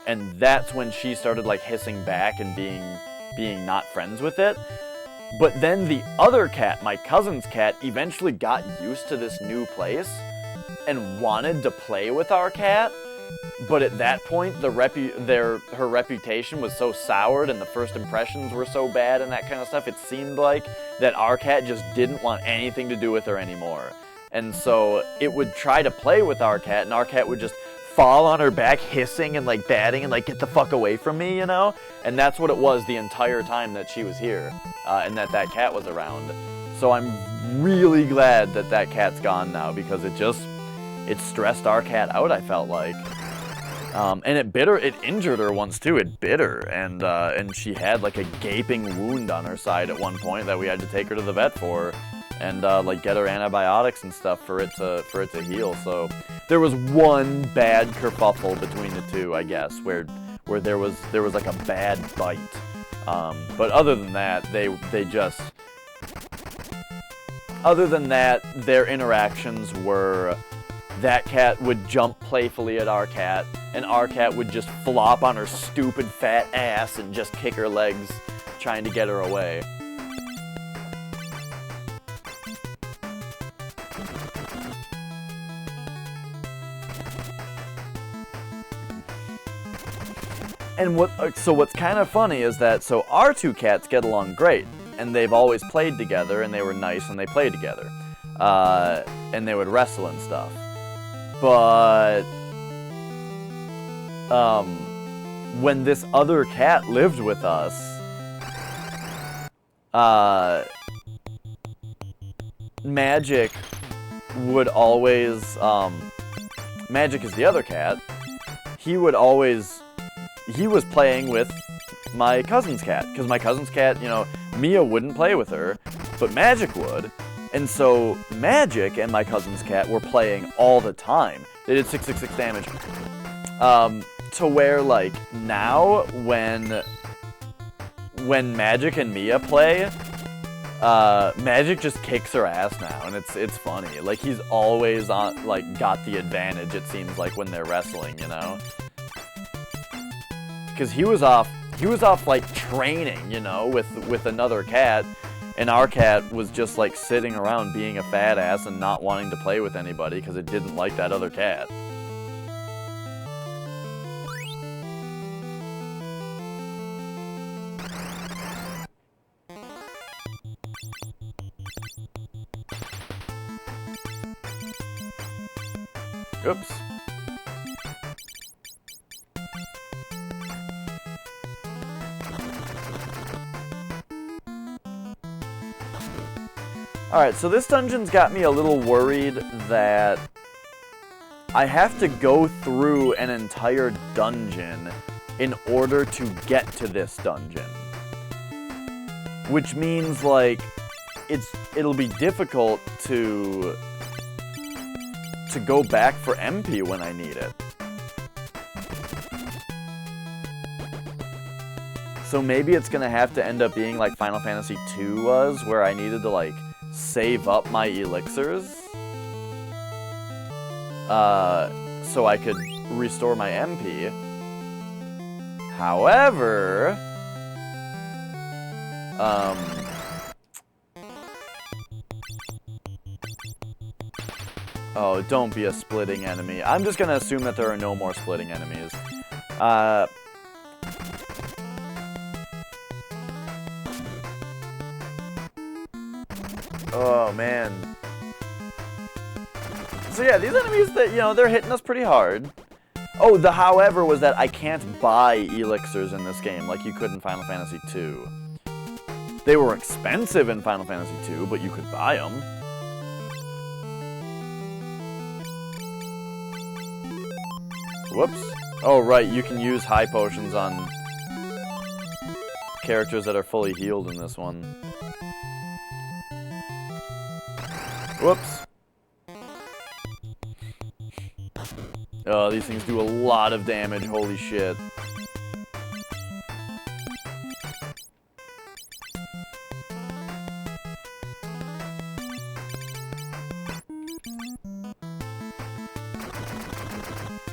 A: And that's when she started like hissing back and being not friends with it. But then the other cat, my cousin's cat, eventually got used to this new place and wanted to play with our cat. But at that point, her reputation was so soured and the first impressions were so bad and that kind of stuff, it seemed like that our cat just didn't want anything to do with her anymore. And so it would try to play with our cat, and our cat would just fall on her back, hissing and like batting and like, get the fuck away from me, you know? And that's what it was the entire time that she was here, and that cat was around. So I'm really glad that that cat's gone now, because it stressed our cat out, I felt like. And it injured her once too. It bit her, and she had like a gaping wound on her side at one point that we had to take her to the vet for. And like get her antibiotics and stuff for it to heal. So there was one bad kerfuffle between the two, I guess, where there was like a bad bite. But other than that, their interactions were, that cat would jump playfully at our cat, and our cat would just flop on her stupid fat ass and just kick her legs, trying to get her away. And what's kind of funny is that, so our two cats get along great, and they've always played together, and they were nice when they played together. And they would wrestle and stuff. But when this other cat lived with us, Magic would always, Magic is the other cat, he was playing with my cousin's cat, because my cousin's cat, you know, Mia wouldn't play with her, but Magic would. And so Magic and my cousin's cat were playing all the time. They did 666 damage. To where, like, now when Magic and Mia play, Magic just kicks her ass now, and it's funny. Like, he's always on, like, got the advantage, it seems like, when they're wrestling, you know? Because he was off like training, you know, with another cat, and our cat was just like sitting around being a fat ass and not wanting to play with anybody because it didn't like that other cat. Oops. Alright, so this dungeon's got me a little worried that I have to go through an entire dungeon in order to get to this dungeon. Which means, like, it'll be difficult to go back for MP when I need it. So maybe it's gonna have to end up being like Final Fantasy II was, where I needed to, like, save up my elixirs so I could restore my MP. However, Oh, don't be a splitting enemy. I'm just gonna assume that there are no more splitting enemies. Oh, man. So yeah, these enemies that, you know, they're hitting us pretty hard. Oh, the however was that I can't buy elixirs in this game like you could in Final Fantasy II. They were expensive in Final Fantasy II, but you could buy them. Whoops. Oh, right, you can use high potions on characters that are fully healed in this one. Whoops. Oh, these things do a lot of damage, holy shit.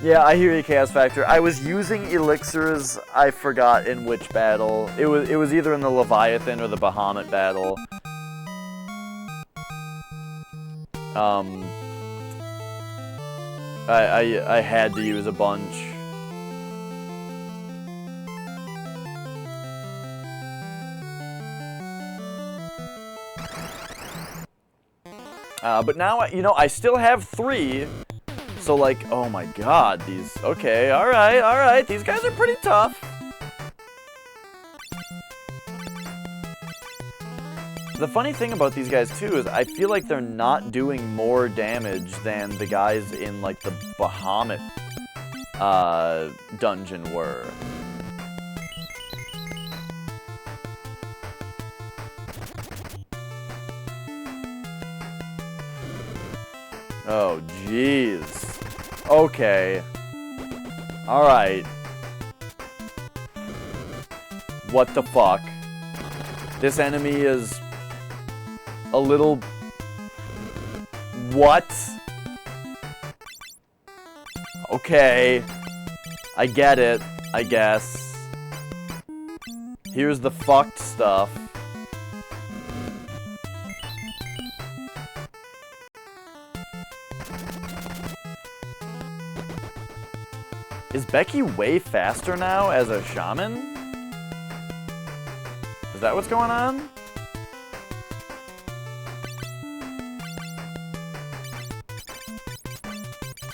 A: Yeah, I hear you, Chaos Factor. I was using elixirs, I forgot in which battle. It was either in the Leviathan or the Bahamut battle. I had to use a bunch. But now, you know, I still have 3. So, like, oh my god, these... Okay, alright, these guys are pretty tough. The funny thing about these guys, too, is I feel like they're not doing more damage than the guys in, like, the Bahamut dungeon were. Oh, jeez. Okay. Alright. What the fuck? This enemy is a little... What? Okay. I get it, I guess. Here's the fucked stuff. Is Becky way faster now as a shaman? Is that what's going on?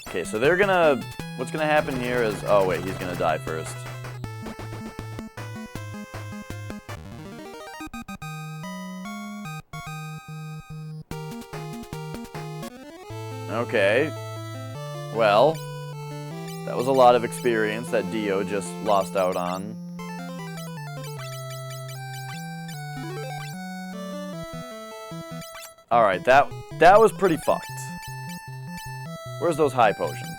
A: Okay, so they're gonna... What's gonna happen here is... Oh, wait, he's gonna die first. Okay. Well... That was a lot of experience that Dio just lost out on. Alright, that was pretty fucked. Where's those high potions?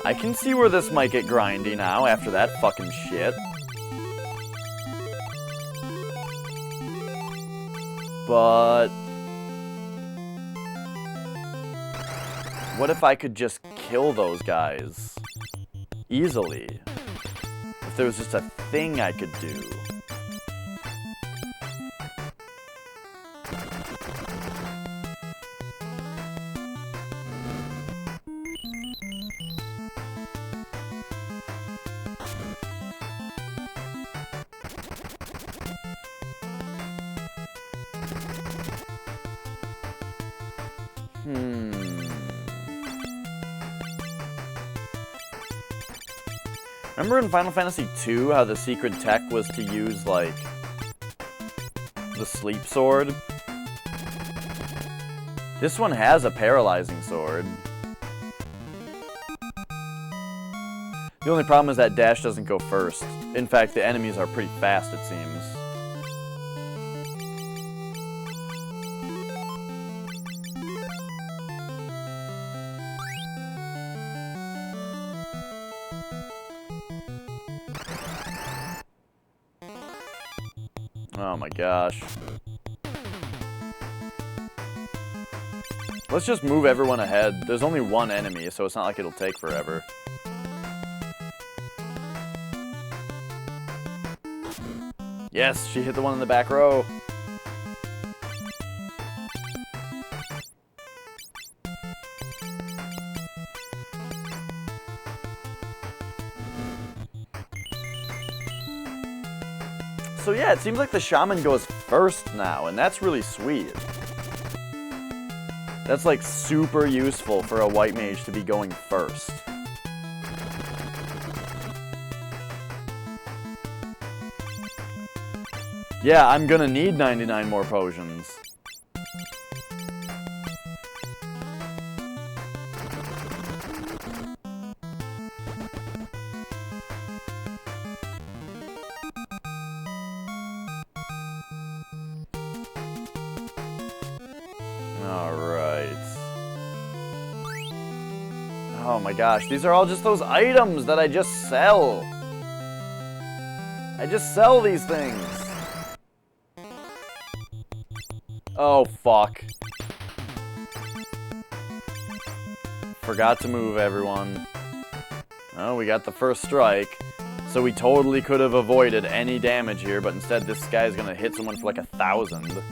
A: I can see where this might get grindy now after that fucking shit. But... what if I could just kill those guys? Easily. If there was just a thing I could do. Remember in Final Fantasy II how the secret tech was to use, like, the sleep sword? This one has a paralyzing sword. The only problem is that dash doesn't go first. In fact, the enemies are pretty fast, it seems. Oh my gosh. Let's just move everyone ahead. There's only one enemy, so it's not like it'll take forever. Yes, she hit the one in the back row. So yeah, it seems like the shaman goes first now, and that's really sweet. That's like super useful for a white mage to be going first. Yeah, I'm gonna need 99 more potions. Alright. Oh my gosh, these are all just those items that I just sell. I just sell these things. Oh, fuck. Forgot to move, everyone. Oh, we got the first strike. So we totally could have avoided any damage here, but instead this guy's gonna hit someone for like 1,000.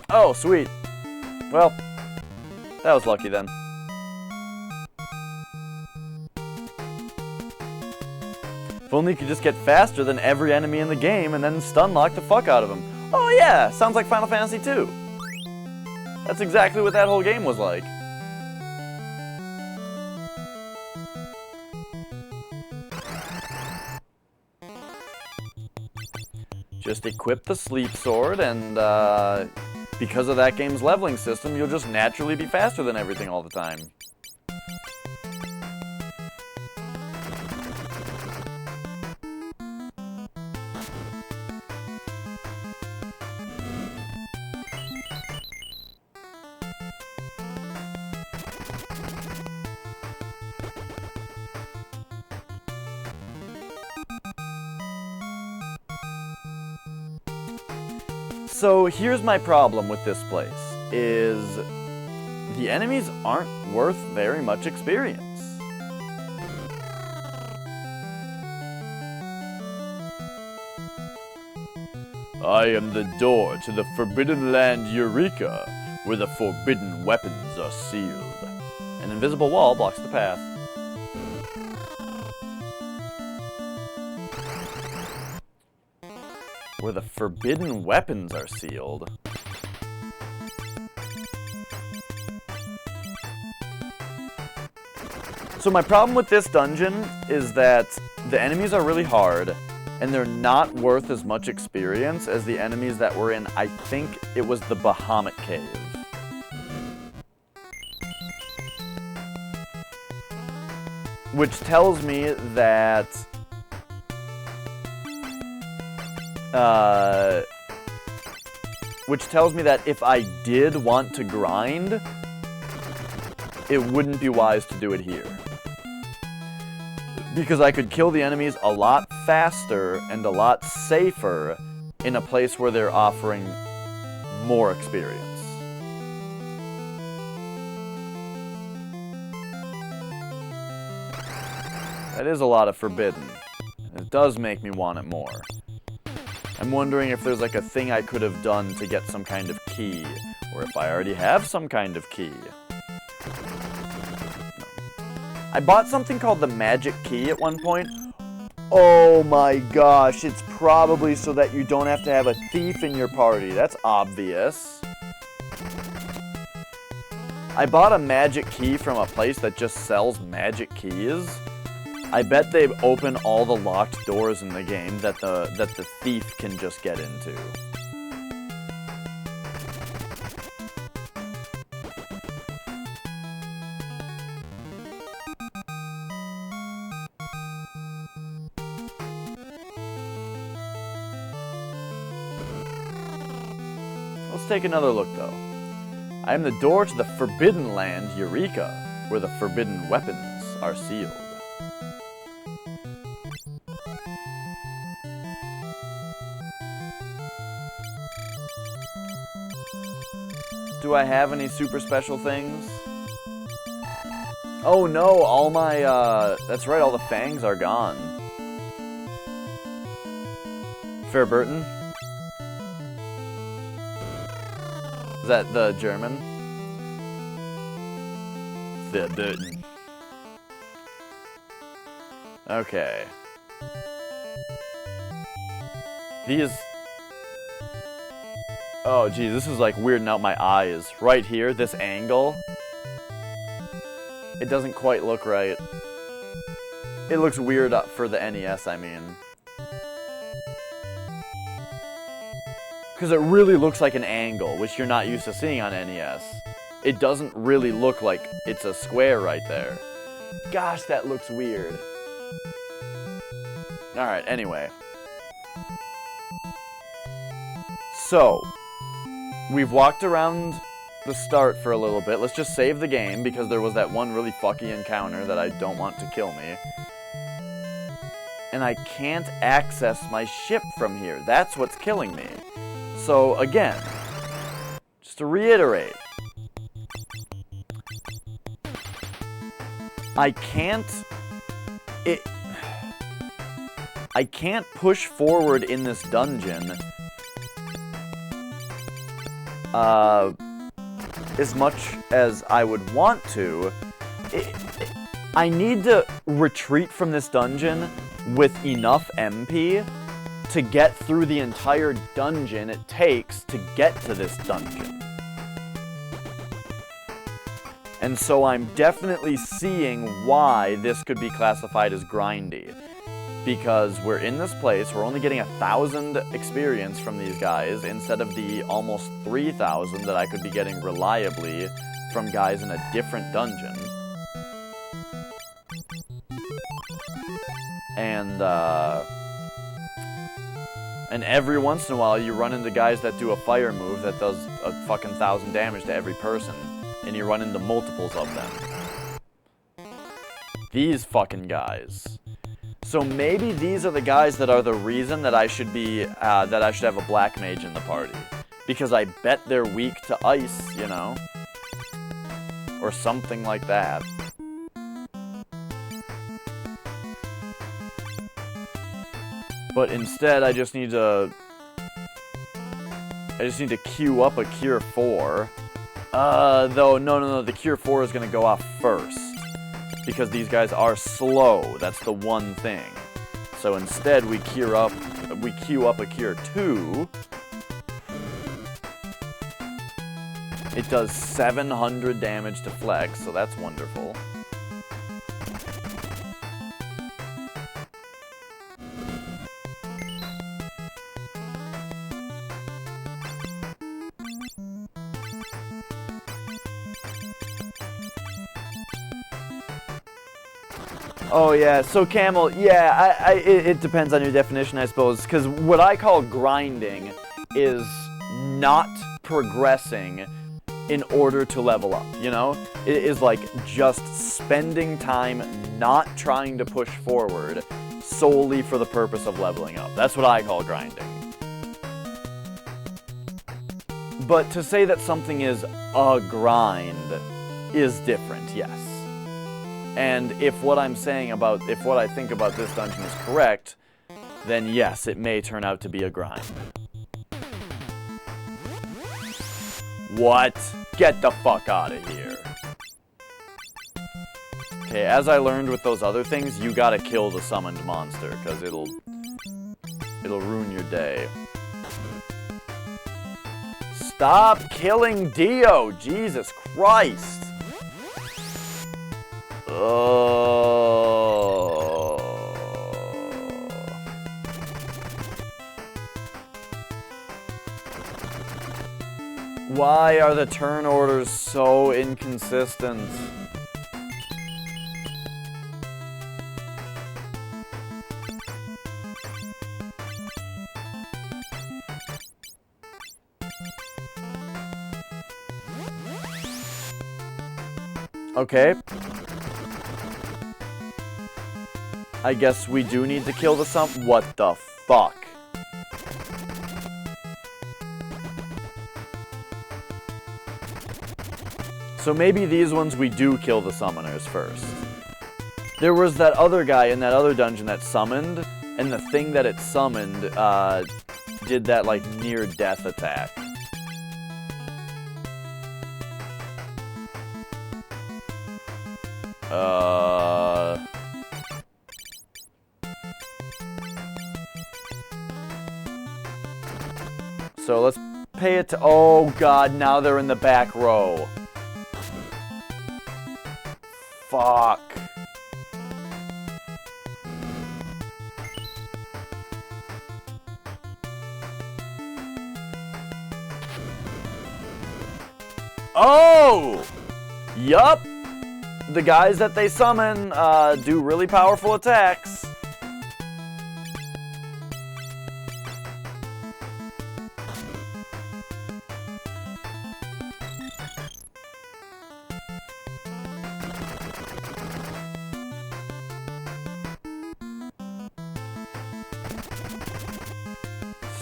A: Oh, sweet. Well, that was lucky then. If only you could just get faster than every enemy in the game and then stun lock the fuck out of them. Oh yeah, sounds like Final Fantasy II. That's exactly what that whole game was like. Just equip the sleep sword and because of that game's leveling system, you'll just naturally be faster than everything all the time. So here's my problem with this place, is the enemies aren't worth very much experience.
B: I am the door to the Forbidden Land Eureka, where the forbidden weapons are sealed.
A: An invisible wall blocks the path. Where the forbidden weapons are sealed. So my problem with this dungeon is that the enemies are really hard, and they're not worth as much experience as the enemies that were in, I think it was the Bahamut Cave. Which tells me that if I did want to grind, it wouldn't be wise to do it here. Because I could kill the enemies a lot faster and a lot safer in a place where they're offering more experience. That is a lot of forbidden. It does make me want it more. I'm wondering if there's like a thing I could have done to get some kind of key, or if I already have some kind of key. I bought something called the Magic Key at one point. Oh my gosh, it's probably so that you don't have to have a thief in your party. That's obvious. I bought a magic key from a place that just sells magic keys. I bet they open all the locked doors in the game that the thief can just get into. Let's take another look though. I am the door to the Forbidden Land Eureka, where the forbidden weapons are sealed. Do I have any super special things? Oh no, all my, that's right, all the fangs are gone. Fairburton? Is that the German? Fairburton. Okay. These... Oh, geez, this is like weirding out my eyes. Right here, this angle. It doesn't quite look right. It looks weird for the NES, I mean. Because it really looks like an angle, which you're not used to seeing on NES. It doesn't really look like it's a square right there. Gosh, that looks weird. Alright, anyway. So, we've walked around the start for a little bit. Let's just save the game, because there was that one really fucky encounter that I don't want to kill me. And I can't access my ship from here. That's what's killing me. So, again, just to reiterate, I can't push forward in this dungeon as much as I would want to. I need to retreat from this dungeon with enough MP to get through the entire dungeon it takes to get to this dungeon. And so I'm definitely seeing why this could be classified as grindy. Because we're in this place, we're only getting 1,000 experience from these guys instead of the almost 3,000 that I could be getting reliably from guys in a different dungeon. And every once in a while you run into guys that do a fire move that does a fucking 1,000 damage to every person. And you run into multiples of them. These fucking guys. So maybe these are the guys that are the reason that I should be, that I should have a black mage in the party. Because I bet they're weak to ice, you know? Or something like that. But instead, I just need to queue up a Cure 4. Though, no, the Cure 4 is gonna go off first. Because these guys are slow, that's the one thing. So instead, we queue up a Cure 2. It does 700 damage to Flex, so that's wonderful. Oh yeah, so Camel, yeah, it depends on your definition, I suppose, because what I call grinding is not progressing in order to level up, you know? It is like just spending time not trying to push forward solely for the purpose of leveling up. That's what I call grinding. But to say that something is a grind is different, yes. And if what I think about this dungeon is correct, then yes, it may turn out to be a grind. What? Get the fuck out of here. Okay, as I learned with those other things, you gotta kill the summoned monster, because it'll ruin your day. Stop killing Dio! Jesus Christ! Why are the turn orders so inconsistent? Okay. I guess we do need to kill the what the fuck? So maybe these ones we do kill the summoners first. There was that other guy in that other dungeon that summoned, and the thing that it summoned did that like near-death attack. So let's pay it to... Oh god, now they're in the back row. Fuck. Oh! Yup! The guys that they summon do really powerful attacks.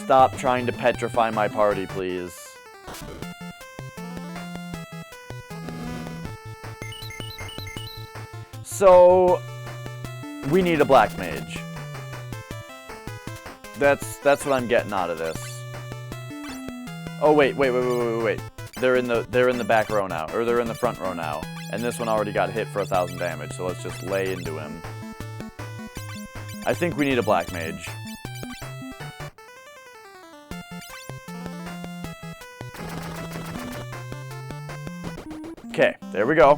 A: Stop trying to petrify my party, please. So, we need a black mage. That's what I'm getting out of this. Oh wait. They're in the back row now, or they're in the front row now, and this one already got hit for 1,000 damage. So let's just lay into him. I think we need a black mage. Okay, there we go.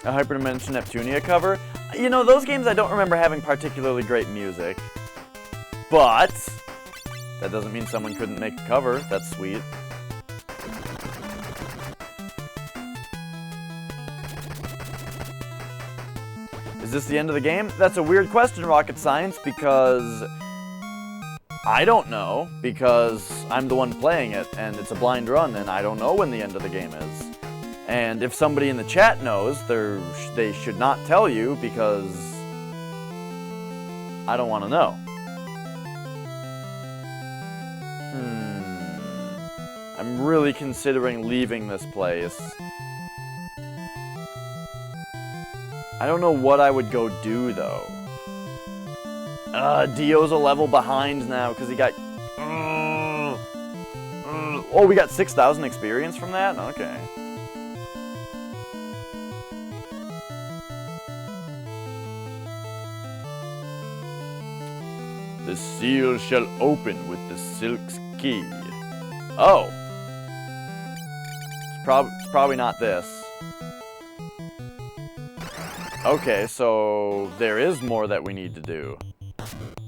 A: A Hyperdimension Neptunia cover. You know, those games I don't remember having particularly great music. But that doesn't mean someone couldn't make a cover. That's sweet. Is this the end of the game? That's a weird question, Rocket Science, because I don't know, because I'm the one playing it, and it's a blind run, and I don't know when the end of the game is. And if somebody in the chat knows, they should not tell you, because I don't want to know. I'm really considering leaving this place. I don't know what I would go do, though. Dio's a level behind now, because he got... Oh, we got 6,000 experience from that? Okay.
B: The seal shall open with the silk's key.
A: Oh. It's probably not this. Okay, so there is more that we need to do.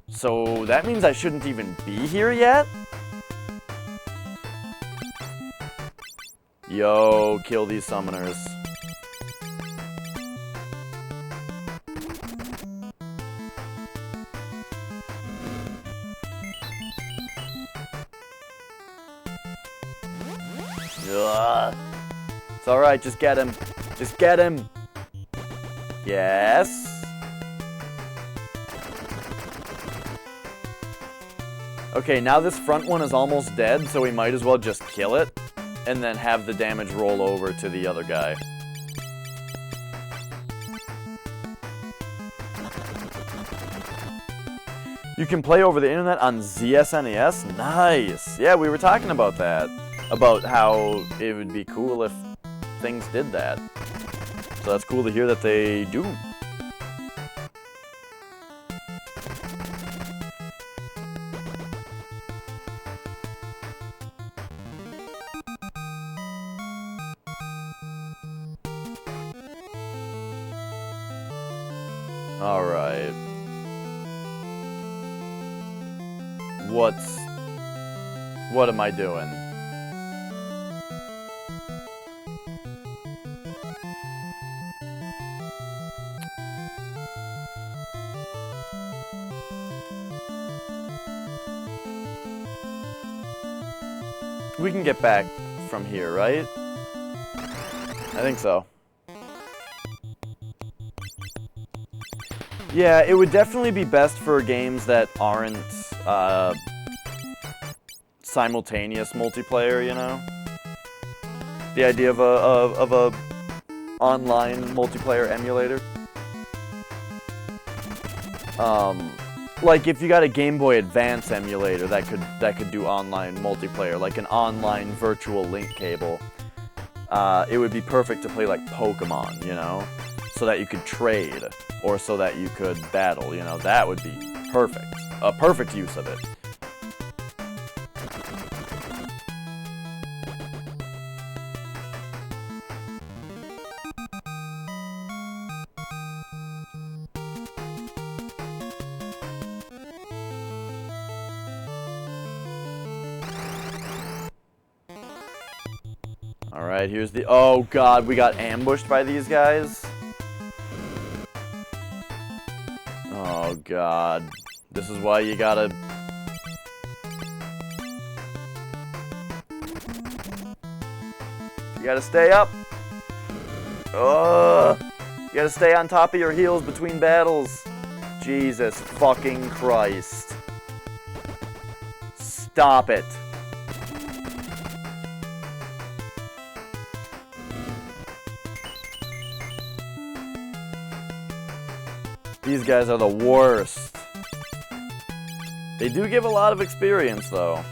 A: So that means I shouldn't even be here yet? Yo, kill these summoners. Ugh. It's alright, just get him. Just get him. Yes. Okay, now this front one is almost dead, so we might as well just kill it, and then have the damage roll over to the other guy. You can play over the internet on ZSNES? Nice! Yeah, we were talking about that. About how it would be cool if things did that. So that's cool to hear that they do. Alright. What am I doing? We can get back from here, right? I think so. Yeah, it would definitely be best for games that aren't simultaneous multiplayer, you know? The idea of a online multiplayer emulator. Like if you got a Game Boy Advance emulator that could do online multiplayer, like an online virtual link cable, it would be perfect to play like Pokemon, you know, so that you could trade or so that you could battle, you know. That would be perfect, a perfect use of it. Alright, here's the... Oh god, we got ambushed by these guys? Oh god. This is why you gotta... You gotta stay up! Ugh! You gotta stay on top of your heels between battles. Jesus fucking Christ. Stop it. These guys are the worst. They do give a lot of experience, though.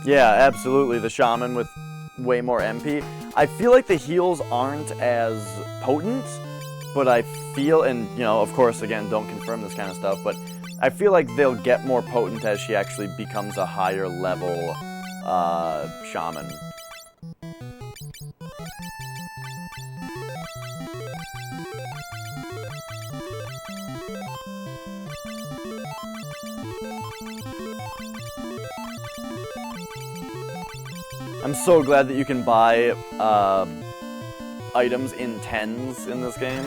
A: Yeah, absolutely. The shaman with way more MP. I feel like the heals aren't as potent, but I feel, and you know, of course, again, don't confirm this kind of stuff, but I feel like they'll get more potent as she actually becomes a higher level shaman. I'm so glad that you can buy items in tens in this game.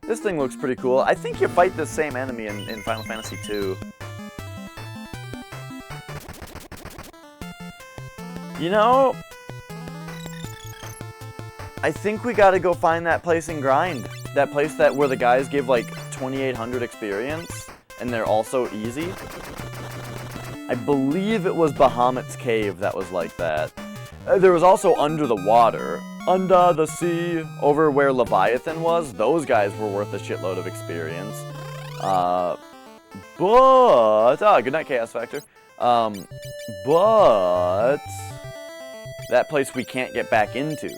A: This thing looks pretty cool. I think you fight the same enemy in Final Fantasy II. You know, I think we gotta go find that place and grind. That place where the guys give like 2,800 experience, and they're also easy. I believe it was Bahamut's Cave that was like that. There was also Under the Water. Under the Sea, over where Leviathan was. Those guys were worth a shitload of experience. Good night, Chaos Factor. But that place we can't get back into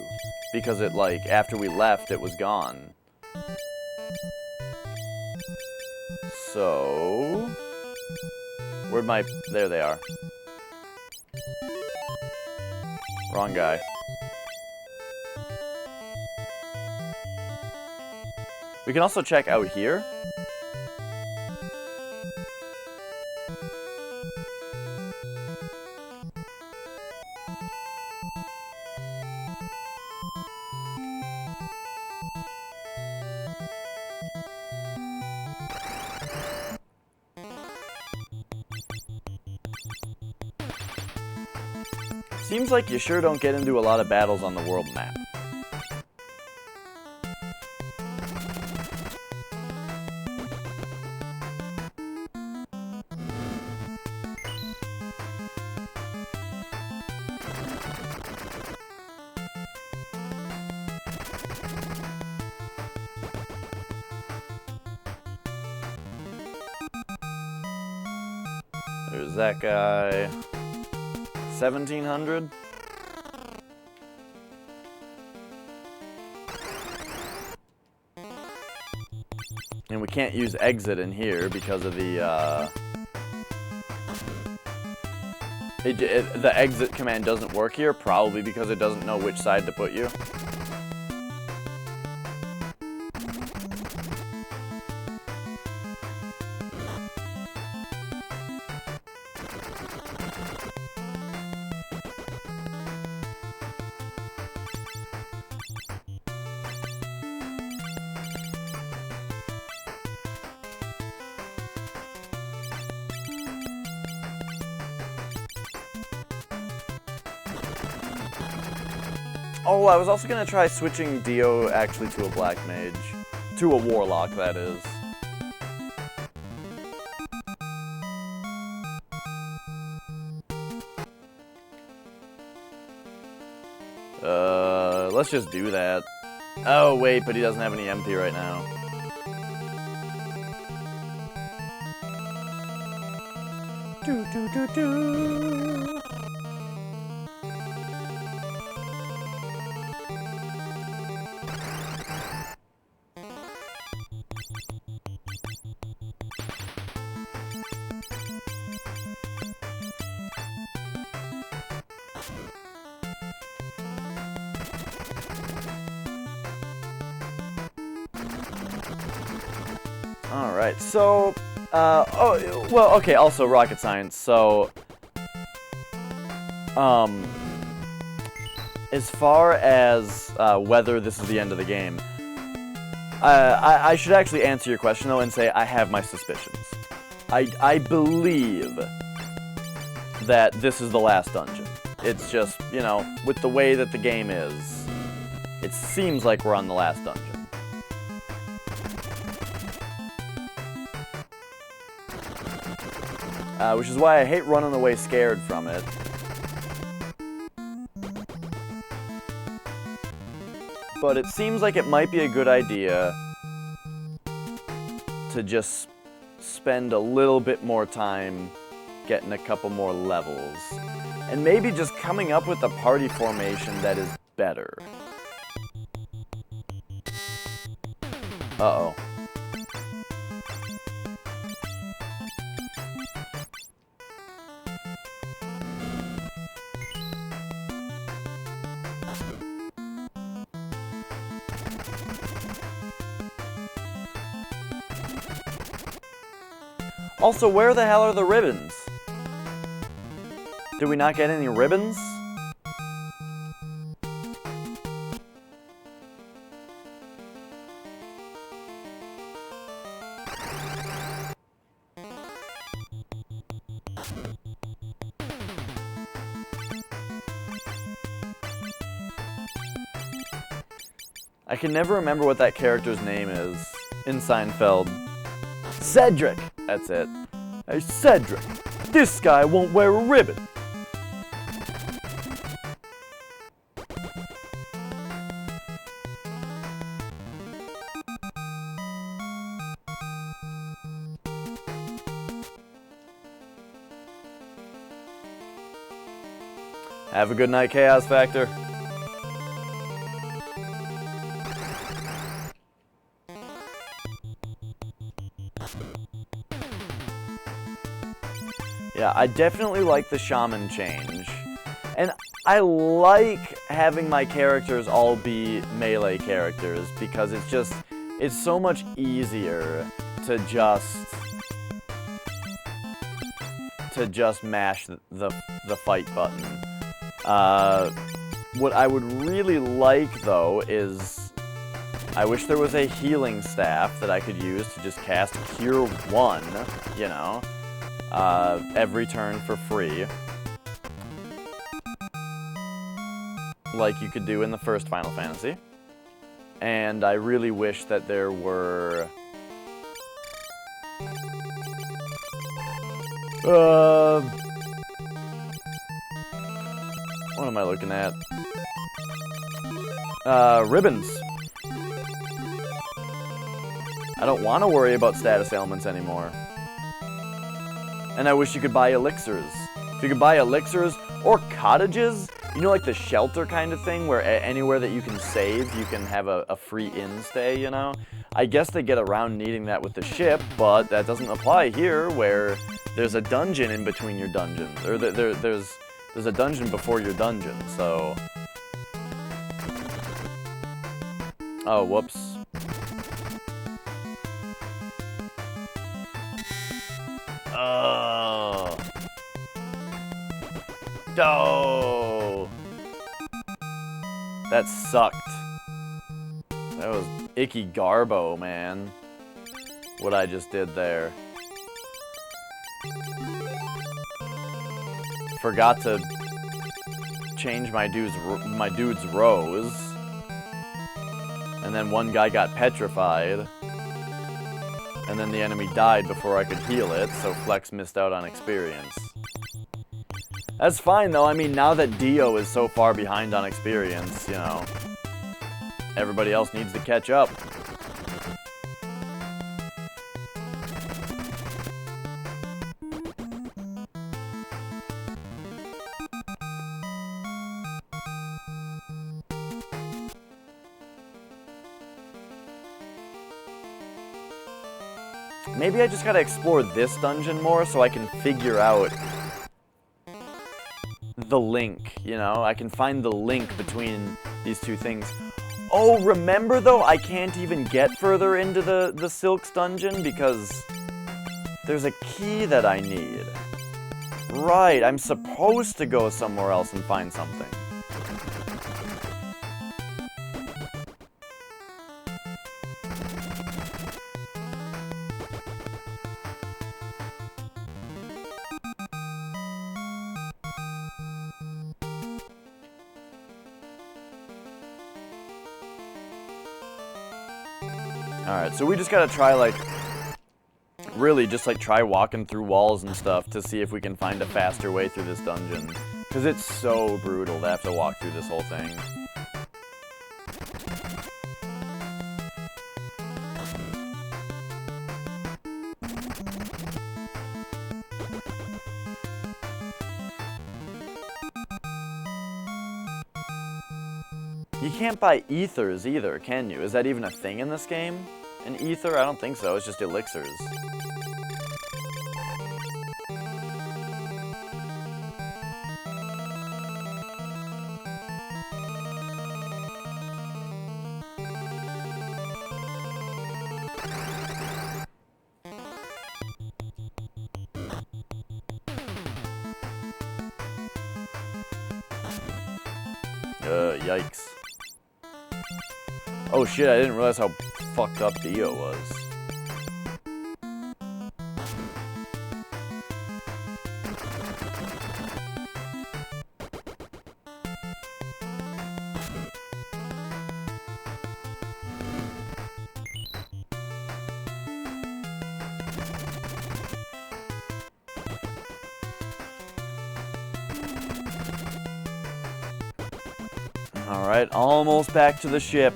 A: because it, like, after we left, it was gone. So, where'd my... There they are. Wrong guy. We can also check out here. Seems like you sure don't get into a lot of battles on the world map. There's that guy. 1,700? And we can't use exit in here because of the, the exit command doesn't work here, probably because it doesn't know which side to put you. Oh, I was also gonna try switching Dio actually to a black mage. To a warlock, that is. Let's just do that. Oh, wait, but he doesn't have any MP right now. Do, do, do, do. Alright, so, oh, well, okay, also rocket science, so, as far as, whether this is the end of the game, I should actually answer your question, though, and say I have my suspicions. I believe that this is the last dungeon. It's just, you know, with the way that the game is, it seems like we're on the last dungeon. Which is why I hate running away scared from it. But it seems like it might be a good idea to just spend a little bit more time getting a couple more levels. And maybe just coming up with a party formation that is better. Uh-oh. Also, where the hell are the ribbons? Did we not get any ribbons? I can never remember what that character's name is in Seinfeld. Cedric! That's it. Hey, Cedric, this guy won't wear a ribbon. Have a good night, Chaos Factor. Yeah, I definitely like the shaman change. And I like having my characters all be melee characters because it's so much easier to just mash the fight button. What I would really like though is I wish there was a healing staff that I could use to just cast Cure 1, you know. Every turn for free. Like you could do in the first Final Fantasy. And I really wish that there were... what am I looking at? Ribbons. I don't want to worry about status ailments anymore. And I wish you could buy elixirs. If you could buy elixirs or cottages, you know, like the shelter kind of thing, where anywhere that you can save, you can have a free inn stay, you know? I guess they get around needing that with the ship, but that doesn't apply here, where there's a dungeon in between your dungeons. Or there's a dungeon before your dungeon, so... Oh, whoops. No! That sucked. That was icky garbo, man. What I just did there. Forgot to change my dude's rows. And then one guy got petrified. And then the enemy died before I could heal it, so Flex missed out on experience. That's fine though, I mean now that Dio is so far behind on experience, you know, everybody else needs to catch up. Maybe I just gotta explore this dungeon more so I can figure out the link, you know? I can find the link between these two things. Oh, remember though, I can't even get further into the Silks dungeon because there's a key that I need. Right, I'm supposed to go somewhere else and find something. Alright, so we just gotta try, like, really just, like, try walking through walls and stuff to see if we can find a faster way through this dungeon. Because it's so brutal to have to walk through this whole thing. You can't buy ethers either, can you? Is that even a thing in this game? An ether? I don't think so, it's just elixirs. Yikes. Oh shit, I didn't realize how fucked up Dio was. Alright, almost back to the ship.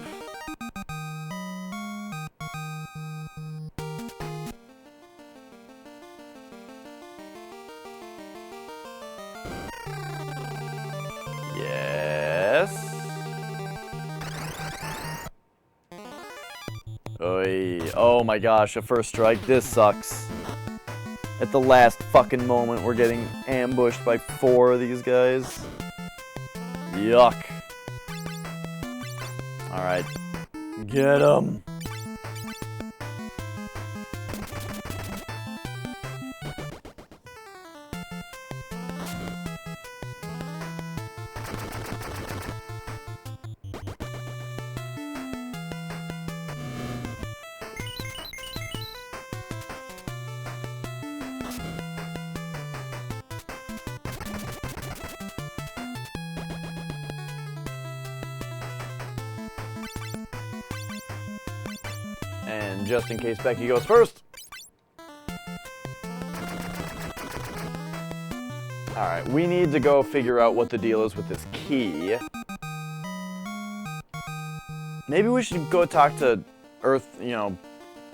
A: Yes. Oy. Oh my gosh, a first strike. This sucks. At the last fucking moment, we're getting ambushed by 4 of these guys. Yuck. Alright. Get him. And just in case Becky goes first. Alright, we need to go figure out what the deal is with this key. Maybe we should go talk to Earth, you know,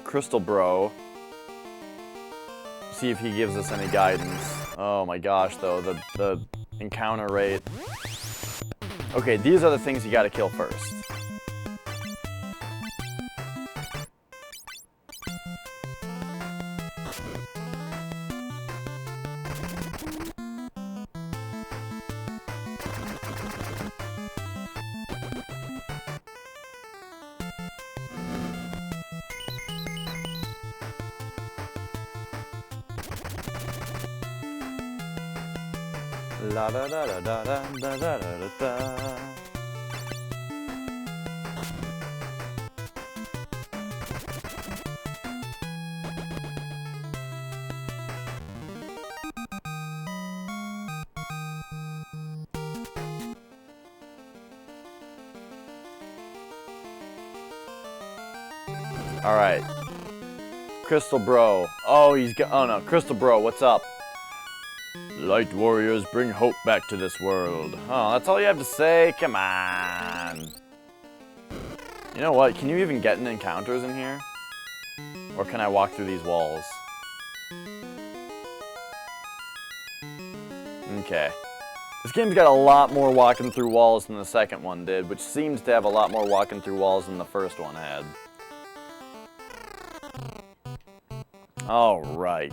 A: Crystal Bro. See if he gives us any guidance. Oh my gosh, though, the encounter rate. Okay, these are the things you gotta kill first. La da da da da da da da da da. Alright. Crystal Bro. Oh, he's got... Oh, no. Crystal Bro, what's up?
B: Light warriors bring hope back to this world.
A: Oh, that's all you have to say? Come on. You know what? Can you even get in encounters in here? Or can I walk through these walls? Okay. This game's got a lot more walking through walls than the second one did, which seems to have a lot more walking through walls than the first one had. Alright.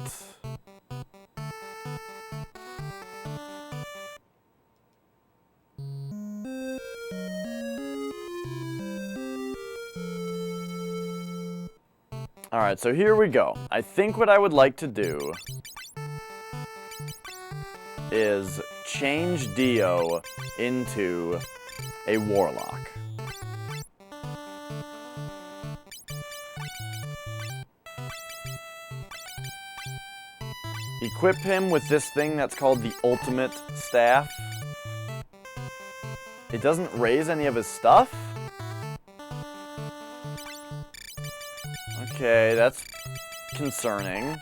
A: Alright, so here we go. I think what I would like to do is change Dio into a warlock. Equip him with this thing that's called the ultimate staff. It doesn't raise any of his stuff? Okay, that's concerning.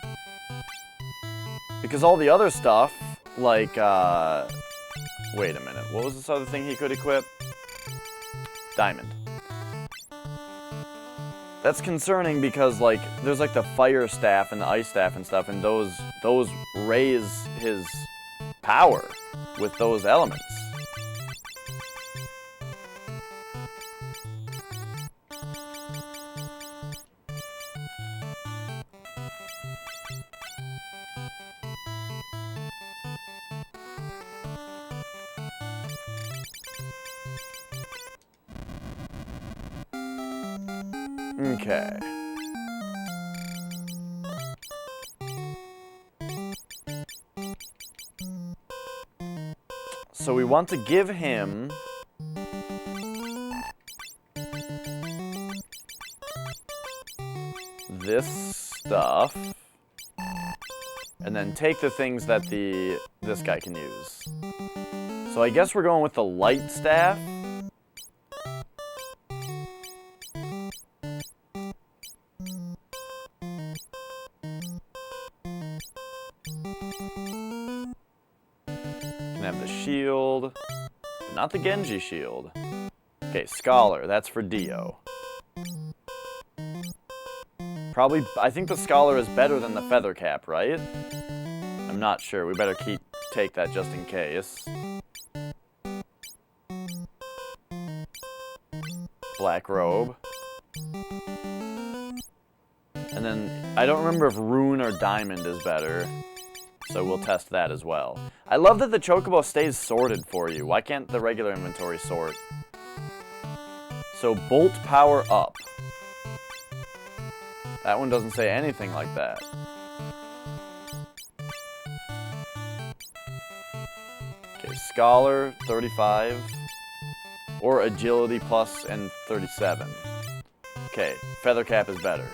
A: Because all the other stuff, like, wait a minute. What was this other thing he could equip? Diamond. That's concerning because, like, there's, like, the fire staff and the ice staff and stuff, and those raise his power with those elements. Okay. So we want to give him this stuff and then take the things that this guy can use. So I guess we're going with the light staff. Have the shield, but not the Genji shield. Okay, Scholar, that's for Dio. Probably, I think the Scholar is better than the Feather Cap, right? I'm not sure. We better take that just in case. Black Robe. And then, I don't remember if Rune or Diamond is better. So we'll test that as well. I love that the Chocobo stays sorted for you. Why can't the regular inventory sort? So Bolt Power Up. That one doesn't say anything like that. Okay, Scholar, 35. Or Agility Plus and 37. Okay, Feather Cap is better.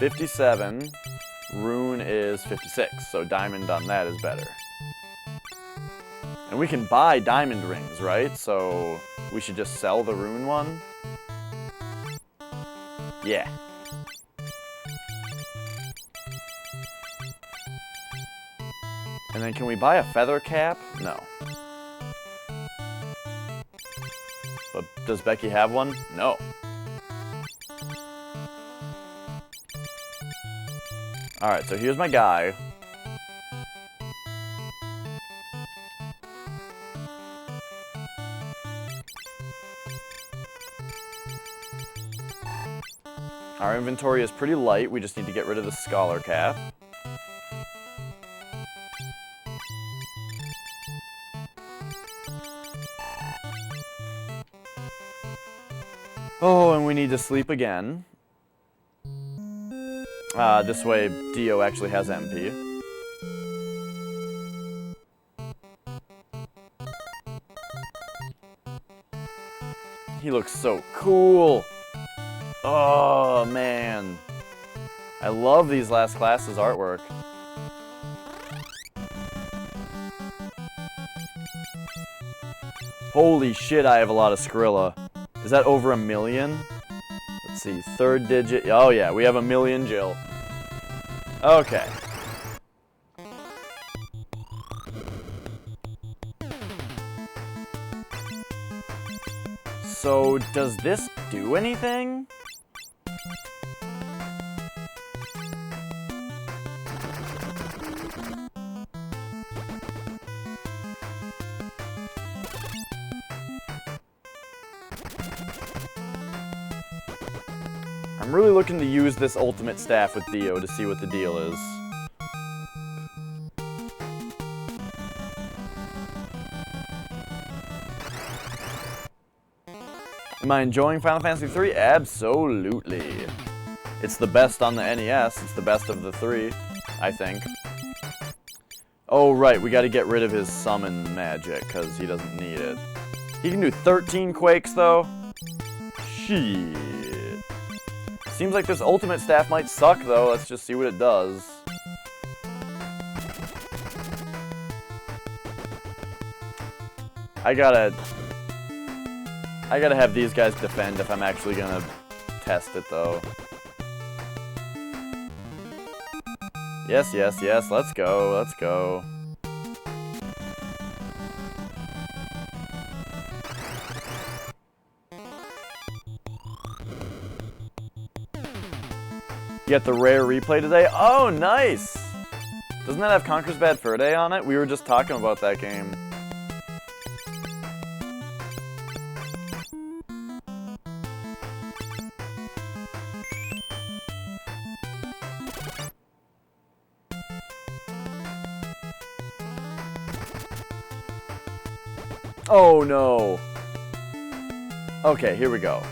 A: 57, Rune is 56, so Diamond on that is better. And we can buy Diamond rings, right? So we should just sell the Rune one? Yeah. And then can we buy a Feather Cap? No. But does Becky have one? No. Alright, so here's my guy. Our inventory is pretty light, we just need to get rid of the Scholar Cap. Oh, and we need to sleep again. This way, Dio actually has MP. He looks so cool. Oh, man. I love these last classes artwork. Holy shit, I have a lot of Skrilla. Is that over 1 million? Let's see, third digit. Oh yeah, we have 1 million Jill. Okay. So, does this do anything? I'm really looking to use this ultimate staff with Dio to see what the deal is. Am I enjoying Final Fantasy III? Absolutely. It's the best on the NES. It's the best of the three, I think. Oh, right. We got to get rid of his summon magic because he doesn't need it. He can do 13 Quakes, though. Shit. Seems like this ultimate staff might suck, though. Let's just see what it does. I gotta have these guys defend if I'm actually gonna test it, though. Yes, yes, yes. Let's go. Let's go. You got the rare replay today? Oh, nice! Doesn't that have Conker's Bad Fur Day on it? We were just talking about that game. Oh, no. Okay, here we go.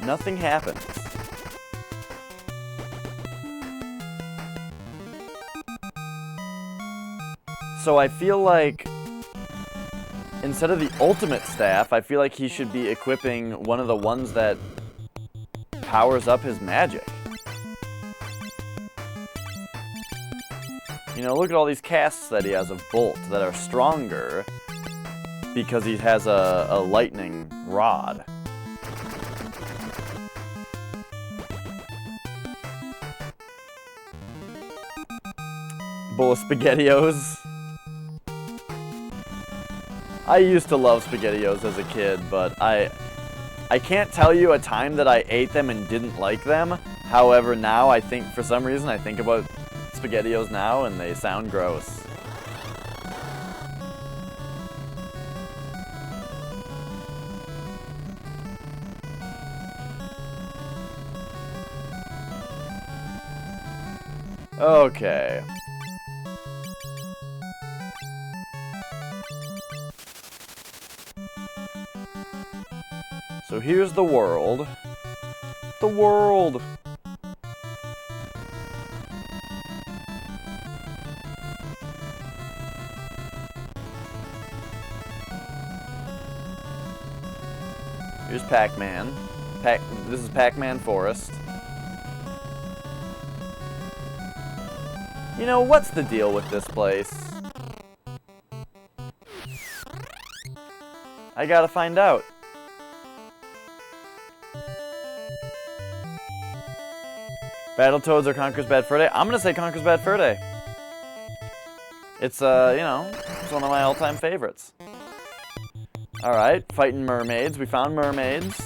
A: Nothing happens. So I feel like, instead of the ultimate staff, I feel like he should be equipping one of the ones that powers up his magic. You know, look at all these casts that he has of Bolt that are stronger because he has a lightning rod. Bowl of SpaghettiOs. I used to love SpaghettiOs as a kid, but I can't tell you a time that I ate them and didn't like them. However, now I think, for some reason, I think about SpaghettiOs now and they sound gross. Okay. So here's the world. The world! Here's Pac-Man. This is Pac-Man Forest. You know, what's the deal with this place? I gotta find out. Battletoads or Conker's Bad Fur Day? I'm gonna say Conker's Bad Fur Day. It's, you know, it's one of my all-time favorites. Alright, fighting mermaids. We found mermaids.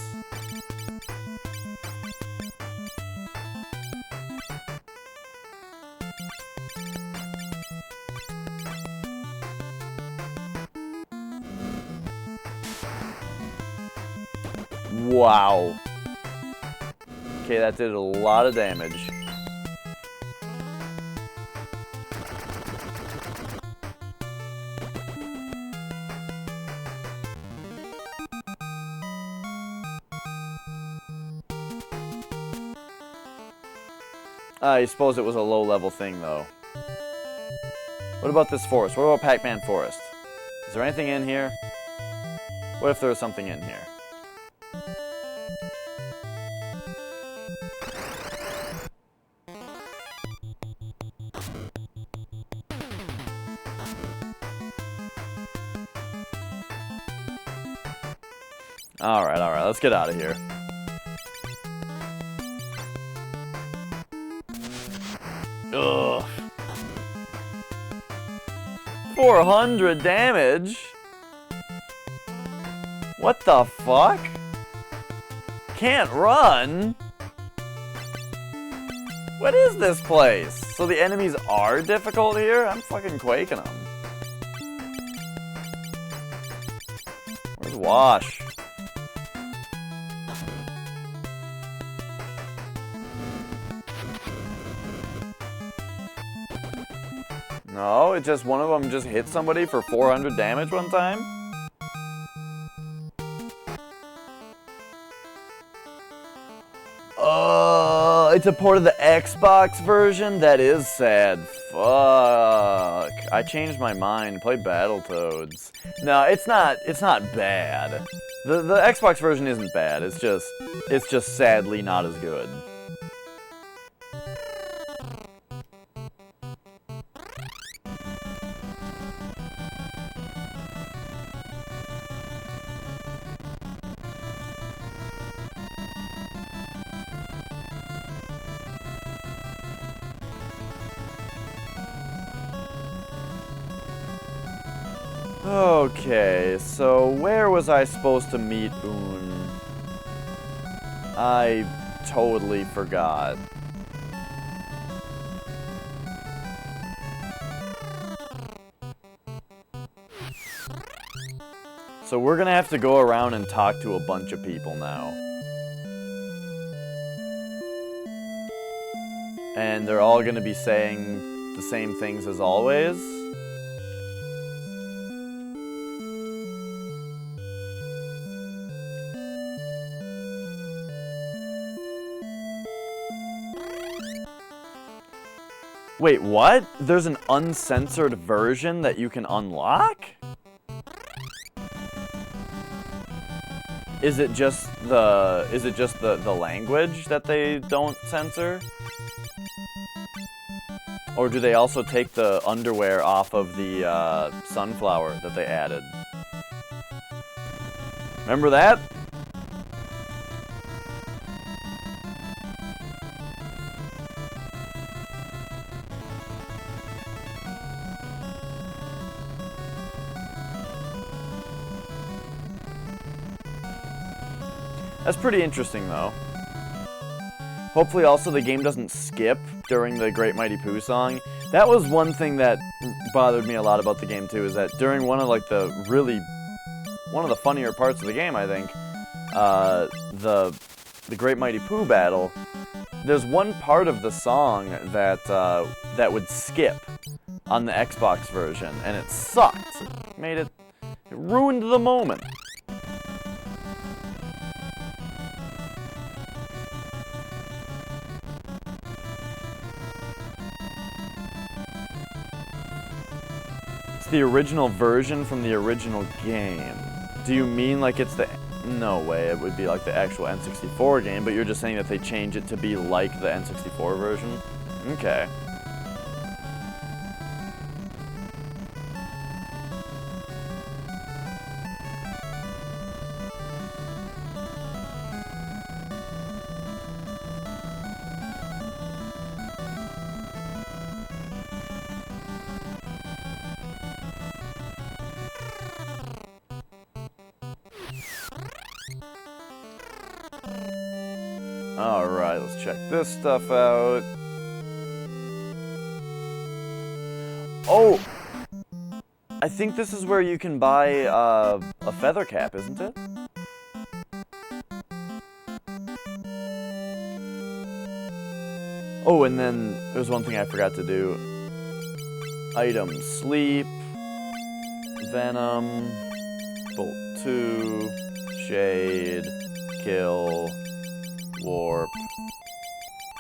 A: Wow. Okay, that did a lot of damage. I suppose it was a low-level thing, though. What about this forest? What about Pac-Man Forest? Is there anything in here? What if there was something in here? Alright, let's get out of here. Ugh. 400 damage? What the fuck? Can't run? What is this place? So the enemies are difficult here? I'm fucking quaking them. Where's Wash? No, it just one of them just hit somebody for 400 damage one time? It's a port of the Xbox version? That is sad. Fuck. I changed my mind. Play Battletoads. No, it's not bad. The Xbox version isn't bad. It's just sadly not as good. Okay, so where was I supposed to meet Un? I totally forgot. So we're gonna have to go around and talk to a bunch of people now. And they're all gonna be saying the same things as always. Wait, what? There's an uncensored version that you can unlock? Is it just the language that they don't censor? Or do they also take the underwear off of the sunflower that they added? Remember that? That's pretty interesting, though. Hopefully also the game doesn't skip during the Great Mighty Pooh song. That was one thing that bothered me a lot about the game, too, is that during one of the funnier parts of the game, I think, the Great Mighty Pooh battle, there's one part of the song that would skip on the Xbox version, and it sucked. It ruined the moment. The original version from the original game. Do you mean like it's the... No way, it would be like the actual N64 game, but you're just saying that they change it to be like the N64 version? Okay. Alright, let's check this stuff out. Oh! I think this is where you can buy a feather cap, isn't it? Oh, and then there's one thing I forgot to do. Item, sleep, venom, bolt 2, shade, kill, warp,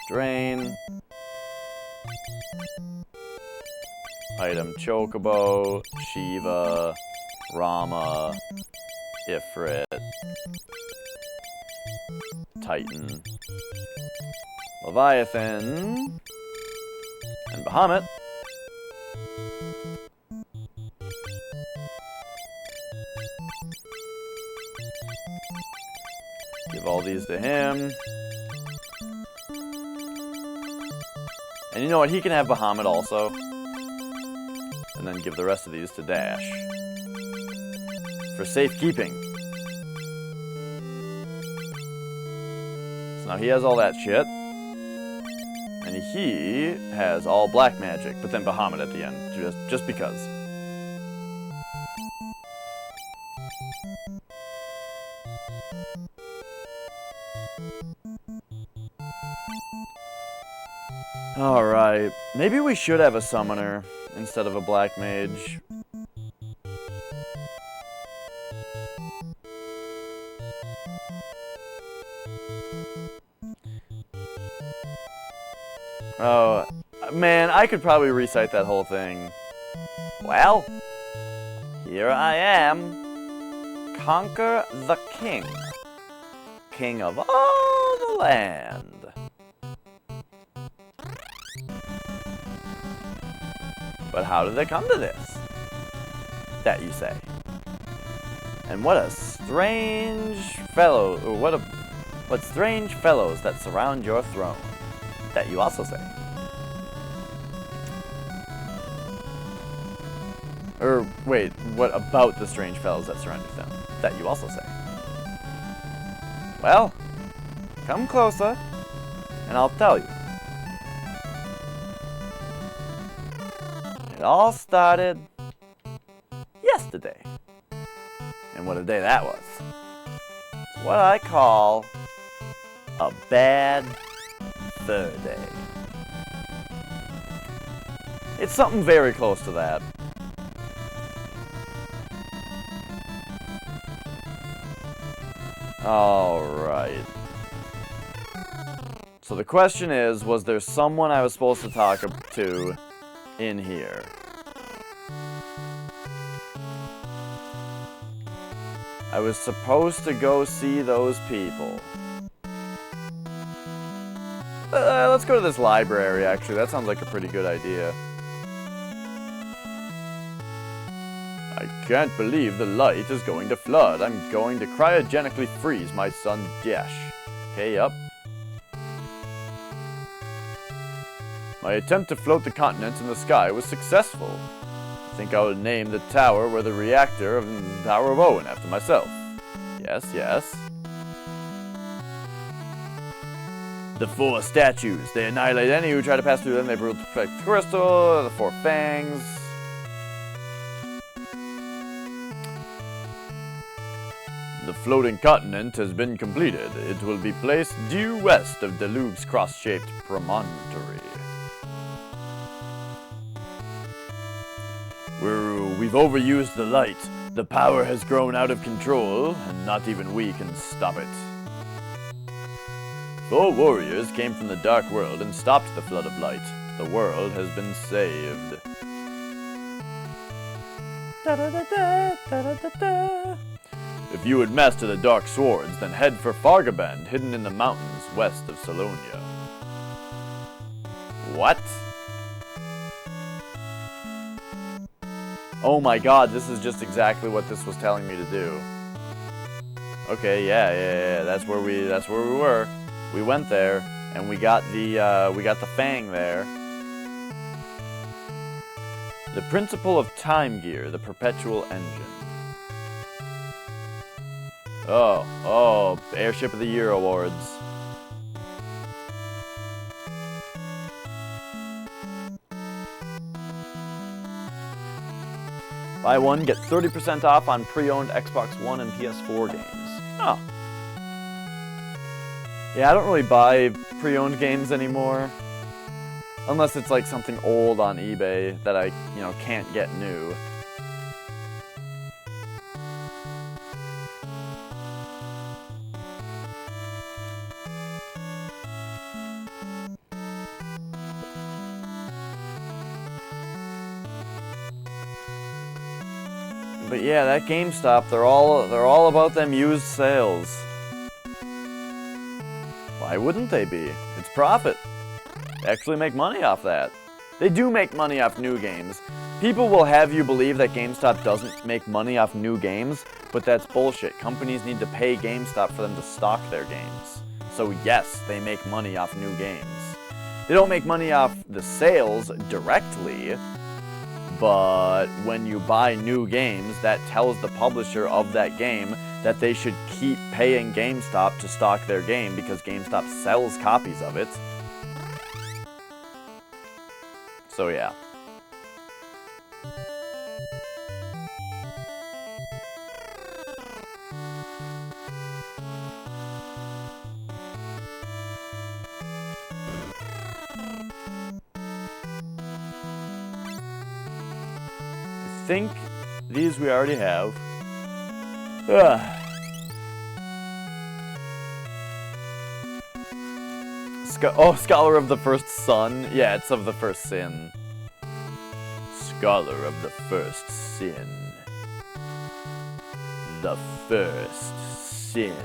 A: drain, item chocobo, Shiva, Rama, Ifrit, Titan, Leviathan, and Bahamut. Give all these to him. And you know what? He can have Bahamut also. And then give the rest of these to Dash. For safekeeping. So now he has all that shit. And he has all black magic, but then Bahamut at the end, just because. Alright, maybe we should have a summoner instead of a black mage. Oh, man, I could probably recite that whole thing. Well, here I am. Conquer the king. King of all the land. But how did they come to this? That you say. And what a strange fellow, or what strange fellows that surround your throne. That you also say. Or, wait, what about the strange fellows that surround your throne? That you also say. Well, come closer, and I'll tell you. It all started yesterday. And what a day that was. It's what I call a bad fur day. It's something very close to that. Alright. So the question is, was there someone I was supposed to talk to in here? I was supposed to go see those people. Let's go to this library, actually. That sounds like a pretty good idea. I can't believe the light is going to flood. I'm going to cryogenically freeze my son Dash. Okay, up. My attempt to float the continent in the sky was successful. I think I will name the tower where the reactor of the Tower of Owen after myself. Yes, yes. The 4 statues. They annihilate any who try to pass through them. They protect the crystal, the 4 fangs. The floating continent has been completed. It will be placed due west of Deluge's cross-shaped promontory. We've overused the light. The power has grown out of control, and not even we can stop it. 4 warriors came from the dark world and stopped the flood of light. The world has been saved. If you would master the dark swords, then head for Fargaband, hidden in the mountains west of Salonia. What? Oh my god, this is just exactly what this was telling me to do. Okay, yeah, that's where we were. We went there, and we got the Fang there. The principle of Time Gear, the perpetual engine. Oh, Airship of the Year awards. Buy one, get 30% off on pre-owned Xbox One and PS4 games. Oh. Yeah, I don't really buy pre-owned games anymore. Unless it's like something old on eBay that I, can't get new. But yeah, that GameStop, they're all about them used sales. Why wouldn't they be? It's profit. They actually make money off that. They do make money off new games. People will have you believe that GameStop doesn't make money off new games, But that's bullshit. Companies need to pay GameStop for them to stock their games. So yes, they make money off new games. They don't make money off the sales directly, but when you buy new games, that tells the publisher of that game that they should keep paying GameStop to stock their game because GameStop sells copies of it. So yeah. I think these we already have. Scholar of the First Son. Yeah, it's of the first sin. Scholar of the First Sin. The First Sin.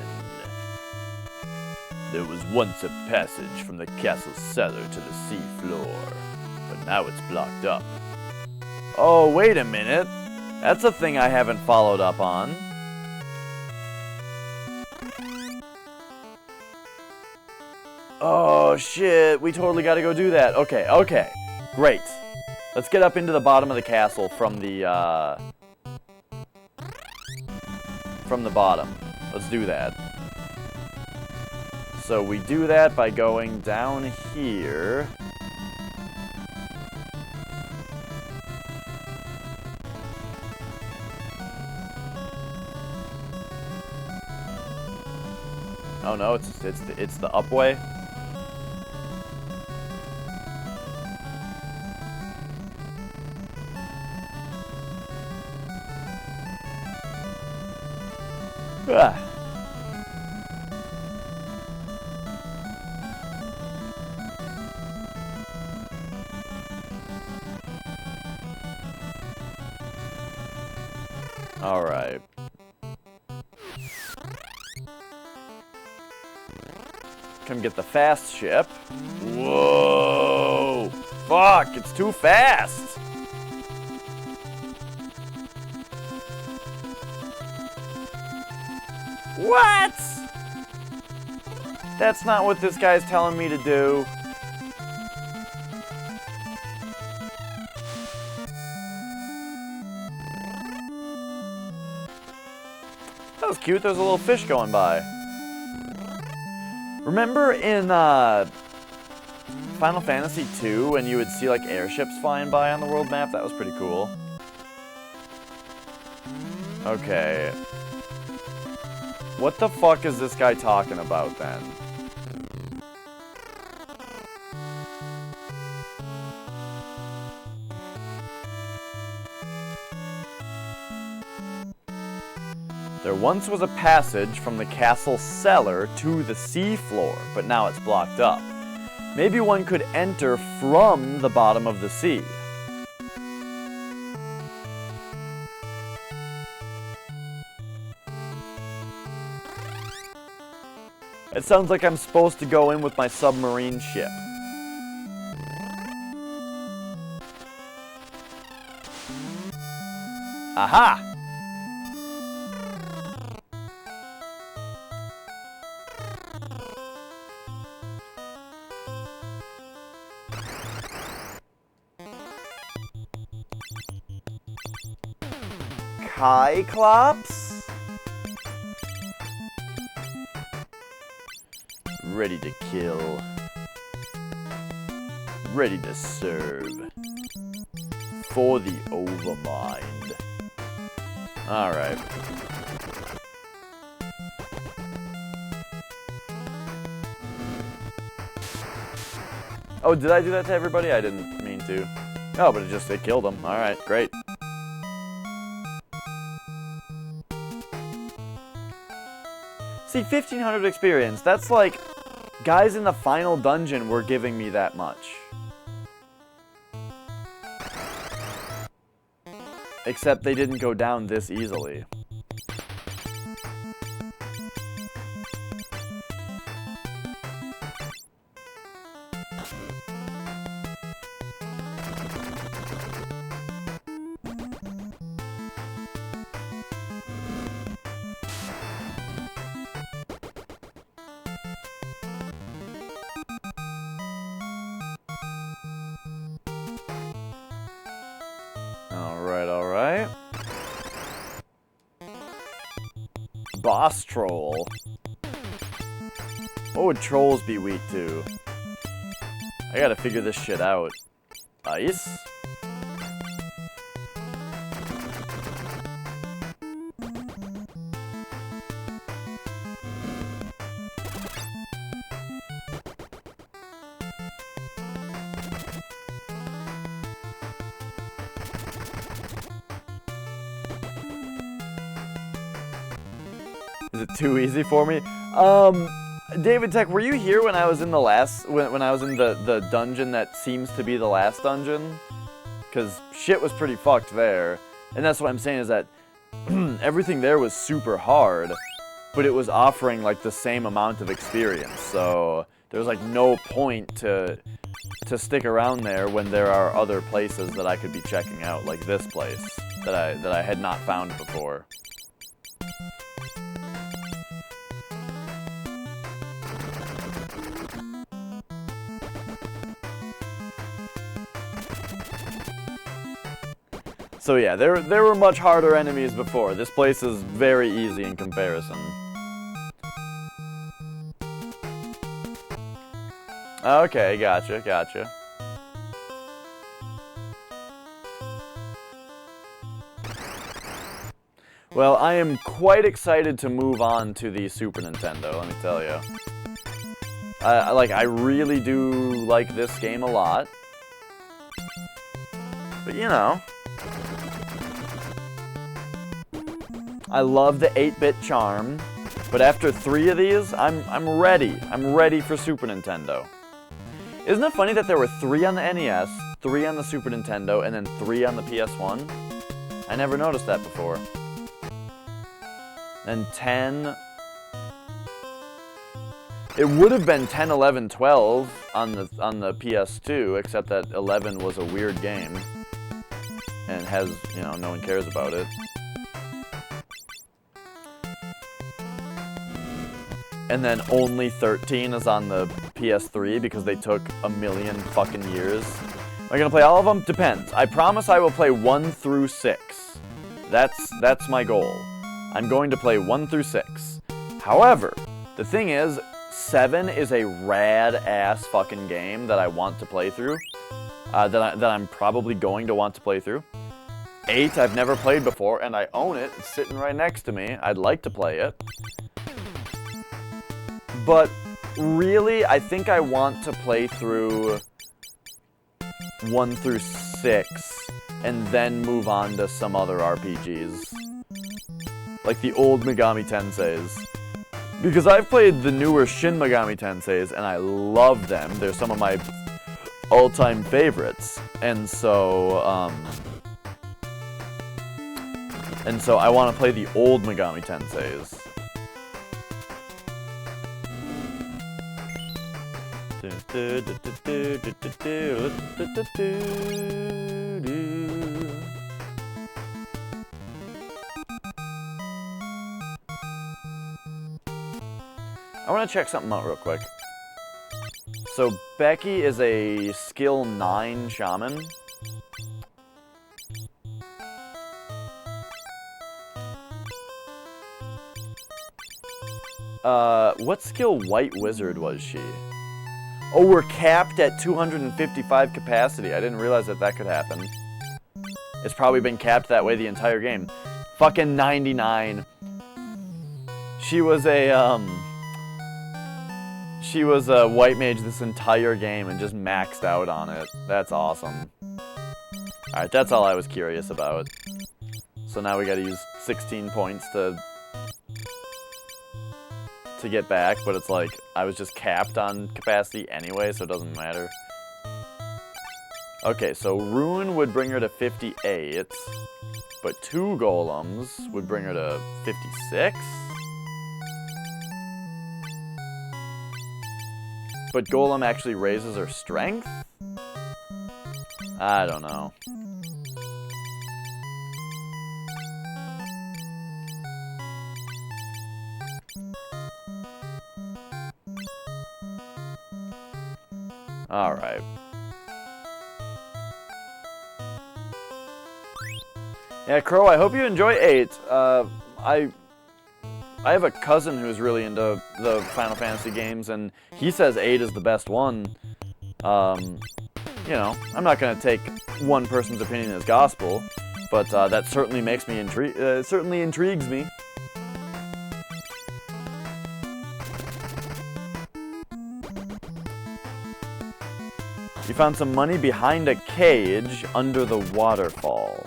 A: There was once a passage from the castle cellar to the sea floor, but now it's blocked up. Oh, wait a minute. That's a thing I haven't followed up on. Oh, shit. We totally gotta go do that. Okay, okay. Great. Let's get up into the bottom of the castle from the bottom. Let's do that. So we do that by going down here. Oh no, it's the up way. Ah. All right. Come get the fast ship. Whoa! Fuck, it's too fast! What? That's not what this guy's telling me to do. That was cute, there's a little fish going by. Remember in Final Fantasy II when you would see like airships flying by on the world map? That was pretty cool. Okay. What the fuck is this guy talking about then? There once was a passage from the castle cellar to the sea floor, but now it's blocked up. Maybe one could enter from the bottom of the sea. It sounds like I'm supposed to go in with my submarine ship. Aha! Cyclops? Ready to kill. Ready to serve. For the Overmind. Alright. Oh, did I do that to everybody? I didn't mean to. Oh, but it killed them. Alright, great. See, 1500 experience. That's like, guys in the final dungeon were giving me that much. Except they didn't go down this easily. boss troll. What would trolls be weak to? I gotta figure this shit out. Ice? Is it too easy for me? David Tech, were you here when I was in the last, when I was in the dungeon that seems to be the last dungeon? Because shit was pretty fucked there. And that's what I'm saying is that everything there was super hard, but it was offering like the same amount of experience. So there was like no point to stick around there when there are other places that I could be checking out, like this place that I had not found before. So yeah, there were much harder enemies before. This place is very easy in comparison. Okay, gotcha. Well, I am quite excited to move on to the Super Nintendo, let me tell you. I really do like this game a lot. But you know, I love the 8-bit charm, but after 3 of these, I'm ready. I'm ready for Super Nintendo. Isn't it funny that there were 3 on the NES, 3 on the Super Nintendo, and then 3 on the PS1? I never noticed that before. And 10... It would have been 10, 11, 12 on the PS2, except that 11 was a weird game. And has, you know, no one cares about it. And then only 13 is on the PS3 because they took a million fucking years. Am I gonna play all of them? Depends. I promise I will play 1 through 6. That's my goal. I'm going to play 1 through 6. However, the thing is, 7 is a rad-ass fucking game that I want to play through. That I'm probably going to want to play through. 8 I've never played before, and I own it. It's sitting right next to me. I'd like to play it. But really, I think I want to play through 1 through 6 and then move on to some other RPGs. Like the old Megami Tenseis. Because I've played the newer Shin Megami Tenseis and I love them. They're some of my all-time favorites. And so I want to play the old Megami Tenseis. I want to check something out real quick. So Becky is a skill 9 shaman. What skill white wizard was she? Oh, we're capped at 255 capacity. I didn't realize that could happen. It's probably been capped that way the entire game. Fucking 99. She was a white mage this entire game and just maxed out on it. That's awesome. Alright, that's all I was curious about. So now we gotta use 16 points to get back, but it's like, I was just capped on capacity anyway, so it doesn't matter. Okay, so Rune would bring her to 58, but 2 golems would bring her to 56? But golem actually raises her strength? I don't know. Alright. Yeah, Crow, I hope you enjoy 8. I have a cousin who's really into the Final Fantasy games, and he says 8 is the best one. You know, I'm not gonna take one person's opinion as gospel, but that certainly makes me certainly intrigues me. You found some money behind a cage under the waterfall.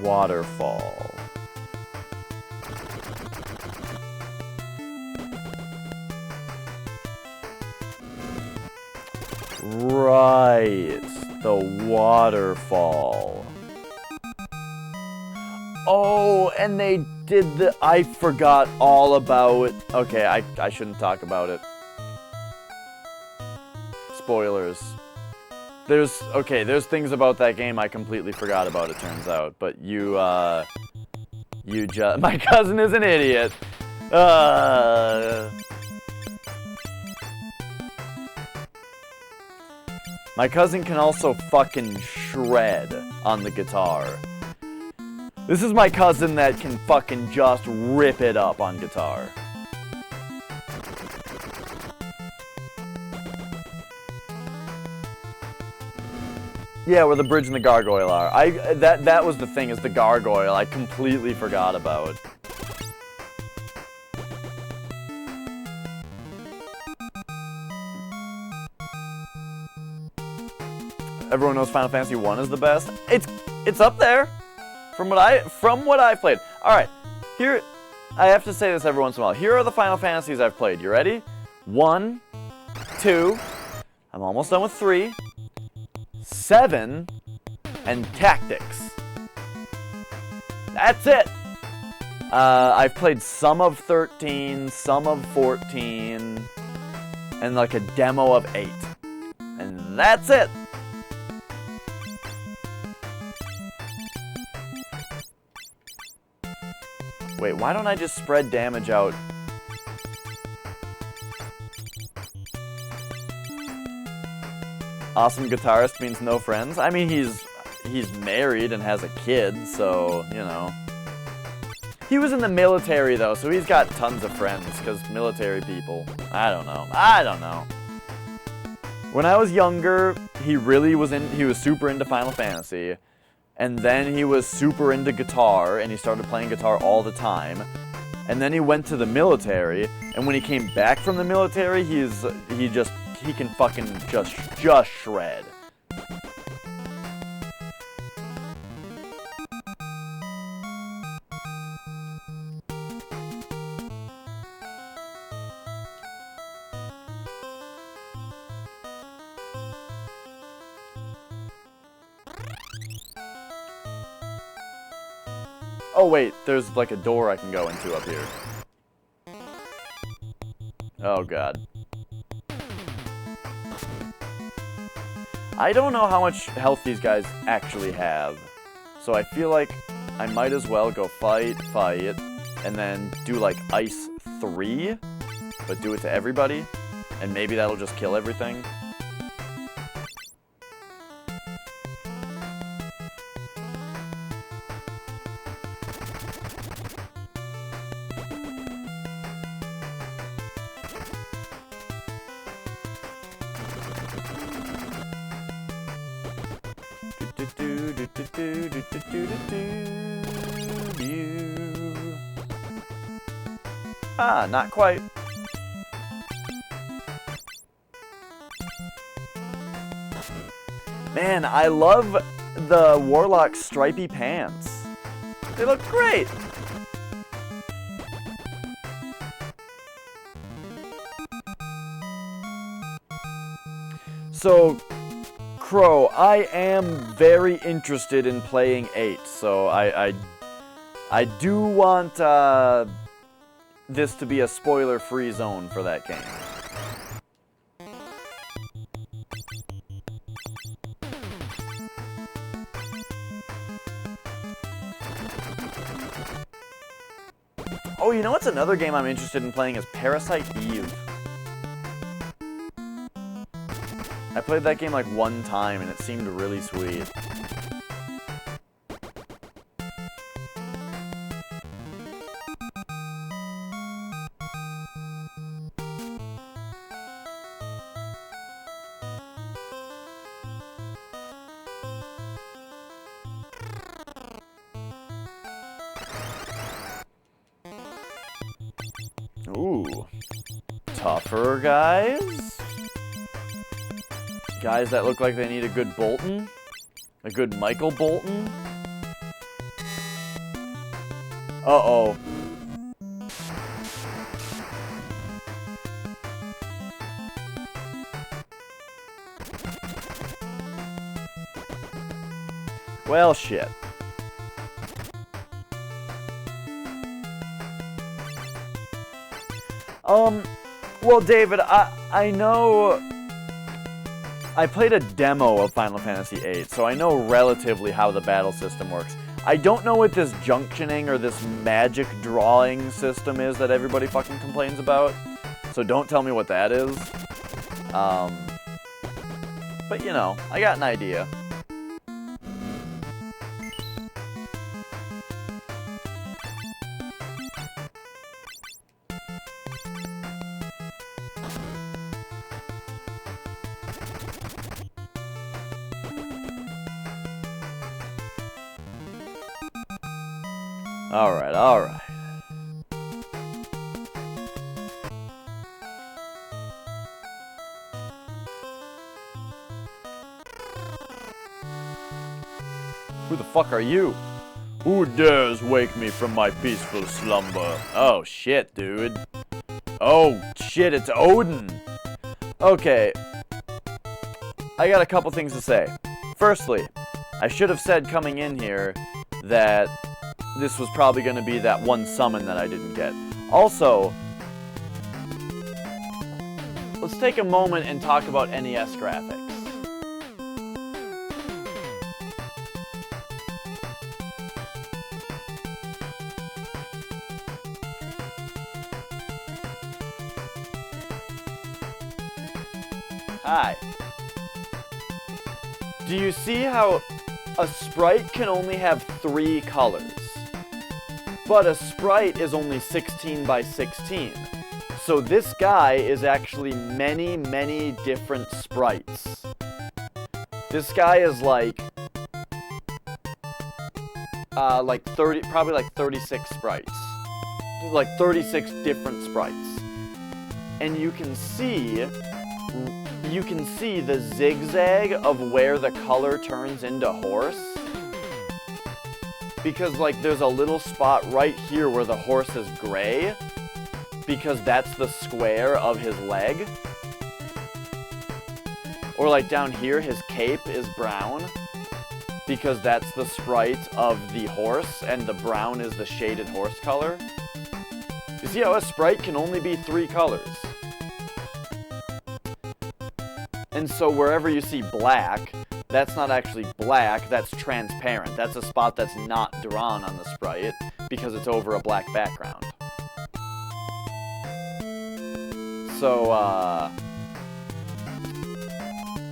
A: Waterfall. Right, the waterfall. Oh, and they did the... I forgot all about... Okay, I shouldn't talk about it. Spoilers. There's things about that game I completely forgot about, it turns out. But you my cousin is an idiot. My cousin can also fucking shred on the guitar. This is my cousin that can fucking just rip it up on guitar. Yeah, where the bridge and the gargoyle are. That was the thing, is the gargoyle I completely forgot about. Everyone knows Final Fantasy 1 is the best. It's up there from what I've played. All right, here I have to say this every once in a while. Here are the Final Fantasies I've played. You ready? 1, 2. I'm almost done with 3, 7, and Tactics. That's it. I've played some of 13, some of 14, and like a demo of 8, and that's it. Wait, why don't I just spread damage out? Awesome guitarist means no friends. I mean, he's married and has a kid, so, you know. He was in the military, though, so he's got tons of friends, because military people. I don't know. When I was younger, he was super into Final Fantasy. And then he was super into guitar, and he started playing guitar all the time. And then he went to the military, and when he came back from the military, he can fucking just shred. Oh wait, there's like a door I can go into up here. Oh god. I don't know how much health these guys actually have, so I feel like I might as well go fight, and then do like Ice 3, but do it to everybody, and maybe that'll just kill everything. Ah, not quite. Man, I love the Warlock's stripy pants. They look great. So, Crow, I am very interested in playing 8, so I do want this to be a spoiler-free zone for that game. Oh, you know what's another game I'm interested in playing is Parasite Eve. I played that game like one time and it seemed really sweet. Ooh. Tougher guys? Guys that look like they need a good Bolton? A good Michael Bolton? Uh-oh. Well, shit. Well, David, I know I played a demo of Final Fantasy VIII, so I know relatively how the battle system works. I don't know what this junctioning or this magic drawing system is that everybody fucking complains about, so don't tell me what that is. But you know, I got an idea. Alright, alright. Who the fuck are you?
B: Who dares wake me from my peaceful slumber?
A: Oh shit, dude. Oh shit, it's Odin. Okay. I got a couple things to say. Firstly, I should have said coming in here that this was probably going to be that one summon that I didn't get. Also, let's take a moment and talk about NES graphics. Hi. Do you see how a sprite can only have 3 colors? But a sprite is only 16 by 16. So this guy is actually many, many different sprites. This guy is like 30, probably like 36 sprites. Like 36 different sprites. And you can see the zigzag of where the color turns into horse. Because, like, there's a little spot right here where the horse is gray. Because that's the square of his leg. Or, like, down here, his cape is brown. Because that's the sprite of the horse, and the brown is the shaded horse color. You see how a sprite can only be 3 colors? And so wherever you see black, that's not actually black, that's transparent. That's a spot that's not drawn on the sprite because it's over a black background. So, I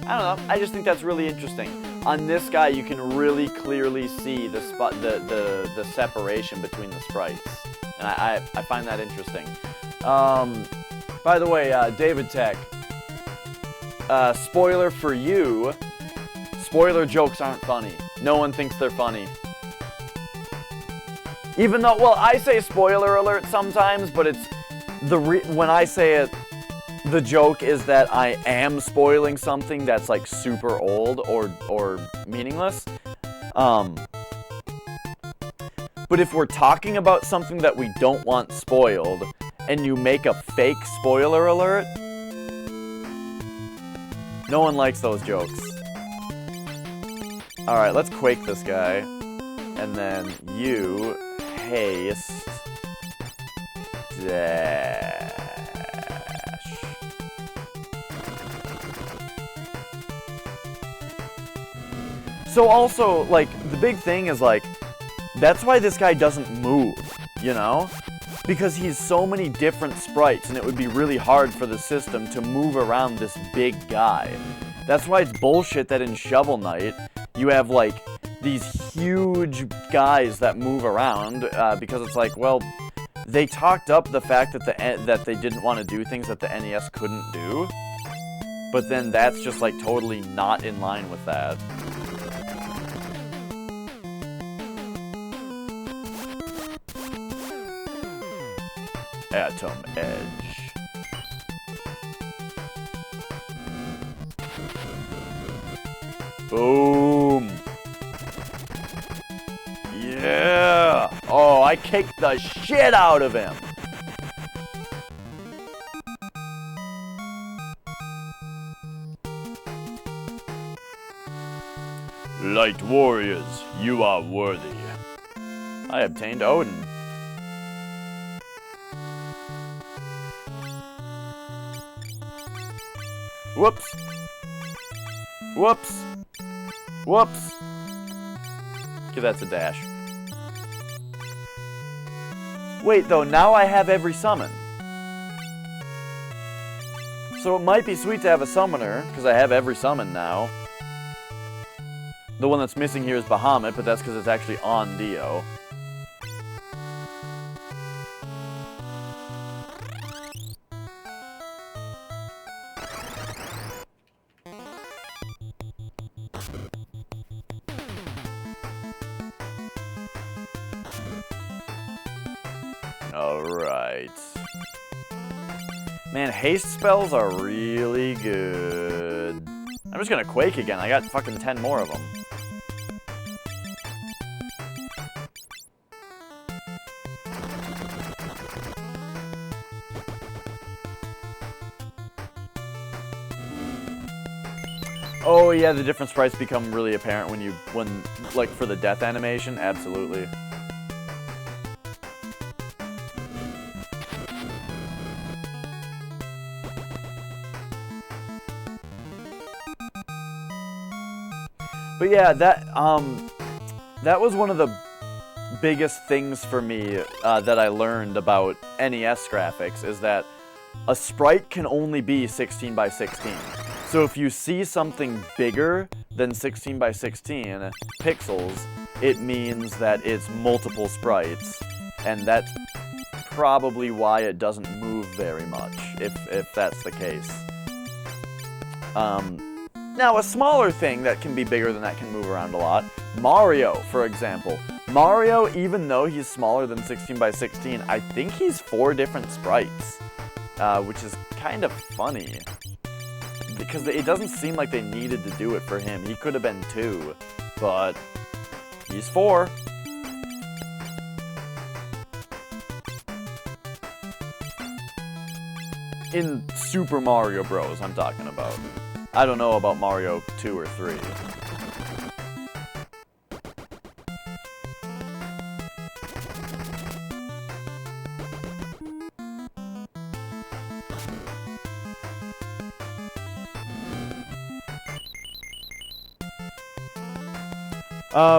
A: don't know, I just think that's really interesting. On this guy, you can really clearly see the spot, the separation between the sprites. And I find that interesting. By the way, David Tech, spoiler for you, spoiler jokes aren't funny. No one thinks they're funny. Even though, well, I say spoiler alert sometimes, but it's when I say it, the joke is that I am spoiling something that's like super old or meaningless. But if we're talking about something that we don't want spoiled, and you make a fake spoiler alert, no one likes those jokes. Alright, let's quake this guy. And then you haste dash. So also, like, the big thing is, like, that's why this guy doesn't move, you know? Because he's so many different sprites, and it would be really hard for the system to move around this big guy. That's why it's bullshit that in Shovel Knight, you have, like, these huge guys that move around, because it's like, well, they talked up the fact that that they didn't want to do things that the NES couldn't do, but then that's just, like, totally not in line with that.
B: Atom Edge. Boom!
A: Yeah! Oh, I kicked the shit out of him!
B: Light warriors, you are worthy.
A: I obtained Odin. Whoops. Whoops. Whoops. Okay, that's a dash. Wait, though, now I have every summon. So it might be sweet to have a summoner, because I have every summon now. The one that's missing here is Bahamut, but that's because it's actually on Dio. Alright. Man, haste spells are really good. I'm just gonna Quake again. I got fucking 10 more of them. Oh yeah, the different sprites become really apparent when like for the death animation, absolutely. But yeah, that was one of the biggest things for me that I learned about NES graphics, is that a sprite can only be 16 by 16. So if you see something bigger than 16 by 16 pixels, it means that it's multiple sprites, and that's probably why it doesn't move very much, if that's the case. Now, a smaller thing that can be bigger than that can move around a lot, Mario, for example. Mario, even though he's smaller than 16 by 16, I think he's 4 different sprites, which is kind of funny. Because it doesn't seem like they needed to do it for him. He could have been 2, but he's 4. In Super Mario Bros. I'm talking about. I don't know about Mario 2 or 3.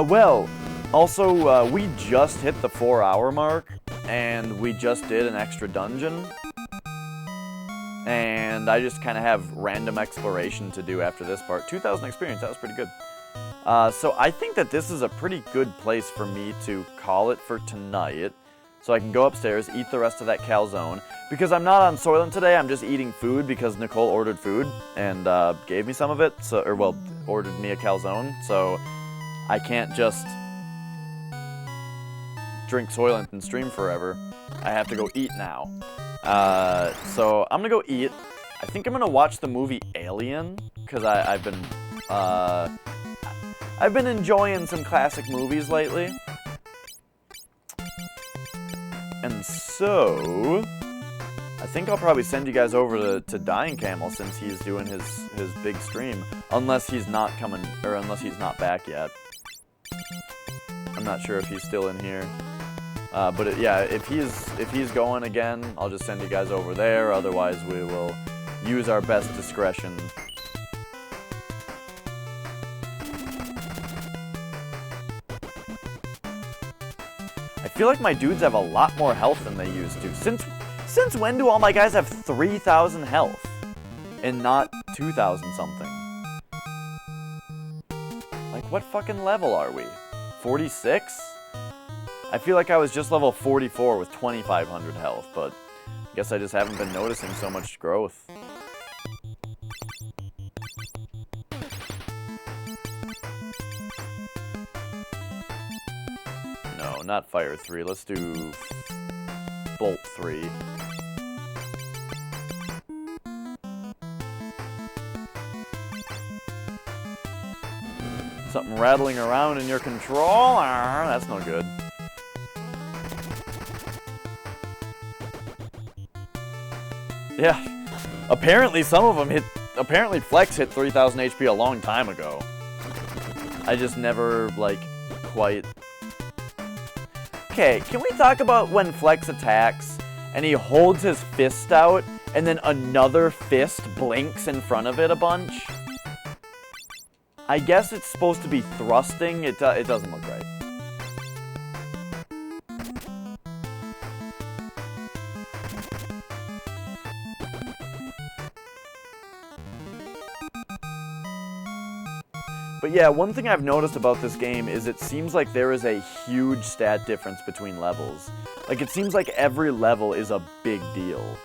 A: Well, also, we just hit the 4-hour mark, and we just did an extra dungeon. And I just kind of have random exploration to do after this part. 2,000 experience, that was pretty good. So I think that this is a pretty good place for me to call it for tonight. So I can go upstairs, eat the rest of that calzone. Because I'm not on Soylent today, I'm just eating food because Nicole ordered food and gave me some of it. So, or, well, ordered me a calzone. So I can't just drink Soylent and stream forever. I have to go eat now. So I'm gonna go eat. I think I'm gonna watch the movie Alien, because I've been enjoying some classic movies lately. And so I think I'll probably send you guys over to Dying Camel since he's doing his big stream. Unless he's not coming, or unless he's not back yet. I'm not sure if he's still in here. But yeah, if he's going again, I'll just send you guys over there. Otherwise, we will use our best discretion. I feel like my dudes have a lot more health than they used to. Since when do all my guys have 3,000 health and not 2,000 something? Like, what fucking level are we? 46? I feel like I was just level 44 with 2,500 health, but I guess I just haven't been noticing so much growth. No, not Fire 3. Let's do Bolt 3. Something rattling around in your controller. That's no good. Yeah. Apparently some of them hit... Apparently Flex hit 3,000 HP a long time ago. I just never, like, quite... Okay, can we talk about when Flex attacks and he holds his fist out and then another fist blinks in front of it a bunch? I guess it's supposed to be thrusting. It doesn't look right. But yeah, one thing I've noticed about this game is it seems like there is a huge stat difference between levels. Like, it seems like every level is a big deal.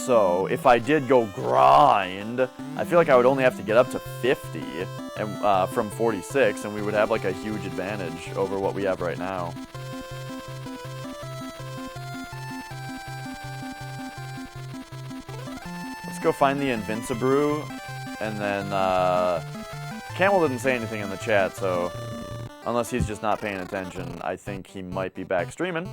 A: So, if I did go grind, I feel like I would only have to get up to 50 and, from 46, and we would have, like, a huge advantage over what we have right now. Let's go find the Invincibrew, and then, Camel didn't say anything in the chat, so unless he's just not paying attention, I think he might be back streaming,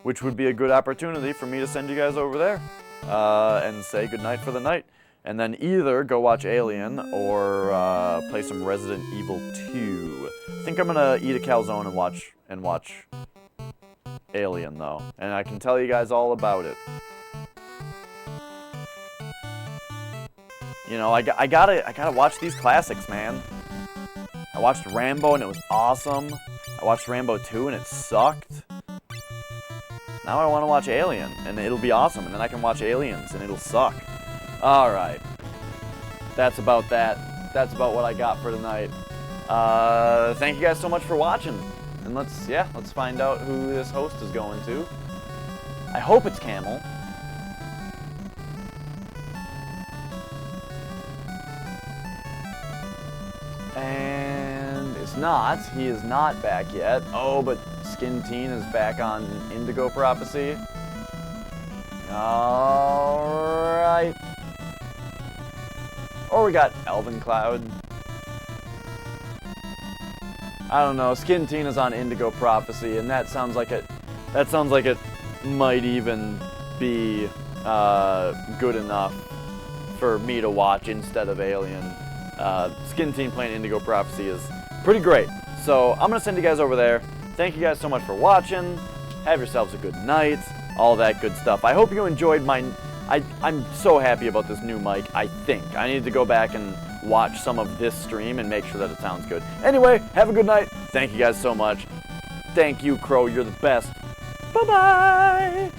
A: which would be a good opportunity for me to send you guys over there, and say goodnight for the night, and then either go watch Alien, or, play some Resident Evil 2. I think I'm gonna eat a calzone and watch Alien, though, and I can tell you guys all about it. You know, I gotta watch these classics, man. I watched Rambo and it was awesome. I watched Rambo 2 and it sucked. Now I want to watch Alien and it'll be awesome, and then I can watch Aliens and it'll suck. Alright. That's about that. That's about what I got for tonight. Thank you guys so much for watching. And let's find out who this host is going to. I hope it's Camel. And it's not. He is not back yet. Oh, but Skin Teen is back on Indigo Prophecy. Alright. Or we got Elven Cloud. I don't know. Skin Teen is on Indigo Prophecy, and that sounds like it might even be good enough for me to watch instead of Alien. Skin Teen playing Indigo Prophecy is pretty great. So I'm going to send you guys over there. Thank you guys so much for watching. Have yourselves a good night. All that good stuff. I hope you enjoyed my... I'm so happy about this new mic, I think. I need to go back and watch some of this stream and make sure that it sounds good. Anyway, have a good night. Thank you guys so much. Thank you, Crow. You're the best. Bye-bye.